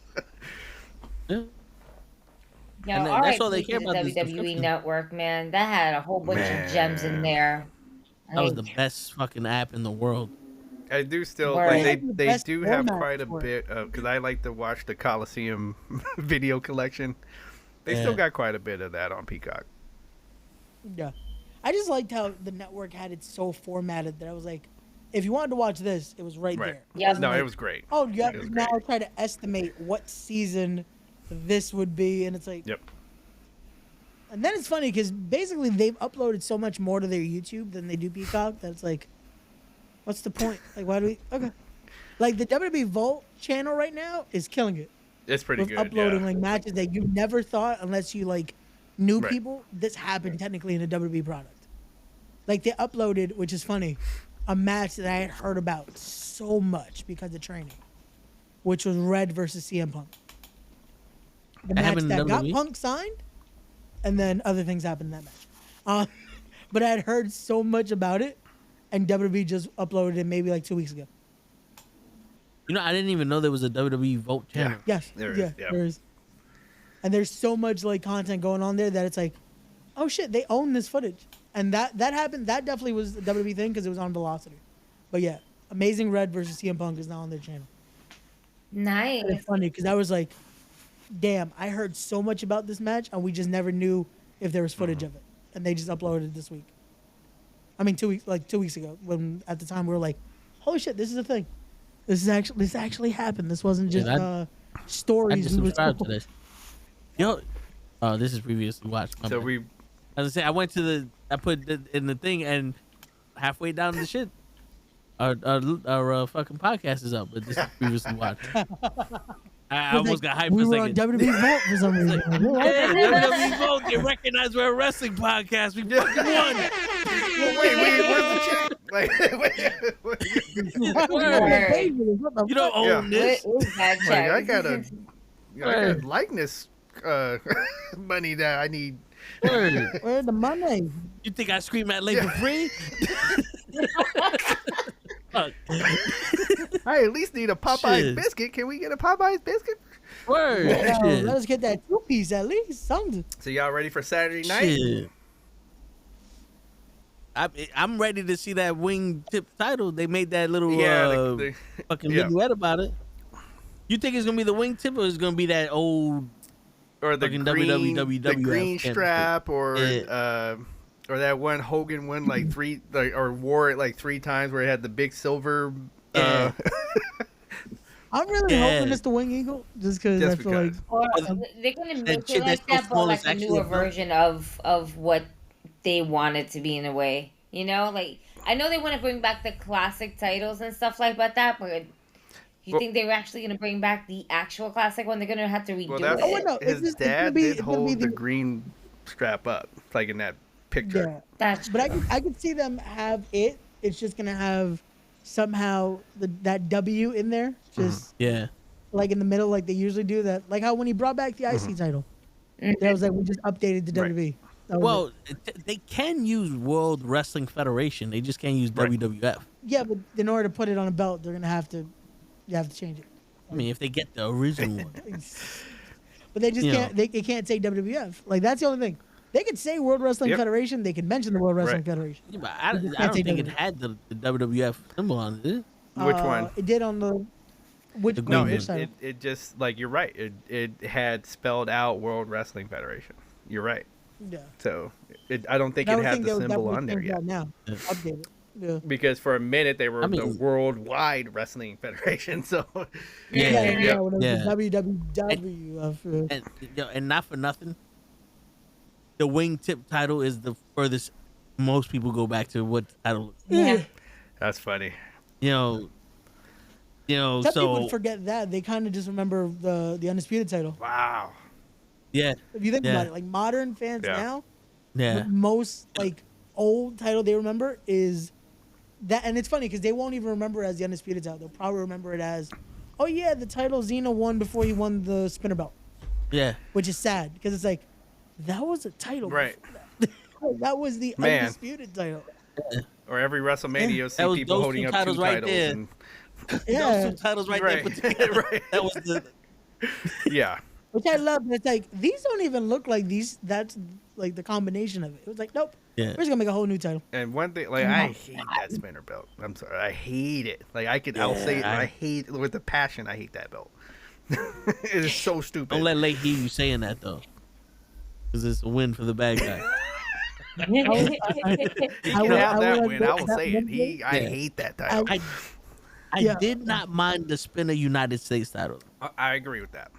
Yeah. Yeah, And then all that's right, all they speaking care of about is WWE subscription. Network, man, that had a whole bunch of gems in Man. there. That was the Like, best fucking app in the world. I do still Word. like They have the they best do have format quite a for it. bit of because I like to watch the Coliseum video collection. They Yeah. still got quite a bit of that on Peacock. Yeah. I just liked how the network had it so formatted that I was like, if you wanted to watch this, it was right Right. there. Yeah. wasn't No, like, it was great. Oh, you have It was to now great. try to estimate what season this would be, and it's like. Yep. And then it's funny because basically they've uploaded so much more to their YouTube than they do Peacock that it's like, what's the point? Like, why do we? Okay. Like the WWE Vault channel right now is killing it It's pretty with good. uploading Yeah. like matches that you never thought unless you like knew Right. people. This happened technically in a WWE product. Like they uploaded, which is funny, a match that I had heard about so much because of training, which was Red versus CM Punk. The That match happened in that got WWE? Punk signed, and then other things happened in that match. But I had heard so much about it, and WWE just uploaded it maybe like 2 weeks ago. You know, I didn't even know there was a WWE Vote channel. Yes, There is, yeah, yeah. there is. And there's so much like content going on there that it's like, oh shit, they own this footage. And that happened. That definitely was a WWE thing because it was on Velocity. But yeah, Amazing Red versus CM Punk is now on their channel. nice. And it's funny because I was like, damn, I heard so much about this match and we just never knew if there was footage of it. And they just uploaded it this week. I mean, 2 weeks ago, when at the time we were like, holy shit, this is a thing. This actually happened. This wasn't just I stories. just we were subscribed to told. this. Yo, this is previously watched. My So bad. we As I say, I put it in the thing, and halfway down the shit, our fucking podcast is up. But this is previously watched. I almost got hyped We for a were on second. WWE Vault for some reason. Yeah, WWE Vote, they recognize we're a wrestling podcast. We fucking won. wait, where's the check? Like, wait. Word. You don't own Yeah. What this. is that Like, check? I got likeness money that I need. Word. Where's the money? You think I scream at Lake for free? Fuck. I at least need a Popeye's Shit. biscuit. Can we get a Popeye's biscuit? Word. Yo, Shit. let us get that 2-piece at least. Something. So y'all ready for Saturday night? Shit. I'm ready to see that wingtip title. They made that little fucking yeah. vignette about it. You think it's gonna be the wingtip or it's gonna be that old or the fucking green, WWF the green championship. strap, or Yeah. or that one Hogan won like three, or wore it like 3 times, where it had the big silver. Yeah. I'm really Yeah. hoping it's the Wing Eagle just because I Just feel like because. Or they're gonna make shit it that's like so that, small but is like a actually newer a boat. version of what they want it to be in a way. You know, like I know they want to bring back the classic titles and stuff like that, but you Well- think they're actually gonna bring back the actual classic one? They're gonna have to redo Well, that's Oh, wait, it. no, it's his just- it's gonna dad be- did it's gonna be hold the the- green strap up, like in that picture. yeah. That's But I could see them have it. It's just gonna have somehow that W in there, just Yeah. like in the middle, like they usually do. That like how when he brought back the IC title, that was like we just updated the Right. WWE. That was Well, it. they can use World Wrestling Federation. They just can't use Right. WWF. Yeah, but in order to put it on a belt, they're gonna have to. You have to change it. I mean, if they get the original one. But they just You can't. They can't say WWF. Like that's the only thing. They could say World Wrestling Yep. Federation. They could mention the World Wrestling Right. Federation. Yeah, but You I just don't can't say think it WWF. had the WWF symbol on it. Did it? Which one? It did on the. Which The one? No, green Which one. title? it just like you're right. It had spelled out World Wrestling Federation. You're right. Yeah. So I don't think I it would had think the they would symbol definitely on there change yet. that now. Yeah. Update it. Yeah. Because for a minute they were I mean- the Worldwide Wrestling Federation. So Yeah. When it was Yeah. the WWF. And not for nothing, the wingtip title is the furthest most people go back to what the title looks. Yeah. that's funny. You know, Some people so would forget that. They kind of just remember the undisputed title. Wow. yeah, If you think Yeah. about it, like modern fans Yeah. now, yeah, the most like old title they remember is that, and it's funny because they won't even remember it as the undisputed title. They'll probably remember it as, oh yeah, the title Xena won before he won the spinner belt, yeah. which is sad because it's like that was a title, Right. before that was the Man. undisputed title. Or every WrestleMania you'll see That was people those holding two up titles two right titles. there. And, Yeah, Those two titles right Right. there put together. Right. That was the yeah. which I love. But it's like these don't even look like these. That's like the combination of it. It was like nope. yeah. We're just gonna make a whole new title. And one thing, like I hate that spinner belt. I'm sorry, I hate it. Like I'll say it. Yeah, I hate with the passion. I hate that belt. It is so stupid. Don't let Lake hear you saying that though, because it's a win for the bad guy. He I can would- have I that would win. like I will that say it. one. I Yeah. hate that title. I Yeah. did not mind the spinner United States title. I agree with that.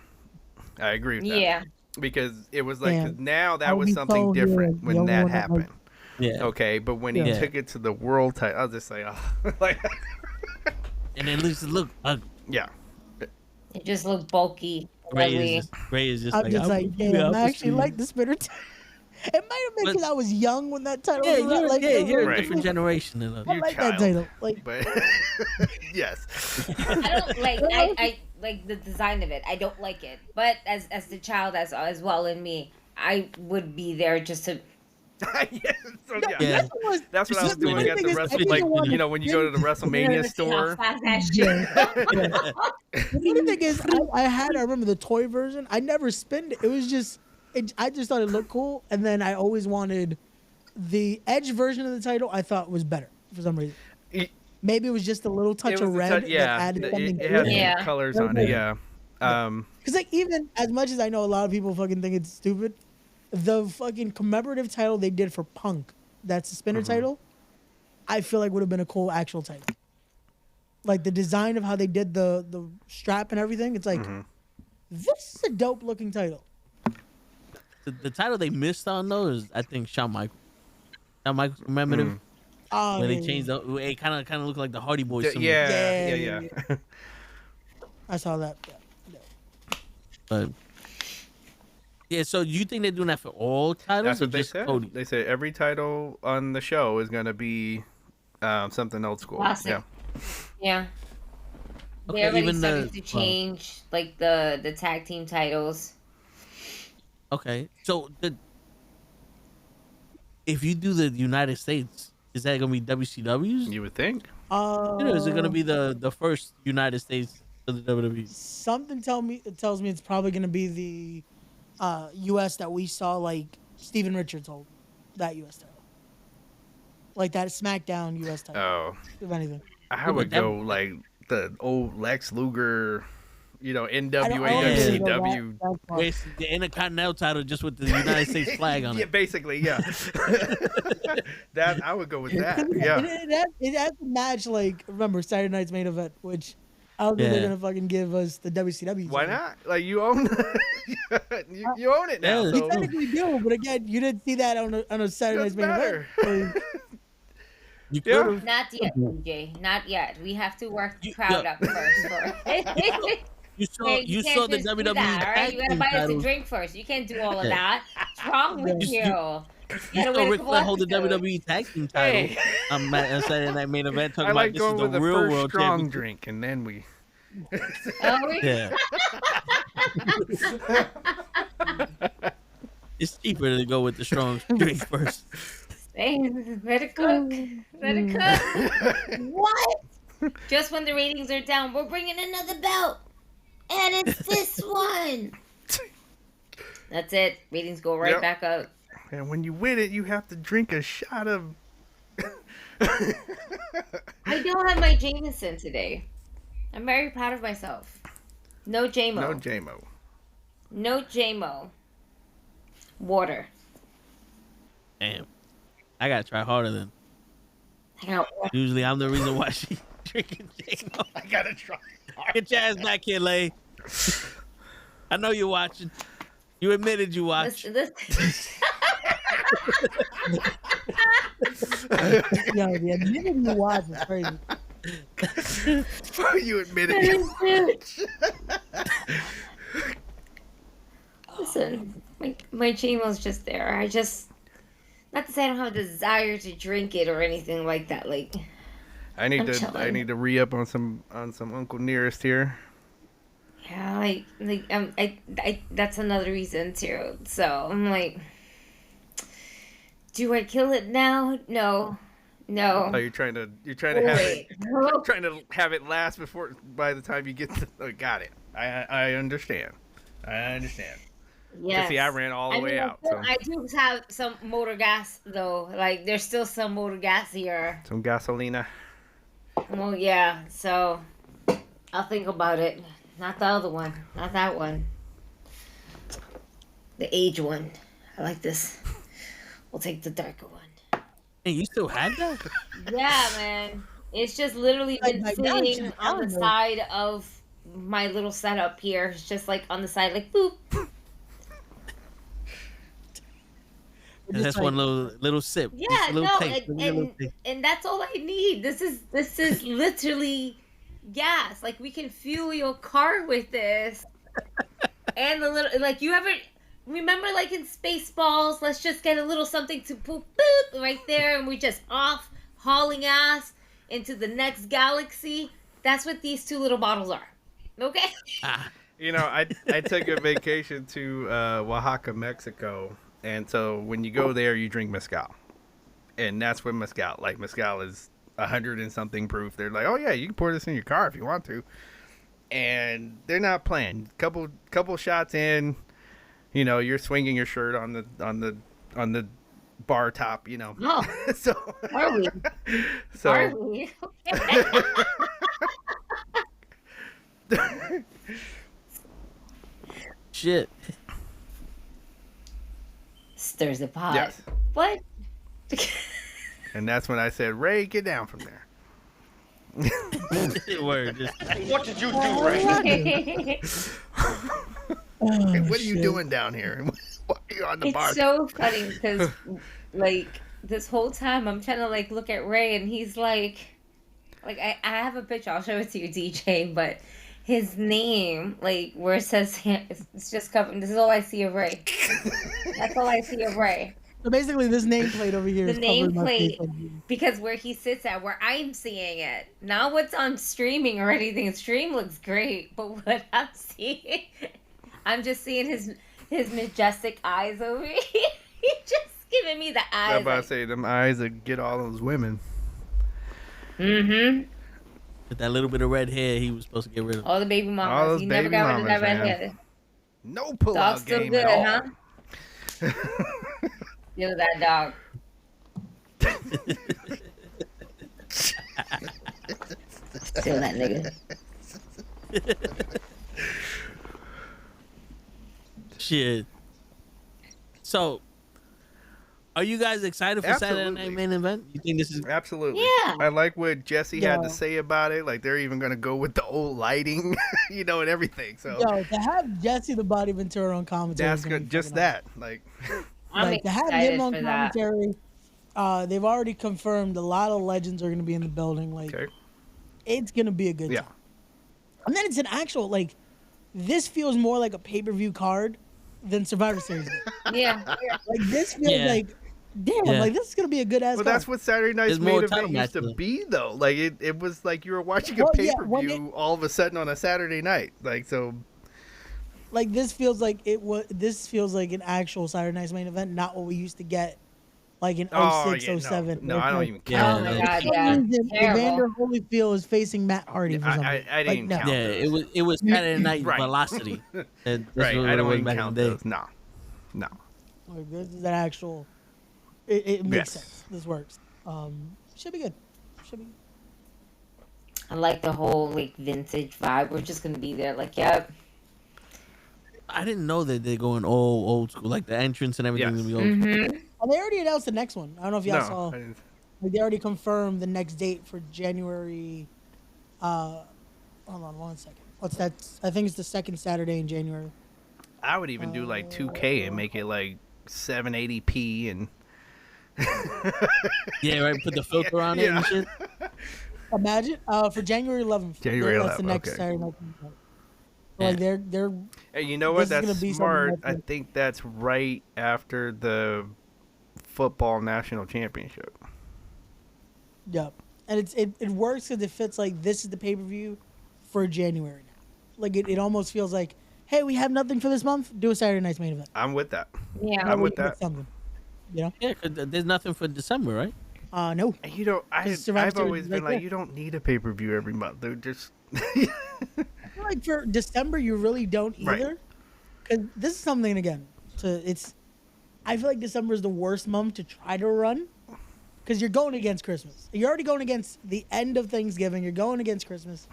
I agree with that. Yeah. Because it was like 'cause Damn. now I that would was be something so different here. when The that only one that, like- happened. Yeah. Okay, but when he Yeah. took it to the world title, I was just like, oh, like, And at least it looked ugly. yeah. It just looked bulky. Ray Ugly. is just I'm like, just like, yeah, damn, I I'll actually see. like the spinner. It might have been But- because I was young when that title Yeah, was around. you're, Like, you're a Right. different generation than us. I You're like child. that title. Like, But yes. I don't like. I like the design of it. I don't like it. But as the child as well in me, I would be there just to. Yeah, so, yeah. Yeah. That's what I was The doing funny at the thing is, wrestling. I think Like, the one you know, when you go to the WrestleMania store. Fast ass shit. the funny thing is, I remember the toy version. I never spinned it. It was just, I just thought it looked cool. And then I always wanted the Edge version of the title. I thought was better for some reason. It- Maybe it was just a little touch It of was red yeah, that added something. it had Yeah. some colors on it. Yeah. Because like even as much as I know a lot of people fucking think it's stupid, the fucking commemorative title they did for Punk, that's the spinner title, I feel like would have been a cool actual title. Like the design of how they did the strap and everything, it's like this is a dope looking title. The title they missed on though is I think Shawn Michaels. Shawn Michaels commemorative. Oh, Where they yeah, changed the, it kind of looked like the Hardy Boys. symbol. Yeah. I saw that. Yeah. But yeah, so you think they're doing that for all titles? That's or what they just said. Cody? They said every title on the show is gonna be something old school. Classic. Yeah. Yeah. Okay, They already even started the- to change like the tag team titles. Okay, so if you do the United States, is that gonna be WCW's? You would think. Or is it gonna be the first United States of the WWE? Something tells me it's probably gonna be the U.S. that we saw, like Steven Richards hold that U.S. title, like that SmackDown U.S. title, Oh, if anything. I would that- go like the old Lex Luger, you know, I don't NWA, really know WCW. that far. Wait, the Intercontinental title just with the United States flag on Yeah, it. basically, yeah. That I would go with that. It, Yeah. it has to match, like, remember Saturday Night's main event, which I don't think they're Yeah. gonna fucking give us the WCW. Why title. not? Like you own, you own it now. Yeah. We So technically do, but again, you didn't see that on a Saturday Doesn't Night's main matter. event. You Yeah. could have. Not yet, DJ. Not yet. We have to work the You- crowd yeah. up first. You saw Hey, you can't saw the just do WWE that, all right? tag You gotta team buy us a titles. drink first. You can't do all of Yeah. that. What's wrong with You- you? You gotta saw wait a Ric couple Flair hold the episodes. WWE tag team title. Hey. On Saturday Night Main Event talking I like about this going is with the the real first world strong championship. drink, and then we. Oh, we- Yeah. It's cheaper to go with the strong drink first. Hey, let it cook. Let it cook. What? Just when the ratings are down, we're bringing another belt. And it's this one. That's it. Ratings go right back up. And when you win it, you have to drink a shot of... I don't have my Jameson today. I'm very proud of myself. No JMO. No JMO. No JMO. Water. Damn. I gotta try harder then. I got water. Usually I'm the reason why she drinking J-Mo. I gotta try. Get your ass back here, Lay. I know you're watching. You admitted you watched. Yo, the admitted you watch is crazy. You admitted you watched. Listen, my JMO's just there. I just, not to say I don't have a desire to drink it or anything like that. Like, I need to re-up on some Uncle Nearest here. yeah, I that's another reason too. So I'm like, do I kill it now? No. Oh, you're trying to have it, trying to have it last before by the time you get to. Oh, got it. I understand. Yes. See, I ran all the way out. So. I do have some motor gas though. Like, there's still some motor gas here. Some gasolina. Well, yeah. So I'll think about it. Not the other one. Not that one. The age one. I like this. We'll take the darker one. Hey, you still had that? Yeah, man. It's just literally been Like, sitting on the side of my little setup here. It's just like on the side, like boop. And that's one little sip. Yeah, Just a little no, taste, and that's all I need. This is literally gas. Like, we can fuel your car with this. And the little, like, you ever remember, like, in Spaceballs, let's just get a little something to boop boop right there, and we just off hauling ass into the next galaxy. That's what these two little bottles are. Okay. You know, I took a vacation to Oaxaca, Mexico. And so when you go there, you drink mezcal. And that's what mezcal, like mezcal is 100 and something proof. They're like, oh yeah, you can pour this in your car if you want to. And they're not playing. Couple shots in, you know, you're swinging your shirt on the bar top, you know. Oh, So are we? So Are we? Okay. Shit. Stirs the pot. Yes. What? And that's when I said, Ray, get down from there. Word. What did you do, Ray? Hey, what are you doing down here? Why are you on the bar? It's so funny because, like, this whole time I'm trying to, like, look at Ray, and he's like I have a picture. I'll show it to you, DJ. But his name, like, where it says it's just covered. This is all I see of Ray. That's all I see of Ray. So basically, this nameplate over here is The covering my face. nameplate, because where he sits at, where I'm seeing it, not what's on streaming or anything. Stream looks great, but what I'm seeing, I'm just seeing his majestic eyes over here. He's just giving me the eyes. I'm about to say, them eyes that get all those women. Mm-hmm. With that little bit of red hair, he was supposed to get rid of. All the baby mamas. All those He never baby got rid of that mamas, red man. hair. No Dog's pull-out still game good, at all. huh? Feel that dog. Feel that nigga. Shit. So, are you guys excited for Saturday Absolutely. Night Main Event? You think this is? Absolutely. Yeah. I like what Jesse had to Yeah. say about it. Like, they're even going to go with the old lighting, you know, and everything. So Yo, to have Jesse the Body Ventura on commentary. that's is gonna good. be Just fucking that. Like, I'm Like, to have excited him on for that. commentary, they've already confirmed a lot of legends are going to be in the building. Like, okay. it's going to be a good Yeah. time. And then it's an actual, like, this feels more like a pay-per-view card than Survivor Series did. Yeah. Like, this feels Yeah. like, damn, Yeah. like, this is going to be a good-ass Well, card. that's what Saturday Night's There's main more event title used to matches. be, though. Like, it was like you were watching a Well, yeah, pay-per-view when all of a sudden on a Saturday night. Like, so... Like this feels like it was. This feels like an actual Saturday Night's Main Event, not what we used to get, like in 06, 07. No, I don't even Oh count my those. god, For some yeah. reason, Terrible. Evander Holyfield is facing Matt Hardy for something. I didn't even count Yeah, those. it was Saturday Night Right. Velocity. That's Right, what I it don't was even back in count the day. those. No. Like, this is an actual. It makes Yes. sense. This works. Should be good. Should be. I like the whole like vintage vibe. We're just gonna be there, like, yep. I didn't know that they're going all old school, like the entrance and everything. Yes. Gonna be old school. Mm-hmm. Oh, they already announced the next one. I don't know if y'all No. saw. I didn't. Like, they already confirmed the next date for January. Hold on 1 second. What's that? I think it's the second Saturday in January. I would even do like 2K and make it like 780p and Yeah, right. Put the filter on it and shit. Imagine for January 11th. January That's the 11th, next okay. Saturday night. Like they're Hey, you know This what? is gonna That's be smart. something I that's- think that's right after the football national championship. Yep. And it works because it fits like this is the pay per view for January now. Like it almost feels like, hey, we have nothing for this month. Do a Saturday Night's Main Event. I'm with that. Yeah. I'm with We get that. Something. You know? Yeah, 'cause there's nothing for December, right? No. And you know, Because Survivor I've Series always is been right like, there. you don't need a pay per view every month. They're just I feel like for December you really don't Right. either. Because this is something again. I feel like December is the worst month to try to run. Because you're going against Christmas. You're already going against the end of Thanksgiving. You're going against Christmas.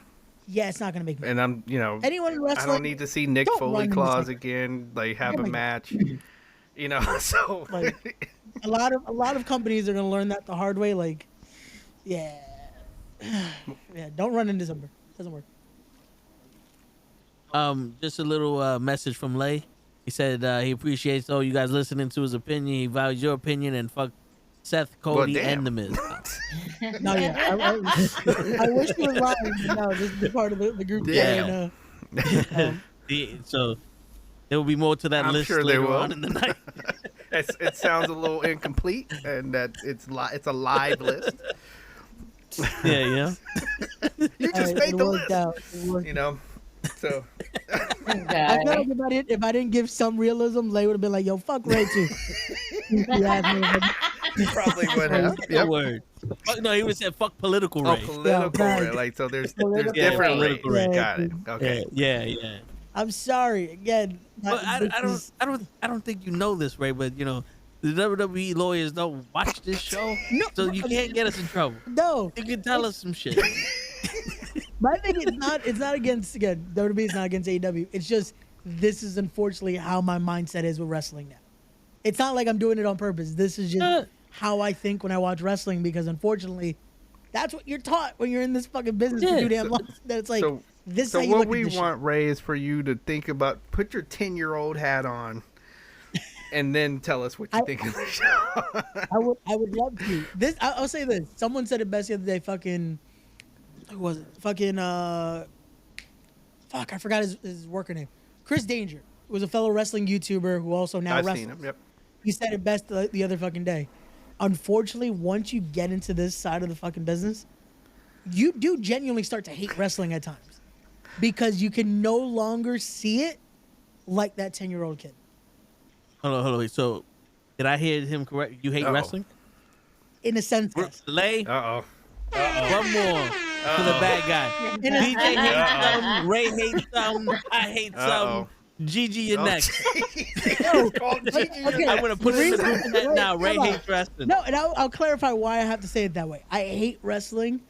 Yeah, it's not going to make me. and I'm Anyone in I wrestling, don't need to see Nick don't Foley run in Claus December. again. Like have Oh a my God. match. You know, so Like, a lot of companies are going to learn that the hard way. Like, yeah, yeah, don't run in December. Doesn't work. Just a little message from Lay. He said he appreciates all you guys listening to his opinion. He values your opinion and fuck Seth, Cody, damn. and The Miz. No, yeah, I wish he was lying, but no, this is part of the group. Damn. So there will be more to that I'm list sure there later will. on in the night. it sounds a little incomplete, and that it's a live list. Yeah. You just made the list. It worked. You know, so I feel like if I didn't give some realism, Lay would have been like, "Yo, fuck Ray too." you probably would have. That Yep. word. No, he would say fuck political Oh, Ray. political, Yeah, right? Like so, there's Political different Ray. rays. Yeah, Got it. Okay. Yeah. I'm sorry again. But I don't think you know this, Ray. But you know, the WWE lawyers don't watch this show, No. so you can't get us in trouble. No, You can tell us some shit. but I think it's not against WWE. It's not against AEW. It's just this is unfortunately how my mindset is with wrestling now. It's not like I'm doing it on purpose. This is just how I think when I watch wrestling because unfortunately, that's what you're taught when you're in this fucking business for Yeah. too damn long. That it's like So, this is so how you what look we at this want, Ray, is for you to think about, put your 10-year-old hat on, and then tell us what you think of the show. shit. I would love to. I'll say this. Someone said it best the other day. Fucking who was it? Fucking fuck. I forgot his worker name. Chris Danger was a fellow wrestling YouTuber who also now I've wrestles. seen him. Yep. He said it best the other fucking day. Unfortunately, once you get into this side of the fucking business, you do genuinely start to hate wrestling at times because you can no longer see it like that 10-year-old kid. Hold on. So, did I hear him correct? You hate Uh-oh. wrestling? In a sense, yes. Lay, Uh-oh. one more for the bad guy. In a DJ sense, hates something. Ray hates something. I hate Uh-oh. something. Gigi, you're Oh, next. okay. I'm gonna put it in the group chat now. Ray hold on. hates wrestling. No, and I'll clarify why I have to say it that way. I hate wrestling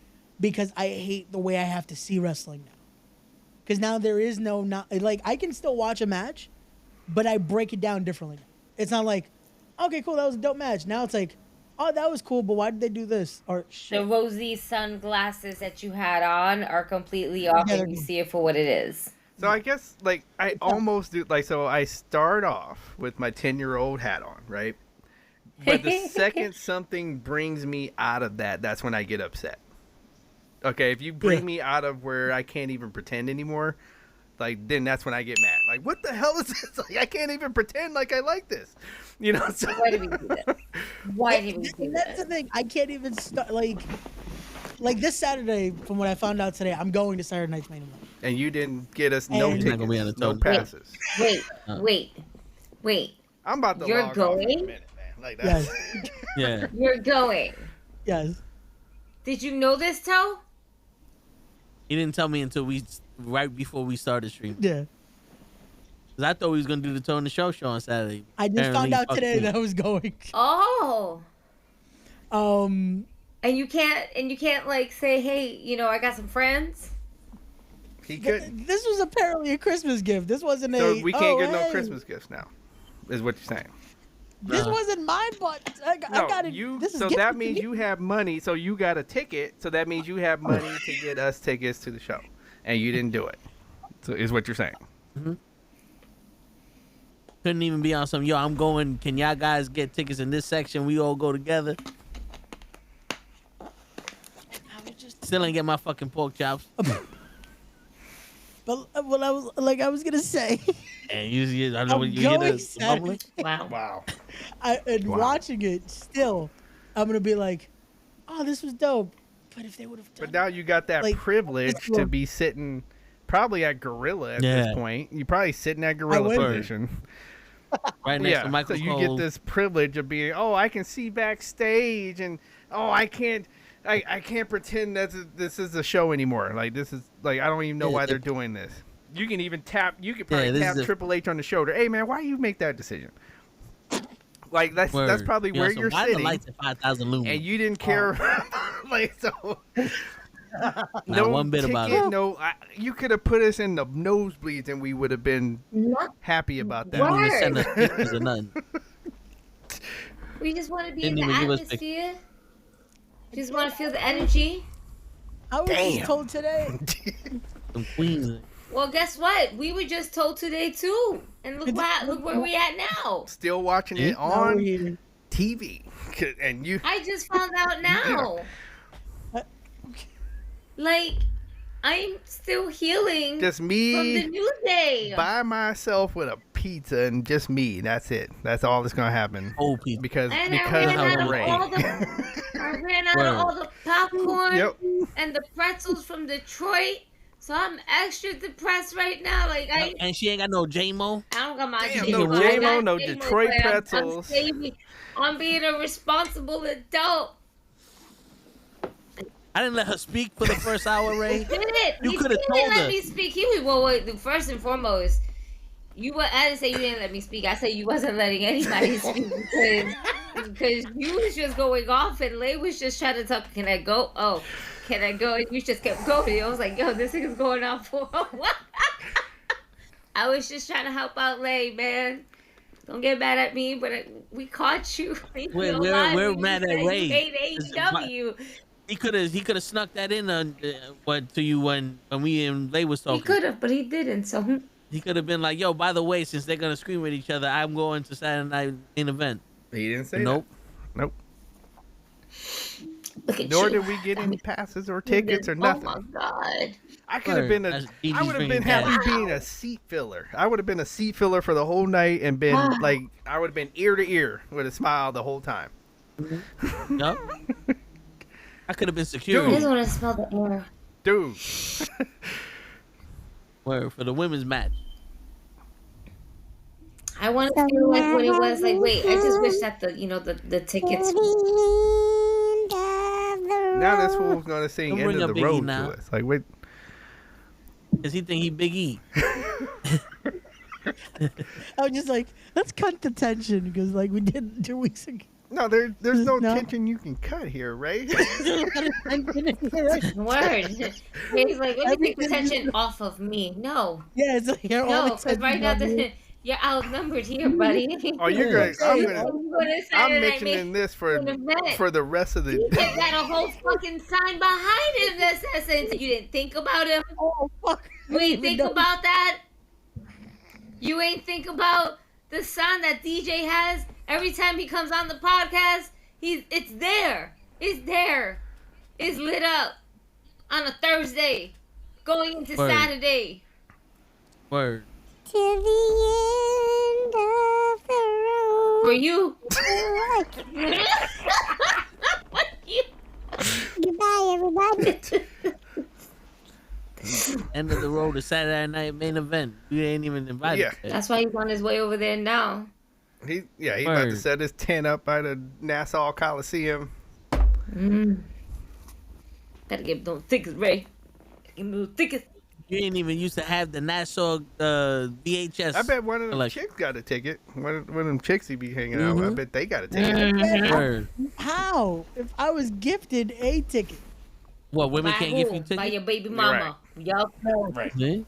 because I hate the way I have to see wrestling now. Because now there is not like I can still watch a match, but I break it down differently now. It's not like, okay, cool, that was a dope match. Now it's like, oh, that was cool, but why did they do this? Or The shit. rosy sunglasses that you had on are completely off, Yeah, and you they're- see it for what it is. So I guess like I almost do like so I start off with my 10-year-old hat on, right? But the second something brings me out of that, that's when I get upset. Okay, if you bring me out of where I can't even pretend anymore, like then that's when I get mad. Like what the hell is this? Like I can't even pretend like I like this. You know, so Why did we do that? Why did we do And that's the that? thing. I can't even start like like this Saturday, from what I found out today, I'm going to Saturday Night's Main Event. And you didn't get us no And- You're not gonna be on tickets, the no totem. passes. Wait. I'm about to You're log off in a going? minute, man. Like that. Yes, Yeah. You're going. yes. Did you know this, Toe? He didn't tell me until right before we started streaming. Yeah. Cause I thought we was gonna do the Toe in the Show on Saturday. I just Apparently, found out fuck today me. that I was going. Oh. Um, And you can't like say, hey, you know, I got some friends. He could. this was apparently a Christmas gift. This wasn't So a. we can't get no hey, Christmas gifts now. Is what you're saying? This wasn't mine, but I No, got it. you. This is So gifted that to means me. you have money. So you got a ticket. So that means you have money to get us tickets to the show, and you didn't do it. So is what you're saying? Couldn't even be on some. Yo, I'm going. Can y'all guys get tickets in this section? We all go together. Still ain't get my fucking pork chops. But what I was gonna say, And you I know I'm when you hear going the Saturday. bubbling. Wow. Wow. And Wow. watching it still, I'm gonna be like, oh, this was dope. But if they would have done, But now you got that Like, privilege it's to cool. be sitting probably at Gorilla at Yeah. this point. You probably sitting at Gorilla would. position. Right next to Yeah. Michael So you Cole. get this privilege of being, oh, I can see backstage, and oh, I can't pretend that this is a show anymore. Like this is like I don't even know Yeah, why they're it- doing this. You can even tap. You could probably this tap is a- Triple H on the shoulder. Hey man, why you make that decision? Like that's Word. probably You know, where so you're why sitting. the lights at 5,000 lumens? And you didn't care, like so. Not one bit about it. No, you could have put us in the nosebleeds, and we would have been happy about that. Didn't even Word. send us pictures or nothing. We just want to be Didn't in the even give us atmosphere. Just want to feel the energy. I was Damn. just told today. Some queens. Well, guess what? We were just told today too, and look where we at now. Still watching it Now we're on here. TV, and you. I just found out now. Like, I'm still healing Just from the me new day. by myself with a pizza and just me. That's it. That's all that's gonna happen. Old people. Because And I because ran out of of Ray. all the, I ran out of all the popcorn Yep. and the pretzels from Detroit. So I'm extra depressed right now. Like And she ain't got no J-Mo. I don't got my Damn, no I J-Mo, got no J-Mo, Detroit but pretzels. I'm being a responsible adult. I didn't let her speak for the first hour, Ray. Did it? You He coulda didn't told let her. me speak. He was wait, first and foremost. I didn't say you didn't let me speak. I said you wasn't letting anybody speak because you was just going off and Lay was just trying to talk. Can I go? Oh, can I go? And you just kept going. I was like, yo, this thing is going on for what? I was just trying to help out Lay, man. Don't get mad at me, but we caught you. We're mad at Ray. AEW. He could have snuck that in to you when we and Lay was He talking. could have, but he didn't. So He could have been like, "Yo, by the way, since they're gonna scream at each other, I'm going to Saturday night in event." He didn't say Nope. that. Nope. look at Nor you. did we get any passes or tickets or nothing. Oh my god. I could have been That's DD's I would have been bringing happy gas. being a seat filler. I would have been a seat filler for the whole night and been like I would have been ear to ear with a smile the whole time. Yup. I could have been I security just want to smell the air. Dude. for the women's match. I want to feel like what it was like. Wait, I just wish that the tickets. Now this fool's gonna sing Don't End bring of up the Biggie Road now. to us. Like wait, Cause he think he Big E. I was just like, let's cut the tension because like we did 2 weeks ago. no, there's no No. tension you can cut here, right? Word. He's like, let me take the tension off of me. No, Yeah, it's like here all no, the because right now tension on me. you're outnumbered here, buddy. Oh, you're gonna. I'm I'm mentioning this for in a minute. for the rest of the. He got a whole fucking sign behind him that says, you didn't think about him. Oh fuck! You ain't think about that? You ain't think about the sign that DJ has every time he comes on the podcast? It's there. It's there. It's lit up on a Thursday, going into Word. Saturday. Word. To the end of the road. For you. What you? Goodbye, everybody. End of the road to Saturday night main event. You ain't even invited. Yeah. yet. That's why he's on his way over there now. He's about to Word. set his tent up by the Nassau Coliseum. Gotta give them tickets, Ray. Give me those tickets. You ain't even used to have the Nassau VHS. I bet one of them collection. chicks got a ticket. One of them chicks he be hanging out with. I bet they got a ticket. Word. How? If I was gifted a ticket. What, women By can't who? give you By tickets? your baby mama. Yup. Right. Yeah.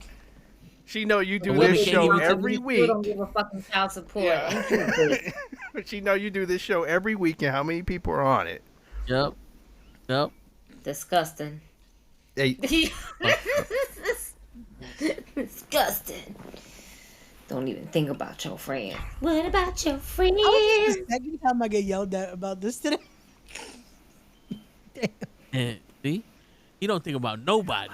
She know you do Women this can't show give you every You week. don't give a fucking child support. Yeah. But she know you do this show every week and how many people are on it. Yep. Disgusting. Hey, Disgusting. Don't even think about your friend. What about your friend? This is the second time I get yelled at about this today. Damn. And see? You don't think about nobody.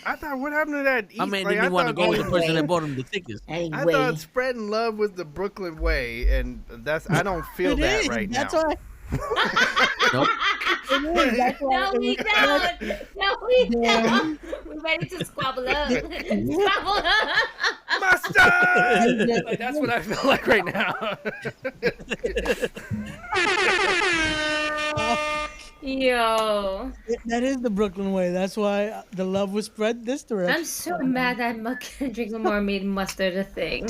I thought, what happened to that? My man like, didn't I even want to thought- go with the person that bought him the tickets. I Anyway. thought spreading love was the Brooklyn way, and I don't feel It that is. right That's now. why. Nope. It is. That's why. No, we don't. No, we don't. We're ready to squabble up. Squabble up. Mustard! Like, that's what I feel like right now. Yo. That is the Brooklyn way. That's why the love was spread this direction. I'm so mad that Kendrick Lamar made mustard a thing.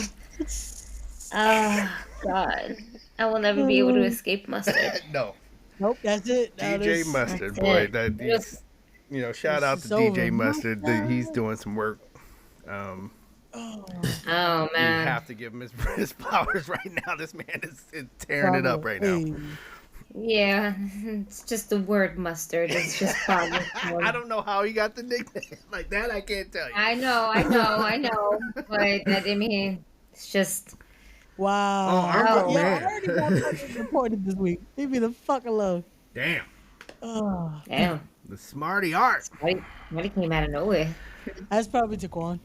Oh, God. I will never be able to escape mustard. No. Nope, that's it. That DJ is- Mustard, that's boy. it. That he's, shout out to It's DJ over. Mustard. He's doing some work. Oh, You man. have to give him his flowers right now. This man is tearing it up right now. Hey, Yeah, it's just the word mustard. It's just probably. I don't know how he got the nickname like that. I can't tell you. I know. But I mean, it's just. wow. Oh, Yeah, man. I already got fucking reported this week. Leave me the fuck alone. Damn. Oh, Damn. The smarty art. Somebody came out of nowhere. that's probably Taquan.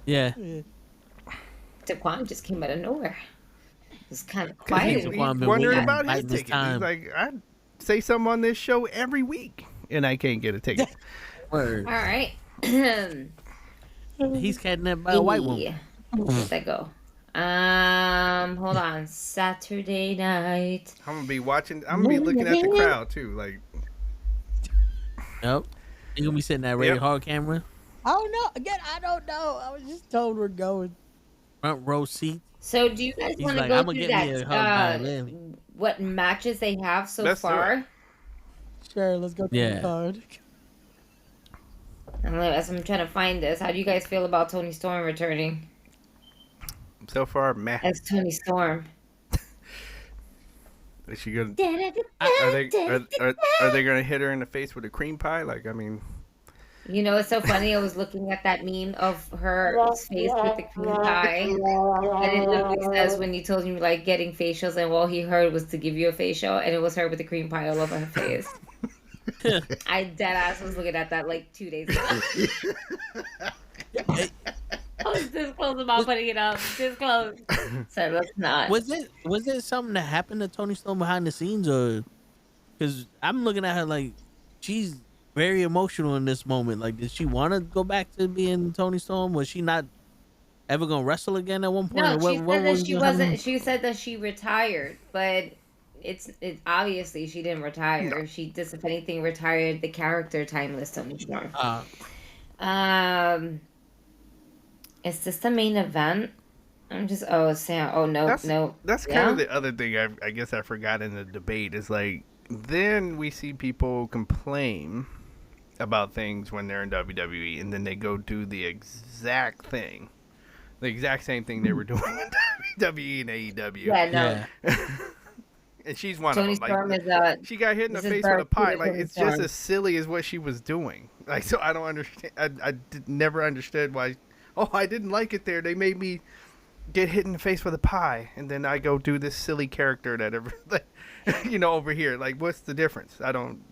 Yeah. Yeah. Taquan just came out of nowhere. It was kind of He's, quiet. He's he's Taquan been wondering waiting, about his biding his ticket. He's time. like, I say something on this show every week, and I can't get a ticket. Word. All right. He's catnapped by a white woman. Where'd that go? Hold on. Saturday night. I'm gonna be watching. I'm gonna be looking at the crowd too. Like, Yep. You gonna be sitting at rated Yep. hard camera, I don't know. Again, I don't know. I was just told we're going. front row seat. So, do you guys He's want to like, go "I'ma through get me a hug by a that? man." What matches they have so Let's do it. far? Sure, let's go to Yeah. the card. As I'm trying to find this, how do you guys feel about Tony Storm returning so far, man. as Tony Storm? Is she gonna? Are they gonna hit her in the face with a cream pie? Like, I mean, You know, it's so funny. I was looking at that meme of her face with the cream pie, and it literally says when you told me like getting facials, and all he heard was to give you a facial, and it was her with the cream pie all over her face. I dead ass was looking at that like 2 days ago. I was this close about putting it up. This close. So let's not. Was it something that happened to Tony Storm behind the scenes, or because I'm looking at her like she's very emotional in this moment? Like, did she want to go back to being Tony Storm? Was she not ever gonna wrestle again at one point? No, Or she said that she gonna happen? wasn't. She said that she retired, but it's obviously she didn't retire. No. She just, if anything, retired the character Timeless Tony Storm. Is this the main event? I'm just Sam. Oh no, no. That's Yeah? kind of the other thing I guess I forgot in the debate is like then we see people complain about things when they're in WWE, and then they go do the exact thing, the exact same thing they were doing in WWE and AEW. Yeah, no. Yeah. And she's one Tony of them. Storm Like, is she got hit in the this is face with a pie. Barracuda Like, Tony it's just Storm. as silly as what she was doing. Like, so I don't understand. Never understood why. Oh, I didn't like it there. They made me get hit in the face with a pie, and then I go do this silly character that over here. Like, what's the difference? I don't.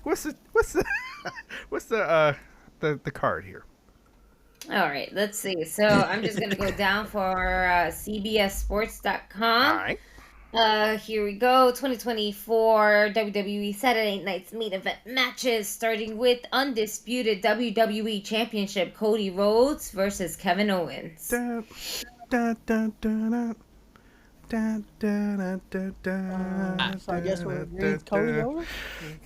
What's the card here? All right, let's see. So I'm just gonna go down for CBSSports.com. All right. Here we go. 2024 WWE Saturday Night's main event matches, starting with undisputed WWE Championship Cody Rhodes versus Kevin Owens. Da, da, da, da, da. Da, da, da, da, da, So I guess we're agreeing Cody over.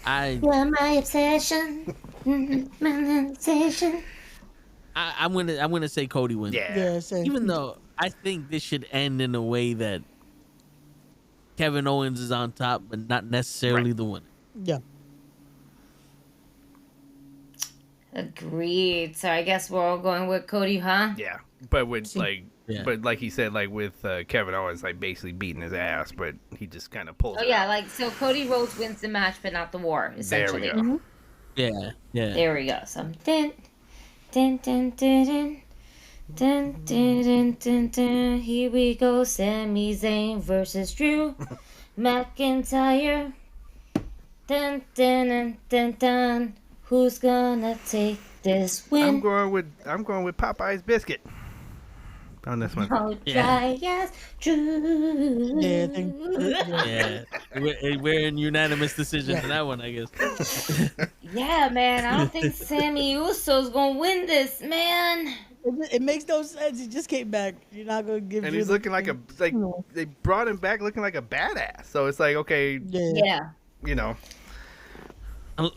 You're my obsession. My obsession. I'm gonna say Cody wins. Yeah. Same. Even though I think this should end in a way that Kevin Owens is on top, but not necessarily the winner. Yeah. Agreed. So I guess we're all going with Cody, huh? Yeah, but with Yeah. but like he said, like with Kevin Owens, like basically beating his ass, but he just kind of pulls. Oh it yeah, out. like so Cody Rhodes wins the match, but not the war. Essentially. There we go. Yeah, yeah. There we go. So dun dun dun dun dun dun dun dun dun dun. Here we go. Sami Zayn versus Drew McIntyre. Dun dun dun dun dun. Who's gonna take this win? I'm going with Popeye's biscuit on this one. Oh, Yeah. dry as Drew. Yeah, I think. Yeah, we're in unanimous decision for that one, I guess. Yeah, man. I don't think Sammy Uso's gonna win this, man. It makes no sense. He just came back. You're not gonna give. And Drew he's the- looking like they brought him back looking like a badass. So it's like, okay, Yeah. you know,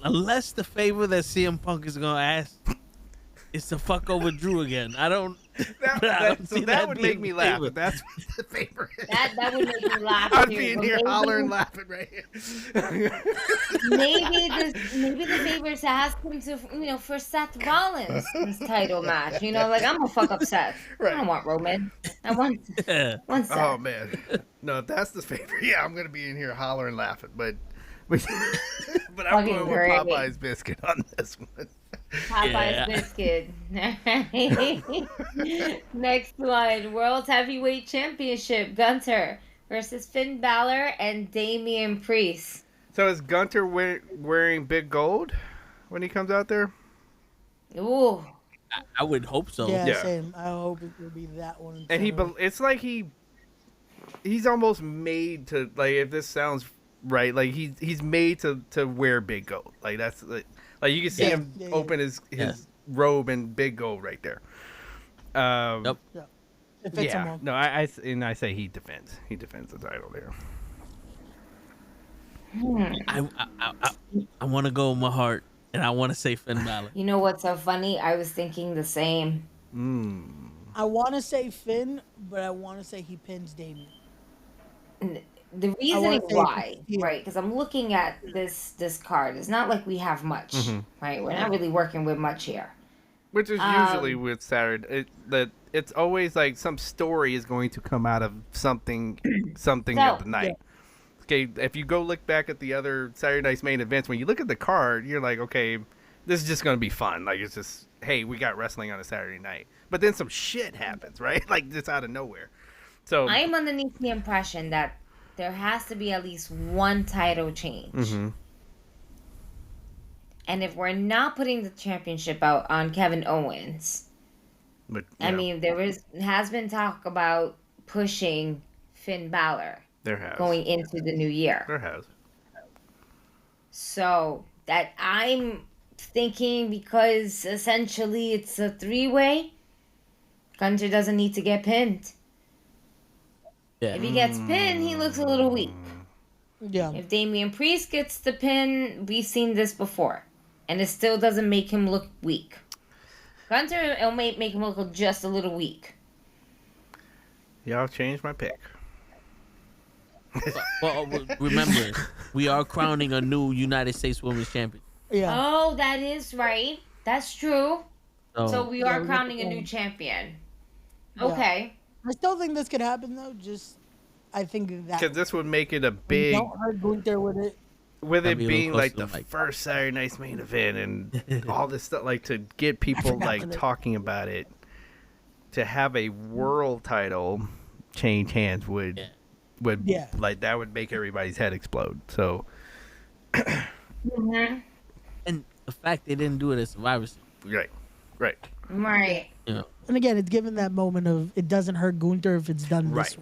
Unless the favor that CM Punk is gonna ask is to fuck over Drew again. I don't. I don't see that would make being me the laugh. favor. But that's the favorite. That would make me laugh. I'd too, be in but here maybe- hollering, laughing right here. Maybe the favors ask him to, for Seth Rollins' title match. Like I'm gonna fuck up Seth. I don't want Roman. I want Yeah. Seth. Oh man, no, if that's the favorite. Yeah, I'm gonna be in here hollering, laughing, but I'm Fucking going with great. Popeye's biscuit on this one. Popeye's biscuit. Next one, World Heavyweight Championship, Gunter versus Finn Balor and Damian Priest. So is Gunter wearing big gold when he comes out there? Ooh. I would hope so. Yeah, Yeah. same. I hope it will be that one. And instead of- it's like he's almost made to, like, if this sounds right, like he's made to wear big gold. Like that's like you can see Yeah. him Yeah, yeah. open his robe in big gold right there. Yep. It fits him Yeah. well. No, I say he defends the title there. I want to go with my heart, and I want to say Finn Balor. You know what's so funny? I was thinking the same. I want to say Finn, but I want to say he pins Damien. The reasoning say- why, yeah. right? Because I'm looking at this card. It's not like we have much, right? We're not really working with much here. Which is usually with Saturday. It's always like some story is going to come out of something of the night. Okay, if you go look back at the other Saturday night's main events, when you look at the card, you're like, okay, this is just going to be fun. Like, it's just, hey, we got wrestling on a Saturday night. But then some shit happens, right? Like, just out of nowhere. So I'm underneath the impression that there has to be at least one title change. And if we're not putting the championship out on Kevin Owens, but, I mean, has been talk about pushing Finn Balor there has. going into the new year. There has. So that I'm thinking, because essentially it's a three-way, Gunter doesn't need to get pinned. Yeah. If he gets pinned, he looks a little weak. Yeah. If Damian Priest gets the pin, we've seen this before. And it still doesn't make him look weak. Gunter, it'll make him look just a little weak. Y'all changed my pick. Well, remember, we are crowning a new United States Women's Champion. Yeah. Oh, that is right. That's true. So we are we crowning a got the new one. champion. Yeah. Okay. I still think this could happen though. Just I think that Because this would make it a we big, don't hurt Gunther with it. with That'd it be a little being closer like to the the mic. first Saturday night's main event and all this stuff, like to get people forgot like for the- talking about it, to have a world title change hands would Yeah. like that would make everybody's head explode. So Mm-hmm. And the fact they didn't do it at Survivor Series. right. Right. You know, And again, it's given that moment of it doesn't hurt Gunther if it's done this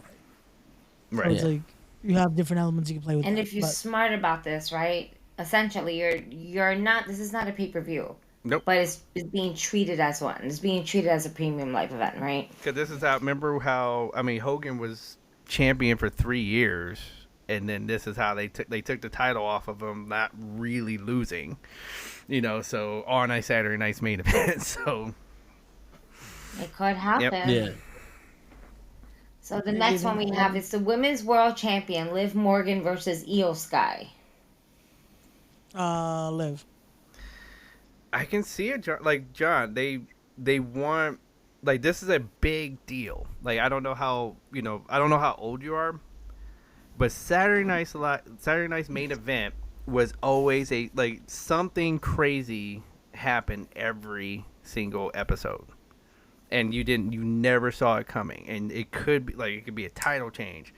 Right. way. So it's Yeah. like you have different elements you can play with. And that, if you're but- smart about this, right? Essentially, you're not. This is not a pay-per-view. Nope. But it's being treated as one. It's being treated as a premium live event, right? Because this is how. Remember how? I mean, Hogan was champion for 3 years, and then this is how they took the title off of him, not really losing. You know, so all night Saturday night's main event. So It could happen. Yeah. So the next one we have is the Women's World Champion, Liv Morgan versus Io Sky. Live. I can see it, John. They want, like, this is a big deal. Like, I don't know how old you are, but Saturday night's main event was always something crazy happened every single episode, and you never saw it coming. And it could be a title change,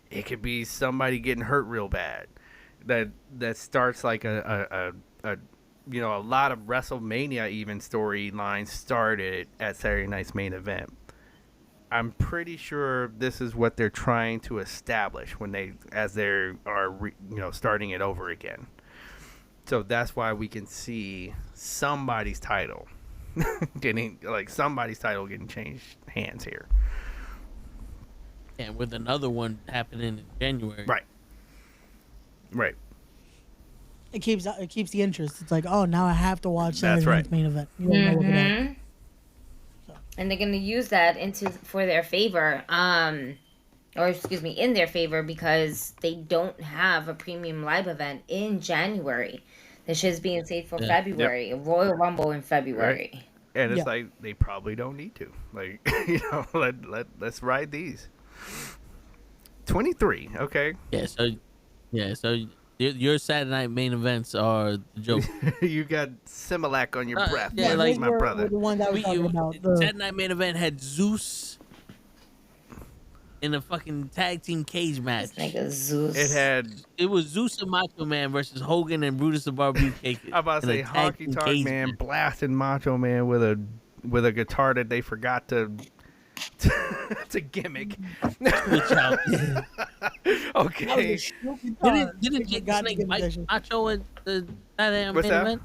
it could be somebody getting hurt real bad, that starts like a lot of WrestleMania even storylines started at Saturday night's main event. I'm pretty sure this is what they're trying to establish as they are starting it over again. So that's why we can see somebody's title getting changed hands here. And with another one happening in January. Right. It keeps the interest. It's like, oh, now I have to watch That's Saturday right. night's main event. You don't know what about. And they're going to use that for their favor, in their favor, because they don't have a premium live event in January. The shit's being saved for February, a Royal Rumble in February. Right. And it's Yeah. like they probably don't need to. Like, let's ride these. 23, okay. So your Saturday night main events are the joke. You got Similac on your breath, yeah, like those my were brother. the one that we talking about. The, Saturday night main event had Zeus in a fucking tag team cage match. This nigga Zeus. It was Zeus and Macho Man versus Hogan and Brutus the Barber Cake. I'm about to say Honky Tonk Man blasting Macho Man with a guitar that they forgot to gimmick. Switch out. Okay. Didn't Jake the Snake bite Macho at the Saturday night What's main that? event?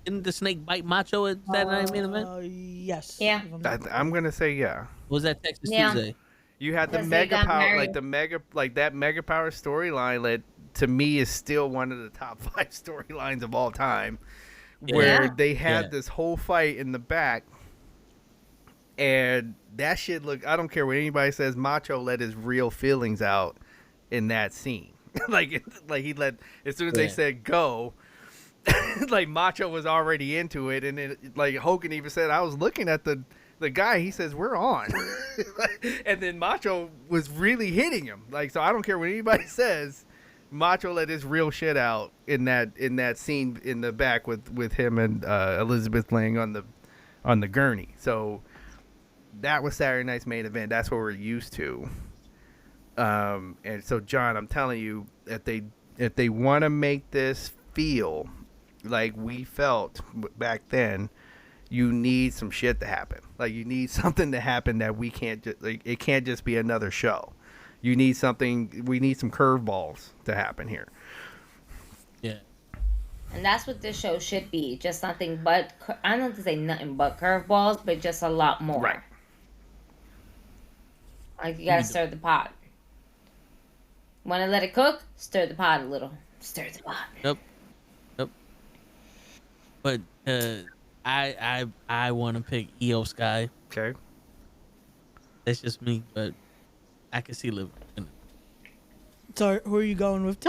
Didn't the Snake bite Macho at Saturday night main event? Yes. Yeah. I'm gonna say yeah. Or was that Texas Yeah. Tuesday? You had the Because they mega got power, married. that mega power storyline that to me is still one of the top 5 storylines of all time, where Yeah. they had Yeah. this whole fight in the back, and that shit look. I don't care what anybody says. Macho let his real feelings out in that scene. like he let, as soon as they Yeah. said go. Like Macho was already into it, and like Hogan even said, I was looking at the guy. He says we're on, and then Macho was really hitting him. Like, so I don't care what anybody says. Macho let his real shit out in that scene in the back with him and Elizabeth laying on the gurney. So that was Saturday night's main event. That's what we're used to. And so John, I'm telling you, if they want to make this feel like we felt back then, you need some shit to happen. Like, you need something to happen that we can't just, like, it can't just be another show. You need something. We need some curveballs to happen here. Yeah. And that's what this show should be. Just nothing but, I don't have to say nothing but curveballs, but just a lot more. Right. Like, you gotta stir the pot. Want to let it cook? Stir the pot a little. Stir the pot. Yep. But I want to pick Io Sky. Okay. That's just me, but I can see Liv. So who are you going with?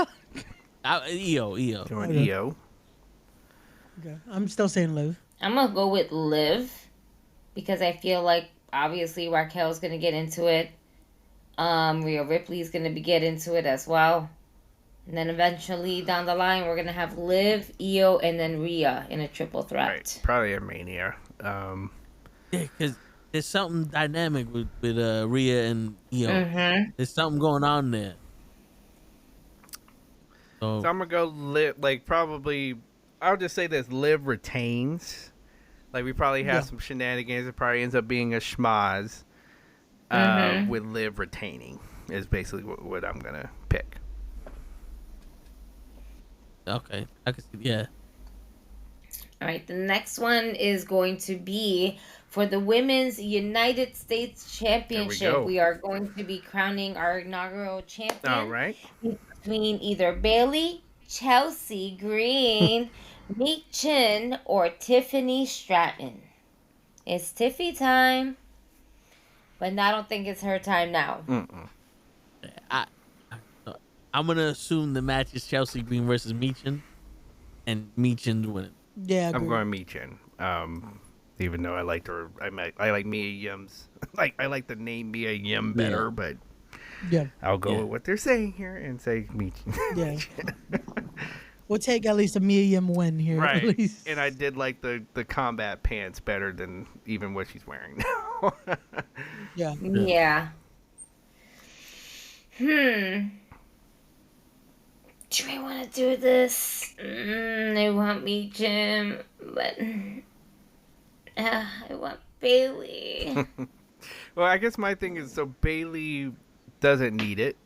Io. Doing Okay. EO. Okay. I'm still saying Liv. I'm gonna go with Liv because I feel like obviously Raquel's gonna get into it. Rhea Ripley's gonna get into it as well. And then eventually down the line we're gonna have Liv, Io, and then Rhea in a triple threat. Right. Probably a Mania. Yeah, because there's something dynamic with Rhea and Io. Mm-hmm. There's something going on there. So So I'm gonna go Liv. Like, probably, I'll just say this: Liv retains. Like, we probably have some shenanigans. It probably ends up being a schmaz with Liv retaining. is basically what I'm gonna pick. Okay, I can see. Yeah. All right, the next one is going to be for the Women's United States Championship. go. We are going to be crowning our inaugural champion. All right. Between either Bailey, Chelsea Green, Meek Chin, or Tiffany Stratton. It's Tiffy time, but I don't think it's her time now. I'm gonna assume the match is Chelsea Green versus Meechin, and Meechin's winning. Yeah, I'm going Meechin. Even though I liked her, I like Mia Yim's. I like the name Mia Yim better, but yeah, I'll go with what they're saying here and say Meechin. yeah. We'll take at least a Mia Yim win here. At Right. least. And I did like the combat pants better than even what she's wearing now. Yeah. Do I want to do this? I want me, Jim, but I want Bailey. Well, I guess my thing is, so Bailey doesn't need it.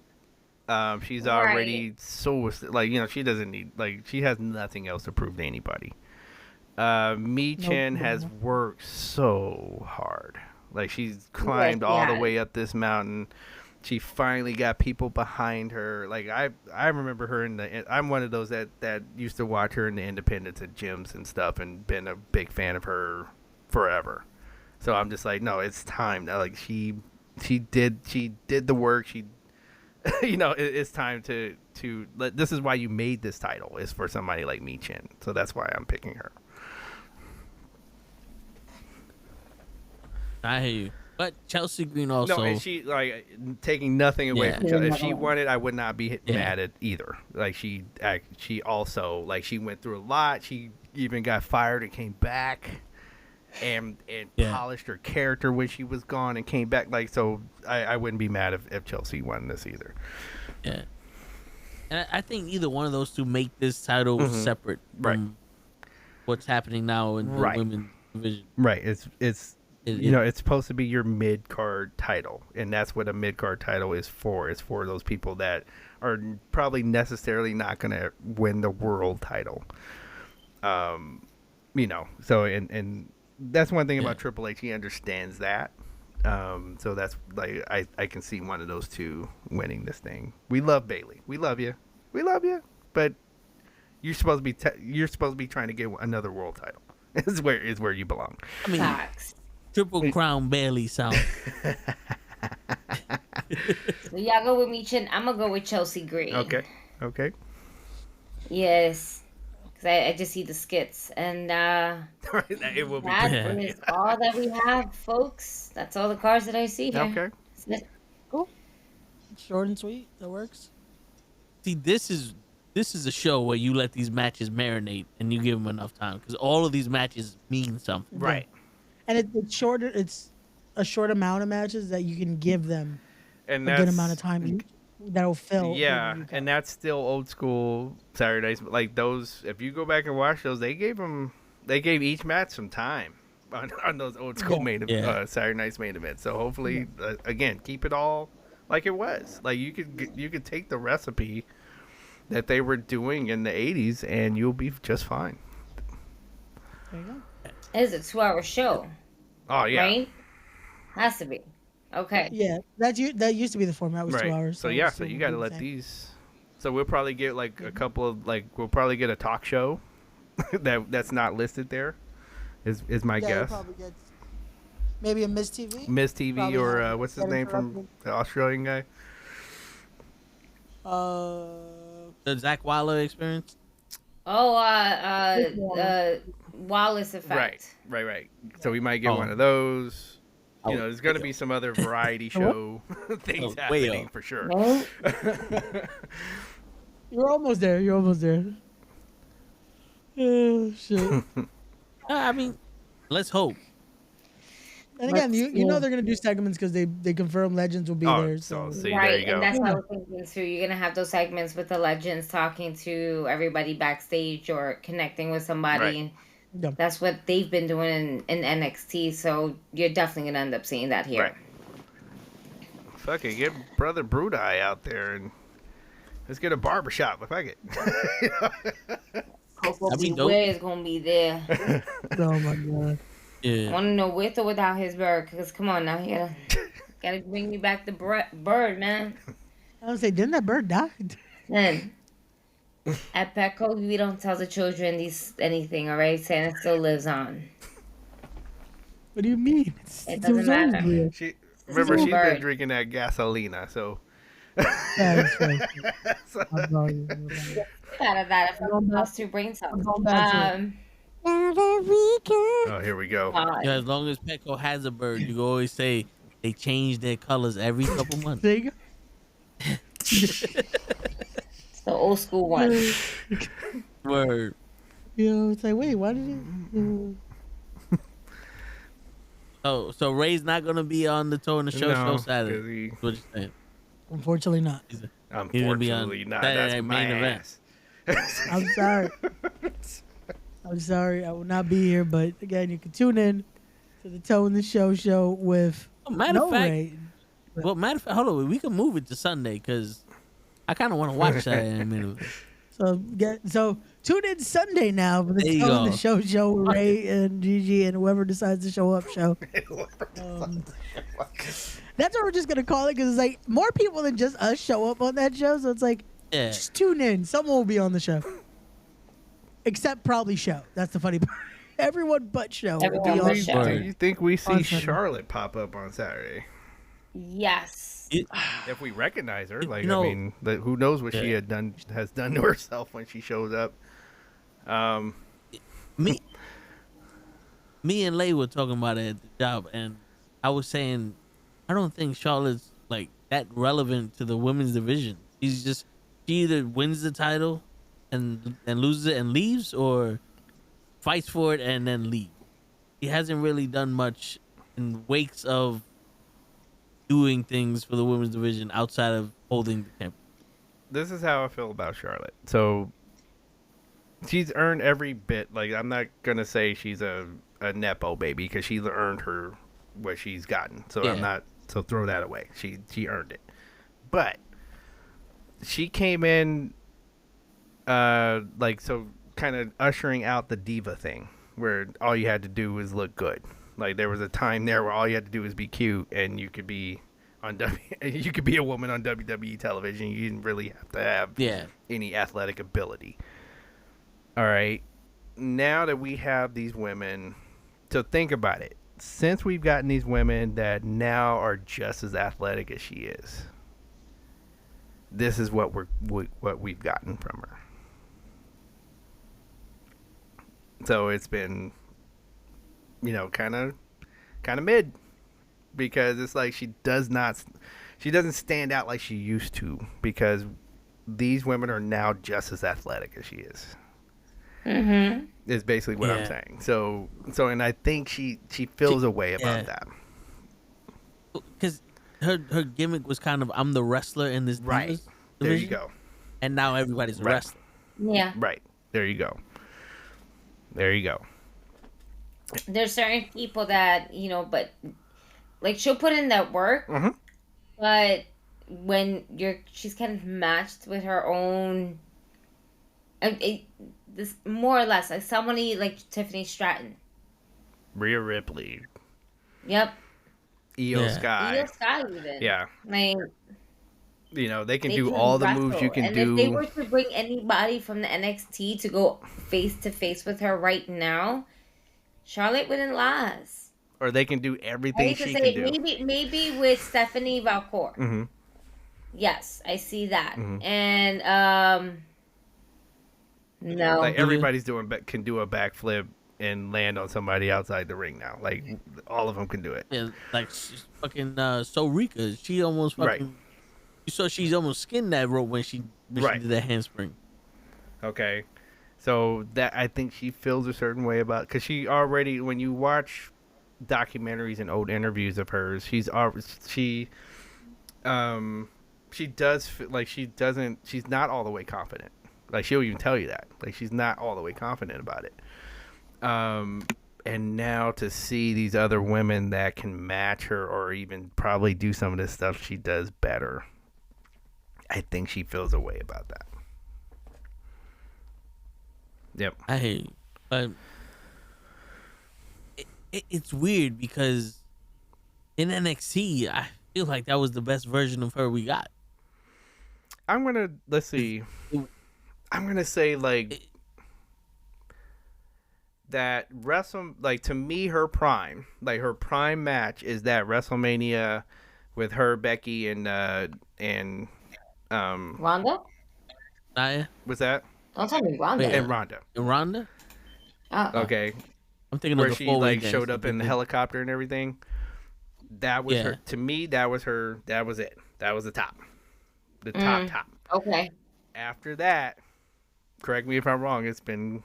She's already so, like, you know, she doesn't need, like, she has nothing else to prove to anybody. Meechin has worked so hard. Like, she's climbed all the way up this mountain. She finally got people behind her. Like, I remember her I'm one of those that used to watch her in the independents at gyms and stuff and been a big fan of her forever. So I'm just like, no, it's time now. Like, she did the work. She, you know, it's time to this is why you made this title, is for somebody like Meechin. So that's why I'm picking her. I hear you. But Chelsea Green also. No, and she, like, taking nothing away from Chelsea. If she won it, I would not be mad at either. Like, she also, like, she went through a lot. She even got fired and came back and polished her character when she was gone and came back. Like, so I wouldn't be mad if Chelsea won this either. Yeah. And I think either one of those two make this title separate from what's happening now in the women's division. Right. It's you know, it's supposed to be your mid-card title, and that's what a mid-card title is for. It's for those people that are probably necessarily not going to win the world title. You know, so, and that's one thing about Triple H. He understands that. So that's, like, I can see one of those two winning this thing. We love Bailey. We love you. We love you. But you're supposed to be trying to get another world title. is where you belong. I mean, Triple Crown Bailey sound. So y'all go with me, Chin. I'm gonna go with Chelsea Green. Okay. Yes, because I just see the skits, and it will be. that is all that we have, folks. That's all the cards that I see here. Okay. Cool. Short and sweet. That works. See, this is a show where you let these matches marinate and you give them enough time, because all of these matches mean something. Right. And it's shorter. It's a short amount of matches that you can give them And a good amount of time that'll fill. Yeah, and that's still old school Saturday nights. Like those, if you go back and watch those, they gave each match some time on those old school Saturday nights main events. So hopefully, again, keep it all like it was. Like you could take the recipe that they were doing in the 80s and you'll be just fine. There you go. It is a 2-hour show. Oh yeah. Right? Has to be. Okay. Yeah, that used to be the format, was 2 hours. So you got to let these. So we'll probably get like a couple of we'll probably get a talk show that's not listed there. Is my guess. Probably get maybe a Miss TV. Miss TV Probably or what's his name from the Australian guy? The Zach Wilder experience. Oh, Wallace effect. Right. So we might get one of those. You know, there's going to be some other variety show things happening for sure. You're almost there. Oh, shit. I mean, let's hope. And again, you know they're going to do segments because they confirm legends will be there. So see, right, there you go. And that's what I was thinking too. You're going to have those segments with the legends talking to everybody backstage or connecting with somebody. Right. Yep. That's what they've been doing in NXT, so you're definitely going to end up seeing that here. Right. fuck it, get Brother Brudeye out there and let's get a barbershop. Fuck it. Coco That'd be Beware dope. is gonna be there. Oh my god. I Yeah. want to know with or without his bird. Cause come on now, you gotta bring me back the bird, man. I was say, didn't that bird die? Man, at Petco, we don't tell the children anything. All right, Santa still lives on. What do you mean? It doesn't was always matter. weird. Remember, a she's been bird. drinking that gasolina, so. Yeah, that's right. I'm sorry. Out of that, if I lost two brain cells. going back to it. Now that we can. Oh, here we go. Yeah, as long as Petco has a bird, you can always say they change their colors every couple months. There you go. It's the old school one. Word. You know, it's like, wait, why did he? So Ray's not gonna be on the Toe in the Show No, Saturday. 'cause he- That's what you're saying. Unfortunately, not. He's gonna be on Unfortunately, not. Saturday That's Night my Main Event. ass. I'm sorry. I'm sorry. I will not be here. But again, you can tune in to the Toe in the Show with Matter no of fact, Ray. matter of fact, hold on, we can move it to Sunday because I kind of want to watch that in a minute. So tune in Sunday now for the There you Toe in go. the Show with Ray and Gigi and whoever decides to show up show. That's what we're just gonna call it because it's like more people than just us show up on that show. So it's like Yeah. just tune in. Someone will be on the show, except probably Show. That's the funny part. Everyone but Show will Everyone be but on Show. Do you think we see On Sunday. Charlotte pop up on Saturday? Yes. If we recognize her, like, know- I mean, who knows what she Yeah. has done to herself when she shows up. Me and Lay were talking about it at the job, and I was saying I don't think Charlotte's like that relevant to the women's division. She either wins the title and loses it and leaves, or fights for it and then leaves. He hasn't really done much in wakes of doing things for the women's division outside of holding the championship. This is how I feel about Charlotte. So she's earned every bit. Like, I'm not gonna say she's a nepo baby because she's earned her what she's gotten. So I'm Yeah. not. So throw that away. She earned it. But she came in, so kind of ushering out the diva thing, where all you had to do was look good. Like, there was a time there where all you had to do was be cute, and you could be on you could be a woman on WWE television. You didn't really have to have Yeah. any athletic ability. All right. Now that we have these women, so think about it. Since we've gotten these women that now are just as athletic as she is, this is what we've gotten from her. So it's been, kind of mid, because it's like she doesn't stand out like she used to, because these women are now just as athletic as she is. Mm-hmm. Is basically what I'm Yeah. saying. So, and I think she feels a way about yeah. that. Because her gimmick was kind of I'm the wrestler in this Right. Divas There you division, go. and now everybody's a Right. wrestler. Yeah. Right. There you go. There you go. There's certain people that, but like she'll put in that work, Mhm. but when she's kind of matched with her own, this more or less like somebody like Tiffany Stratton. Rhea Ripley, Yep. Io Yeah. Sky. Io Sky even. Yeah. Like They can they do can all the wrestle. moves you can and do. if they were to bring anybody from the NXT to go face to face with her right now, Charlotte wouldn't last. Or they can do I everything hate to she say can do. maybe with Stephanie Valcourt. Mm-hmm. Yes, I see that. Mhm. And no. Like, everybody's can do a backflip and land on somebody outside the ring now. Like, all of them can do it. Yeah, like she's fucking Rika. She almost fucking. Right. You saw she's almost skinned that rope when she Right. did that handspring. Okay. So that, I think she feels a certain way about, because she already, when you watch documentaries and old interviews of hers, she's not all the way confident. Like, she'll even tell you that. Like, she's not all the way confident about it. And And now to see these other women that can match her or even probably do some of this stuff she does better, I think she feels a way about that. Yep. I hear you, but it's weird because in NXT, I feel like that was the best version of her we got. Let's see. I'm gonna say like that to me her prime match is that WrestleMania with her, Becky, and Ronda? Nia? was that? Don't tell me Ronda. And Ronda. And Ronda? Okay. I'm thinking Where of she the four-way dance showed up in the helicopter and everything. That was her. To me, that was her. That was it. That was the top. The top. Okay. After that, correct me if I'm wrong, it's been...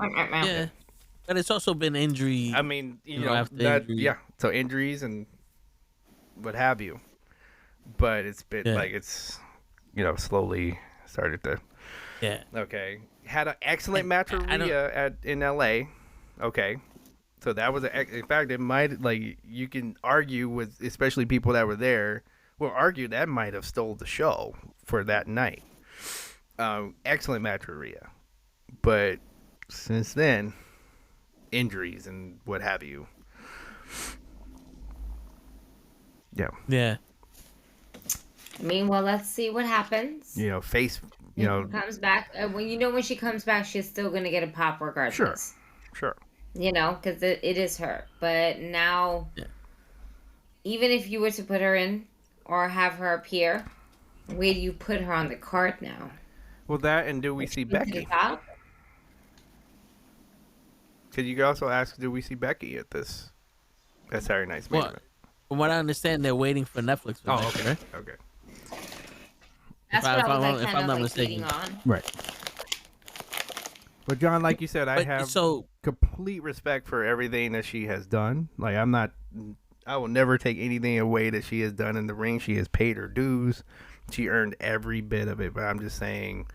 Yeah. But it's also been injury. I mean, you know after that, injury. yeah. So injuries and what have you. But it's been it's slowly started to. Yeah. Okay. Had an excellent match with Rhea in LA. Okay. So that was in fact it might you can argue with especially people that were there will argue that might have stole the show for that night. Excellent match with Rhea. But since then, injuries and what have you. Yeah. Yeah. I mean, well, let's see what happens. Comes back. When she comes back, she's still gonna get a pop regardless. Sure. Because it is her. But now, even if you were to put her in or have her appear, where do you put her on the card now? Well, that and do we see Becky? Could you also ask, do we see Becky at Saturday night's main event? From what I understand, they're waiting for Netflix. For that, okay. Right? Okay. That's what I was if I'm not mistaken. on. Right. But John, like you said, I have complete respect for everything that she has done. Like I will never take anything away that she has done in the ring. She has paid her dues. She earned every bit of it. But I'm just saying,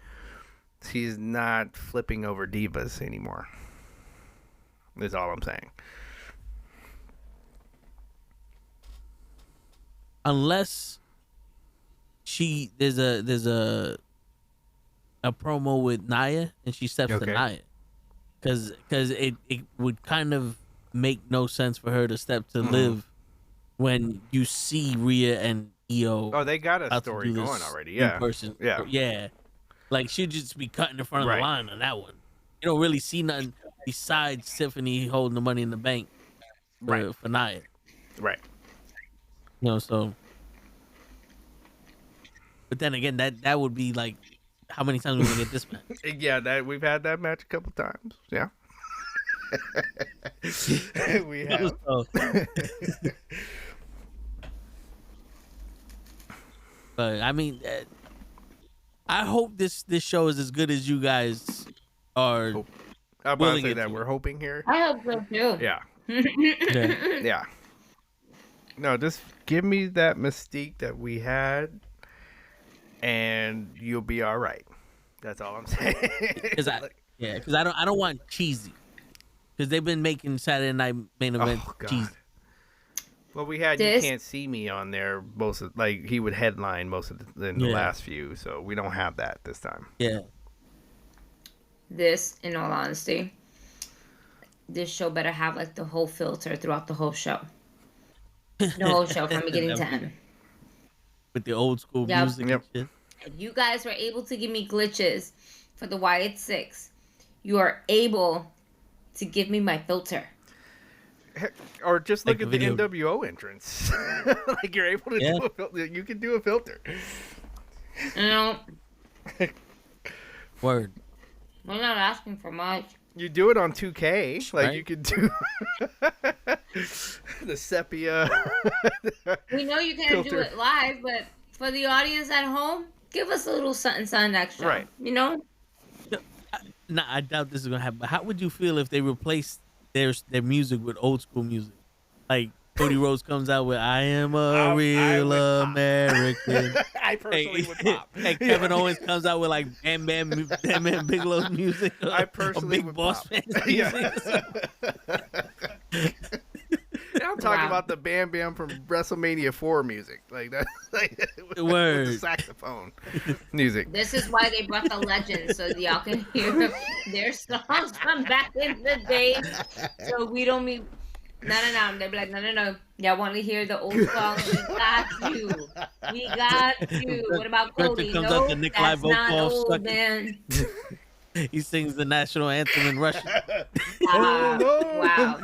she's not flipping over divas anymore. That's all I'm saying. Unless there's a promo with Nia and she steps to Nia, because it would kind of make no sense for her to step to Liv when you see Rhea and Io. Oh, they got a story going already. Yeah, yeah. Like she'd just be cutting in front of the line on that one. You don't really see nothing besides Tiffany holding the Money in the Bank for Nia. Right. So. But then again, that would be like, how many times are we gonna get this match? Yeah, we've had that match a couple times. Yeah. We have. But I mean, I hope this show is as good as you guys are. I'm about to say that we're hoping here. I hope so too. Yeah. Yeah. No, just give me that mystique that we had, and you'll be all right. That's all I'm saying. Because I don't want cheesy. Because they've been making Saturday Night Main Event cheesy. Well, we had You Can't See Me on there he would headline most of the last few, so we don't have that this time. Yeah. This, in all honesty, this show better have the whole filter throughout the whole show. The whole show from beginning to end. With the old school music and shit. If you guys were able to give me glitches for the Wyatt 6, you are able to give me my filter. Or just look at the NWO entrance. You're able to do a filter. You can do a filter. Word. We're not asking for much. You do it on 2K. You could do the sepia. We know you can't do it live, but for the audience at home, give us a little something extra. Right. Nah, I doubt this is gonna happen. But how would you feel if they replaced their music with old school music? Cody Rhodes comes out with "I am a real American." I personally would pop. And Kevin Owens comes out with like Bam Bam Bigelow's music. I or personally Big would Boss pop. Man's Yeah. music. And I'm talking Wow. about the Bam Bam from WrestleMania 4 music, like that, like, with the Word. saxophone music. This is why they brought the legends, so y'all can hear their songs from back in the day. So we don't mean no. They'll be like, no. Y'all want to hear the old songs? We got you. We got you. What about Gunther Cody? comes No, out the NuKKle that's not vocal old, stuck- man. He sings the national anthem in Russian. Wow.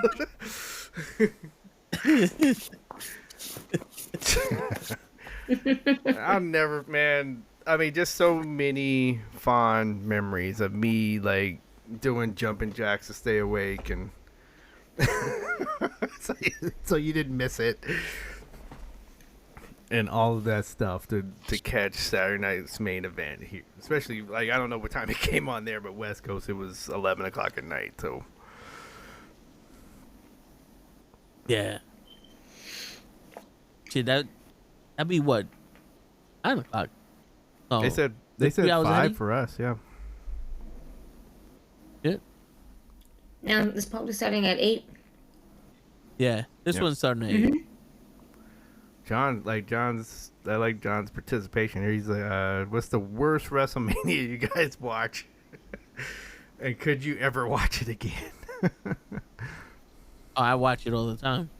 I'll never, man. I mean, just so many fond memories of me like doing jumping jacks to stay awake, and so you didn't miss it, and all of that stuff to catch Saturday night's main event here. Especially like I don't know what time it came on there, but West Coast it was 11 o'clock at night. So Yeah. Shit, that'd be what? 9 o'clock. Oh, they said 3 hours 5 ahead? for us. Yeah. Yeah. Now it's probably starting at 8. Yeah. This Yep. one's starting at 8. I like John's participation here. He's like, what's the worst WrestleMania you guys watch? And could you ever watch it again? Oh, I watch it all the time.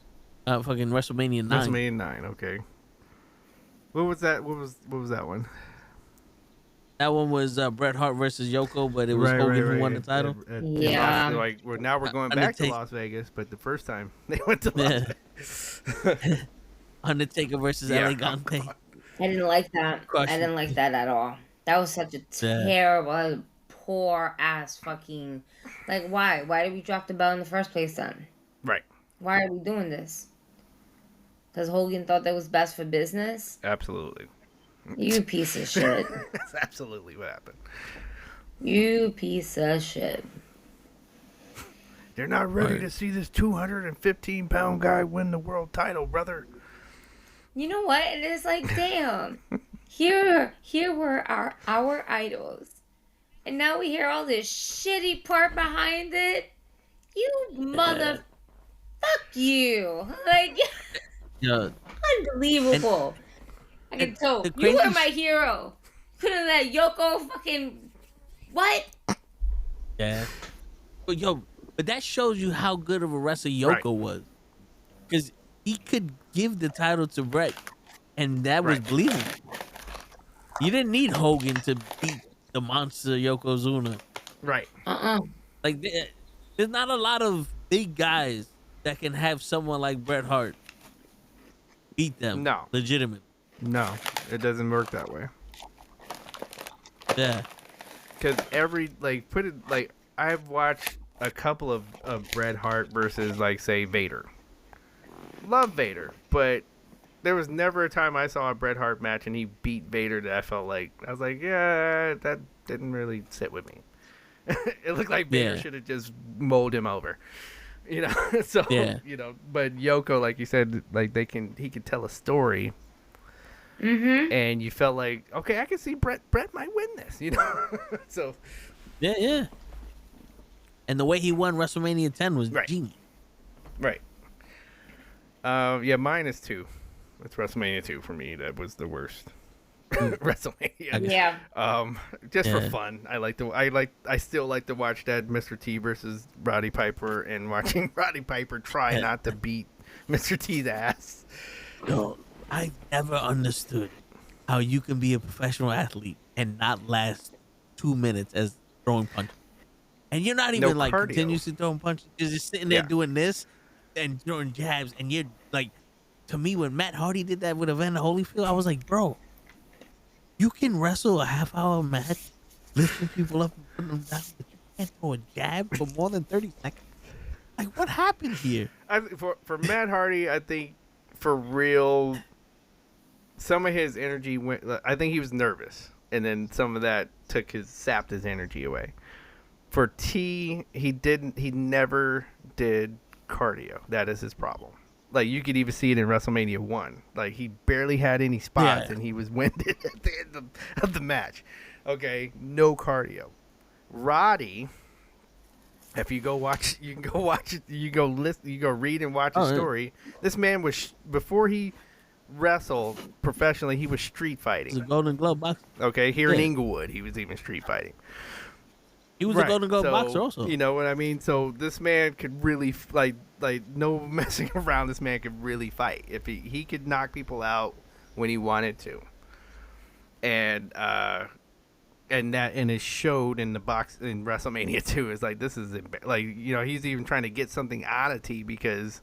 Fucking WrestleMania 9. WrestleMania 9, okay. What was that? What was that one? That one was Bret Hart versus Yoko, but it was Hogan who won the title. Yeah. Now we're going back to Undertaker. Las Vegas, but the first time they went to Las Yeah. Vegas. Undertaker versus Yeah. Elegante. I didn't like that. Crush I didn't like that at all. That was such a Yeah. terrible, poor ass fucking. Like, why? Why did we drop the bell in the first place then? Right. Why are we doing this? Because Hogan thought that was best for business? Absolutely. You piece of shit. That's absolutely what happened. You piece of shit. They're not ready to see this 215-pound guy win the world title, brother. You know what? It is like, damn. Here were our idols. And now we hear all this shitty part behind it. You mother... Fuck you. Like, Yeah. unbelievable. I can tell. the You were crazy my hero. Couldn't let Yoko fucking... What? Yeah. But that shows you how good of a wrestler Yoko Right. was. Because he could give the title to Bret, and that was Right. believable. You didn't need Hogan to beat the monster Yokozuna. Right. Like, there's not a lot of big guys that can have someone like Bret Hart beat them. No. Legitimate. No, it doesn't work that way. Yeah. Because I've watched a couple of Bret Hart versus, like, say, Vader. Love Vader, but there was never a time I saw a Bret Hart match and he beat Vader that I was like, yeah, that didn't really sit with me. It looked like Vader Yeah. should have just mowed him over. You know, so, Yeah. you know, but Yoko, like you said, like, he could tell a story. Mm-hmm. And you felt like, okay, I can see Bret might win this, you know? So, Yeah. And the way he won WrestleMania 10 was Right. genius. right. Yeah, mine is 2. It's WrestleMania 2 for me. That was the worst WrestleMania. Yeah. Just for Yeah. fun. I still like to watch that Mr. T versus Roddy Piper and watching Roddy Piper try not to beat Mr. T's ass. Yo, I never understood how you can be a professional athlete and not last 2 minutes as throwing punches. And you're not even No like cardio. continuously throwing punches. You're just sitting there Yeah. doing this and throwing jabs. And you're like, to me, when Matt Hardy did that with Evander Holyfield, I was like, bro, you can wrestle a half-hour match, lifting people up and putting them down, but you can't throw a jab for more than 30 seconds. Like, what happened here? For Matt Hardy, I think for real, some of his energy went. I think he was nervous, and then some of that sapped his energy away. For T, he never did cardio. That is his problem. Like, you could even see it in WrestleMania 1. Like, he barely had any spots, and he was winded at the end of the match. Okay, no cardio. Roddy, if you go watch, you can go watch it. You go listen. You go read and watch his story. This man was before he wrestled professionally. He was street fighting. He's a Golden Glove boxer. Okay, here in Inglewood, he was even street fighting. He was a Golden Glove boxer also. You know what I mean? So this man could really like no messing around. This man could really fight. If he could knock people out when he wanted to. And it showed in the box in WrestleMania 2. It's like, this is like, you know, he's even trying to get something out of T because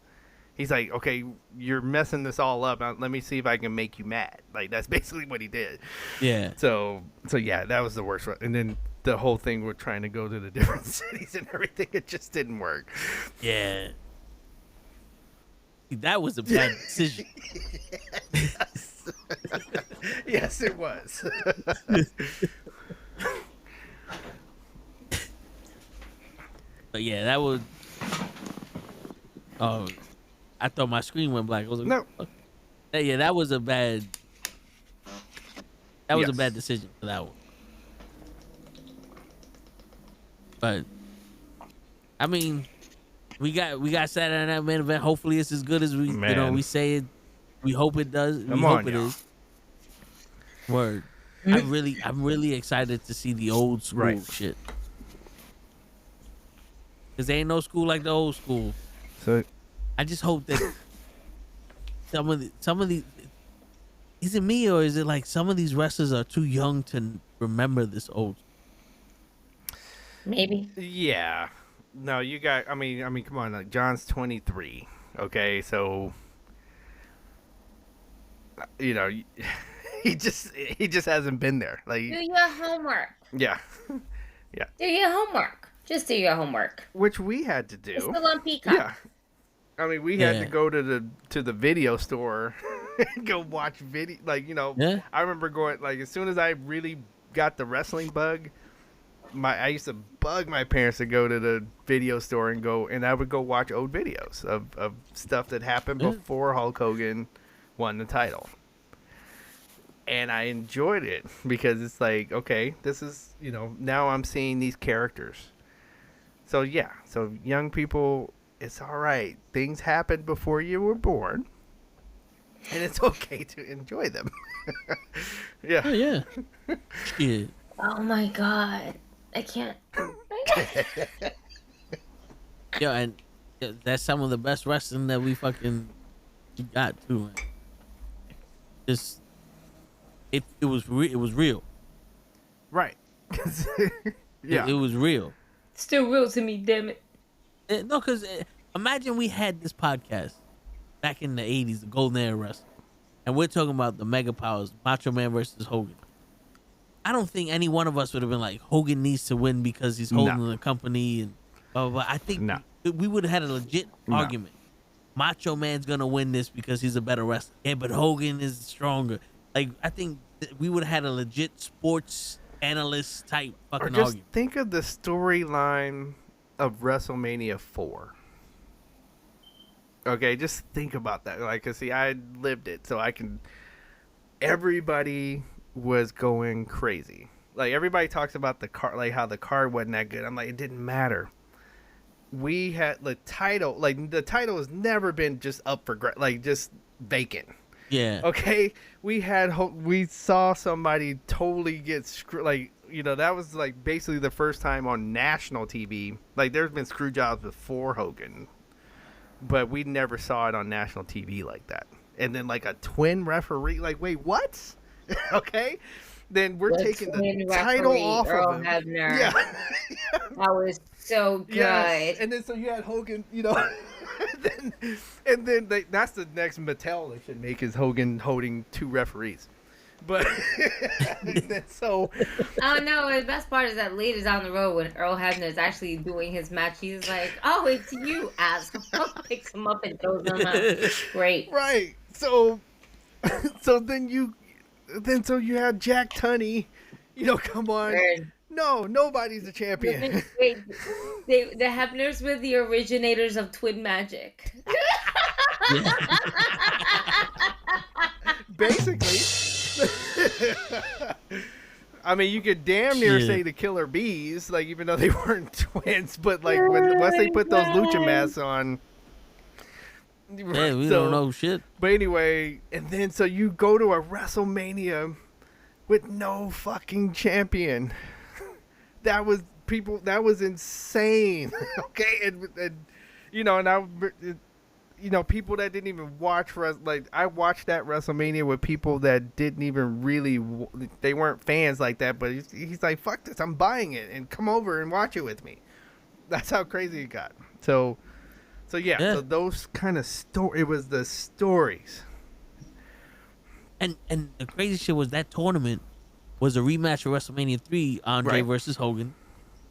he's like, okay, you're messing this all up. Now, let me see if I can make you mad. Like, that's basically what he did. Yeah. So yeah, that was the worst one. And then the whole thing with trying to go to the different cities and everything, it just didn't work. Yeah. That was a bad decision. Yes. Yes, it was. But yeah, that was. Oh, I thought my screen went black. I was like, no. Yeah, that was a bad. That was a bad decision for that one. But I mean, we got Saturday Night Main Event. Hopefully, it's as good as we we say it. We hope it does. We hope it is. Word. I'm really excited to see the old school shit. Cause there ain't no school like the old school. So I just hope that some of the is it me or is it like some of these wrestlers are too young to remember this old? Maybe. Yeah. No, you got. I mean, come on. Like, John's 23. Okay, so you know, he just hasn't been there. Like, do your homework. Yeah. Yeah. Do your homework. Just do your homework. Which we had to do. It's still on Peacock. Yeah. I mean, we had to go to the video store and go watch video. Like, you know, I remember going, like, as soon as I really got the wrestling bug, I used to bug my parents to go to the video store and I would go watch old videos of stuff that happened before Hulk Hogan won the title. And I enjoyed it because it's like, okay, this is, you know, now I'm seeing these characters. So, yeah. So, young people, it's all right. Things happened before you were born. And it's okay to enjoy them. Yeah. Oh, yeah. Yeah. Oh, my God. I can't. Yo, and that's some of the best wrestling that we got, too, man. Just, it was real. Right. Yeah. It was real. Still real to me, damn it. No, because imagine we had this podcast back in the 80s, the Golden Era Wrestling, and we're talking about the Mega Powers, Macho Man versus Hogan. I don't think any one of us would have been like, Hogan needs to win because he's holding the company and blah, blah, blah. I think we would have had a legit argument. Macho Man's going to win this because he's a better wrestler. Yeah, but Hogan is stronger. Like, I think we would have had a legit sports analyst type fucking argument. Think of the storyline of WrestleMania 4. Okay, just think about that. Like, 'cause see, I lived it, so I can. Everybody was going crazy. Like, everybody talks about the card, like how the card wasn't that good. I'm like, it didn't matter. We had the title. Like, the title has never been just up for like just vacant. Yeah. Okay, we saw somebody totally get screwed. Like, you know, that was like basically the first time on national TV. Like, there's been screw jobs before Hogan, but we never saw it on national TV like that. And then like a twin referee. Like, wait, what? Okay, then we're taking the title off Earl of him. Hebner. Yeah. That was so good. Yes. And then so you had Hogan, you know. and then that's the next Mattel they should make is Hogan holding two referees. But so. Oh no! The best part is that later down the road when Earl Hebner is actually doing his match, he's like, "Oh, it's you, asshole!" Picks him up and throws him out. Great. Right. So then you had Jack Tunney. You know, come on. Weird. No, nobody's a champion. Wait, the Hebners were the originators of Twin Magic. Basically. I mean, you could damn near Shit. say the Killer Bees, like even though they weren't twins, but like once they put those lucha masks on. Yeah, we so- don't know shit. But anyway, and then so you go to a WrestleMania with no fucking champion. That was insane. Okay, and you know, people that didn't even watch like I watched that WrestleMania with people that didn't even really they weren't fans like that, but he's like, fuck this, I'm buying it and come over and watch it with me. That's how crazy it got. So yeah. So those kind of it was the stories. And the crazy shit was that tournament was a rematch of WrestleMania 3, Andre Right. versus Hogan,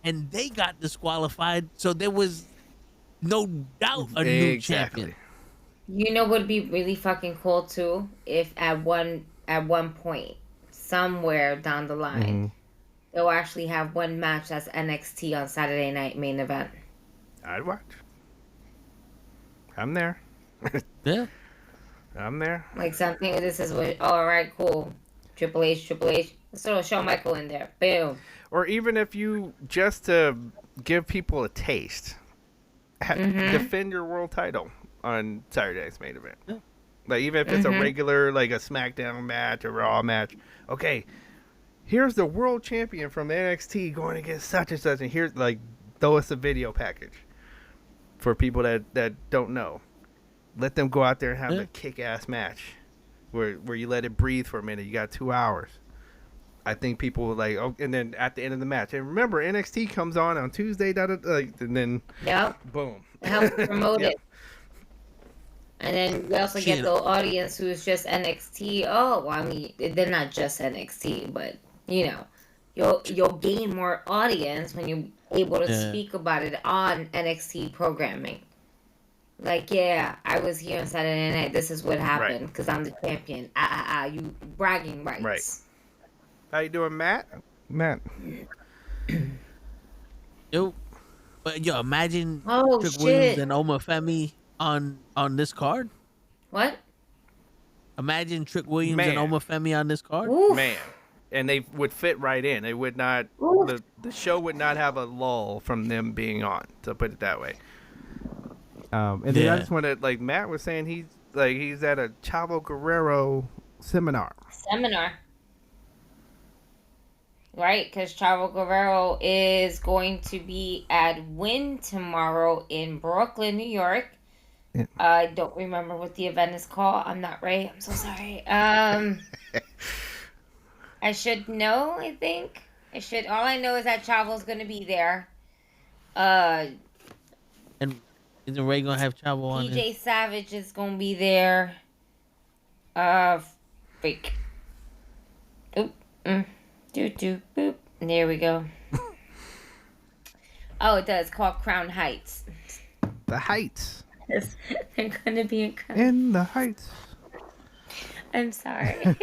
and they got disqualified. So there was no doubt a new champion. You know what would be really fucking cool too? If at one point, somewhere down the line, they'll actually have one match as NXT on Saturday Night Main Event. I'd watch. I'm there. Yeah. I'm there. Like something, this is what, all right, cool. Triple H. Let's throw Shawn Michael in there. Boom. Or even if you just to give people a taste, defend your world title on Saturday's main event. Yeah. Like even if it's a regular, like a SmackDown match or Raw match. Okay, here's the world champion from NXT going against such and such, and here's like throw us a video package for people that don't know. Let them go out there and have a kick-ass match where you let it breathe for a minute. You got 2 hours. I think people will like, oh, and then at the end of the match, and remember NXT comes on Tuesday, and then boom, Help promote Yep. it. And then we also get the audience who's just NXT. Oh, well, I mean, they're not just NXT, but you know, you'll gain more audience when you're able to speak about it on NXT programming. Like, yeah, I was here on Saturday night. This is what happened because I'm the champion. You bragging rights. Right. How you doing, Matt? Yo, but imagine Oh, Trick shit. Williams and Omar Femi on this card. What? Imagine Trick Williams and Omar Femi on this card. Oof. Man, and they would fit right in. They would not. Oof. The show would not have a lull from them being on. To put it that way. And then I just wanted, like Matt was saying, he's at a Chavo Guerrero seminar. Right, because Chavo Guerrero is going to be at Wynn tomorrow in Brooklyn, New York. Yeah. I don't remember what the event is called. I'm not right. I'm so sorry. I should know, I think. All I know is that Chavo's going to be there. And isn't Ray gonna have Chavo on it? PJ Savage is going to be there. Freak. Oop. Boop. There we go. Oh, it does. Called Crown Heights. The Heights. They're going to be In the Heights. I'm sorry.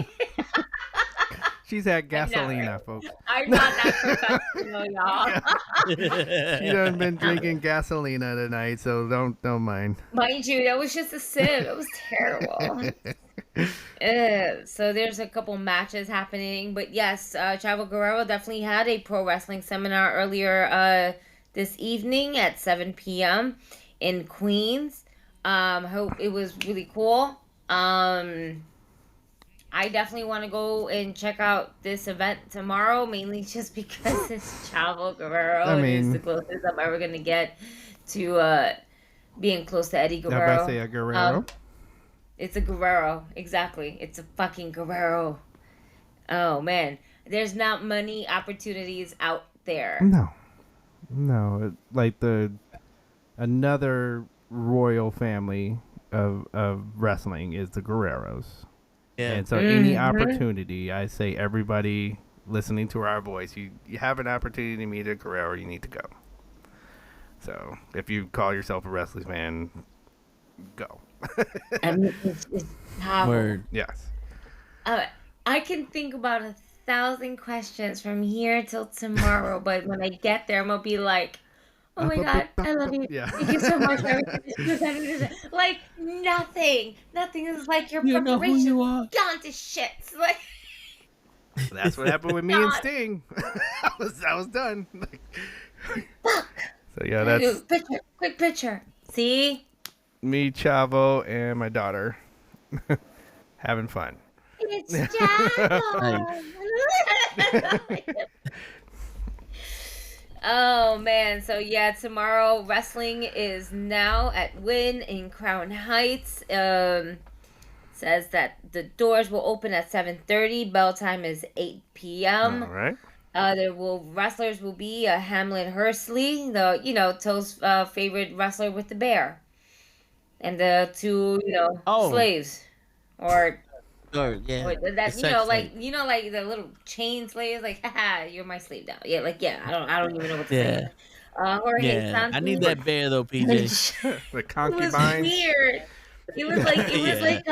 She's at Gasolina, folks. I'm not that professional, y'all. She done been drinking Gasolina tonight, so don't mind. Mind you, that was just a sip. It was terrible. So there's a couple matches happening, but yes, Chavo Guerrero definitely had a pro wrestling seminar earlier this evening at 7 p.m. in Queens. Hope it was really cool. I definitely want to go and check out this event tomorrow, mainly just because it's Chavo Guerrero. I mean, it's the closest I'm ever going to get to being close to Eddie Guerrero. I'm about to say a Guerrero. It's a Guerrero. Exactly. It's a fucking Guerrero. Oh, man. There's not many opportunities out there. No. Like another royal family of wrestling is the Guerreros. Yeah. And so any opportunity, I say everybody listening to our voice, you have an opportunity to meet a Guerrero, you need to go. So if you call yourself a wrestling fan, go. I mean, it's how... Word. Yes. I can think about 1,000 questions from here till tomorrow, but when I get there, I'm going to be like, Oh my God, I love you. Yeah. Thank you so much for everything. Like nothing is like your You know who preparation you are. gone to shits. Like That's what happened with me and God. Sting. I was done. Fuck. So yeah, that's Picture, quick picture. See, me, Chavo, and my daughter having fun. it's Chavo. Oh man, so yeah, tomorrow wrestling is now at Wynn in Crown Heights. Says that the doors will open at 7:30. Bell time is 8 p.m. All right. Wrestlers will be Hamlin Hursley, Toe's favorite wrestler with the bear, and the two Oh. slaves, or Yeah. or the that sex like the little chain slaves, like haha, you're my slave now. Yeah, like yeah, I don't even know what to say. Jorge Yeah. I Santos. need that bear though, PJ. The It was concubines. weird. It was like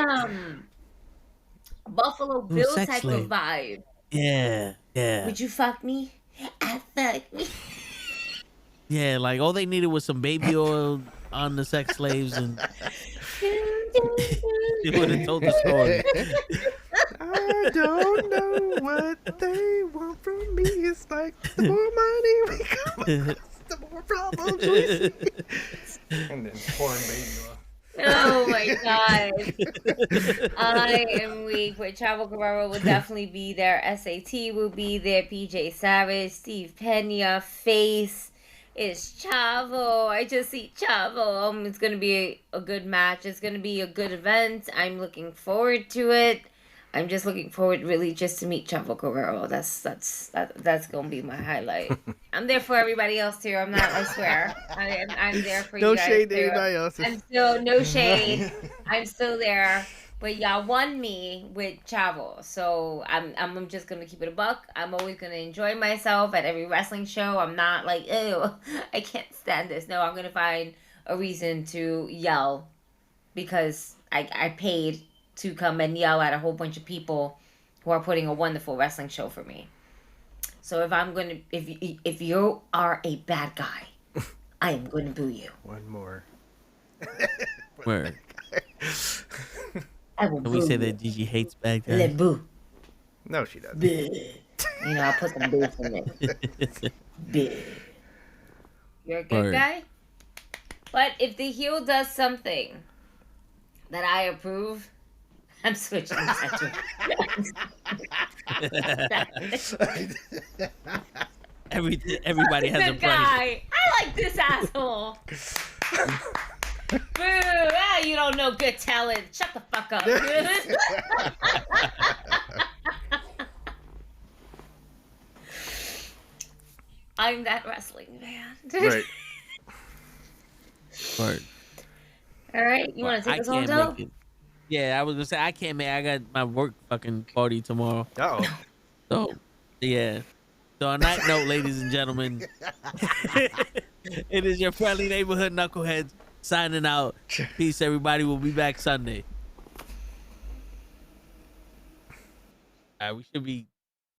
Buffalo Ooh, Bill sex type slave. of vibe. Yeah. Would you fuck me? I fuck me. Yeah, like all they needed was some baby oil on the sex slaves and they would have told the story. I don't know what they want from me. It's like the more money we come across, the more problems we see. And then pouring baby oil. Oh my God. I am weak, but Chavo Guerrero will definitely be there. SAT will be there. PJ Savage, Steve Pena, Face. It's Chavo. I just see Chavo. It's going to be a good match. It's going to be a good event. I'm looking forward to it. I'm just looking forward really just to meet Chavo Guerrero. That's going to be my highlight. I'm there for everybody else too. I'm not, I swear. I'm there for No you guys shade to too. anybody else. I'm still, no shade. I'm still there. But y'all won me with Chavo. So I'm just going to keep it a buck. I'm always going to enjoy myself at every wrestling show. I'm not like, ew, I can't stand this. No, I'm going to find a reason to yell because I paid to come and yell at a whole bunch of people who are putting a wonderful wrestling show for me. So if you are a bad guy, I am going to boo you. One more. Word. I will Can boo we say you. that Gigi hates bad guys? Let boo. No, she doesn't. I'll put some boots in it. Boo. You're a good Word. guy? But if the heel does something that I approve, I'm switching to Everybody has a good price. guy. I like this asshole. Boo! Ah, you don't know good talent. Shut the fuck up. I'm that wrestling fan. Right. Word. All right, you want to take us home, though? make it. Yeah, I was gonna say I can't make. I got my work fucking party tomorrow. Uh-oh. So yeah. So on that note, ladies and gentlemen, it is your friendly neighborhood knuckleheads signing out. Peace, everybody. We'll be back Sunday. All right, we should be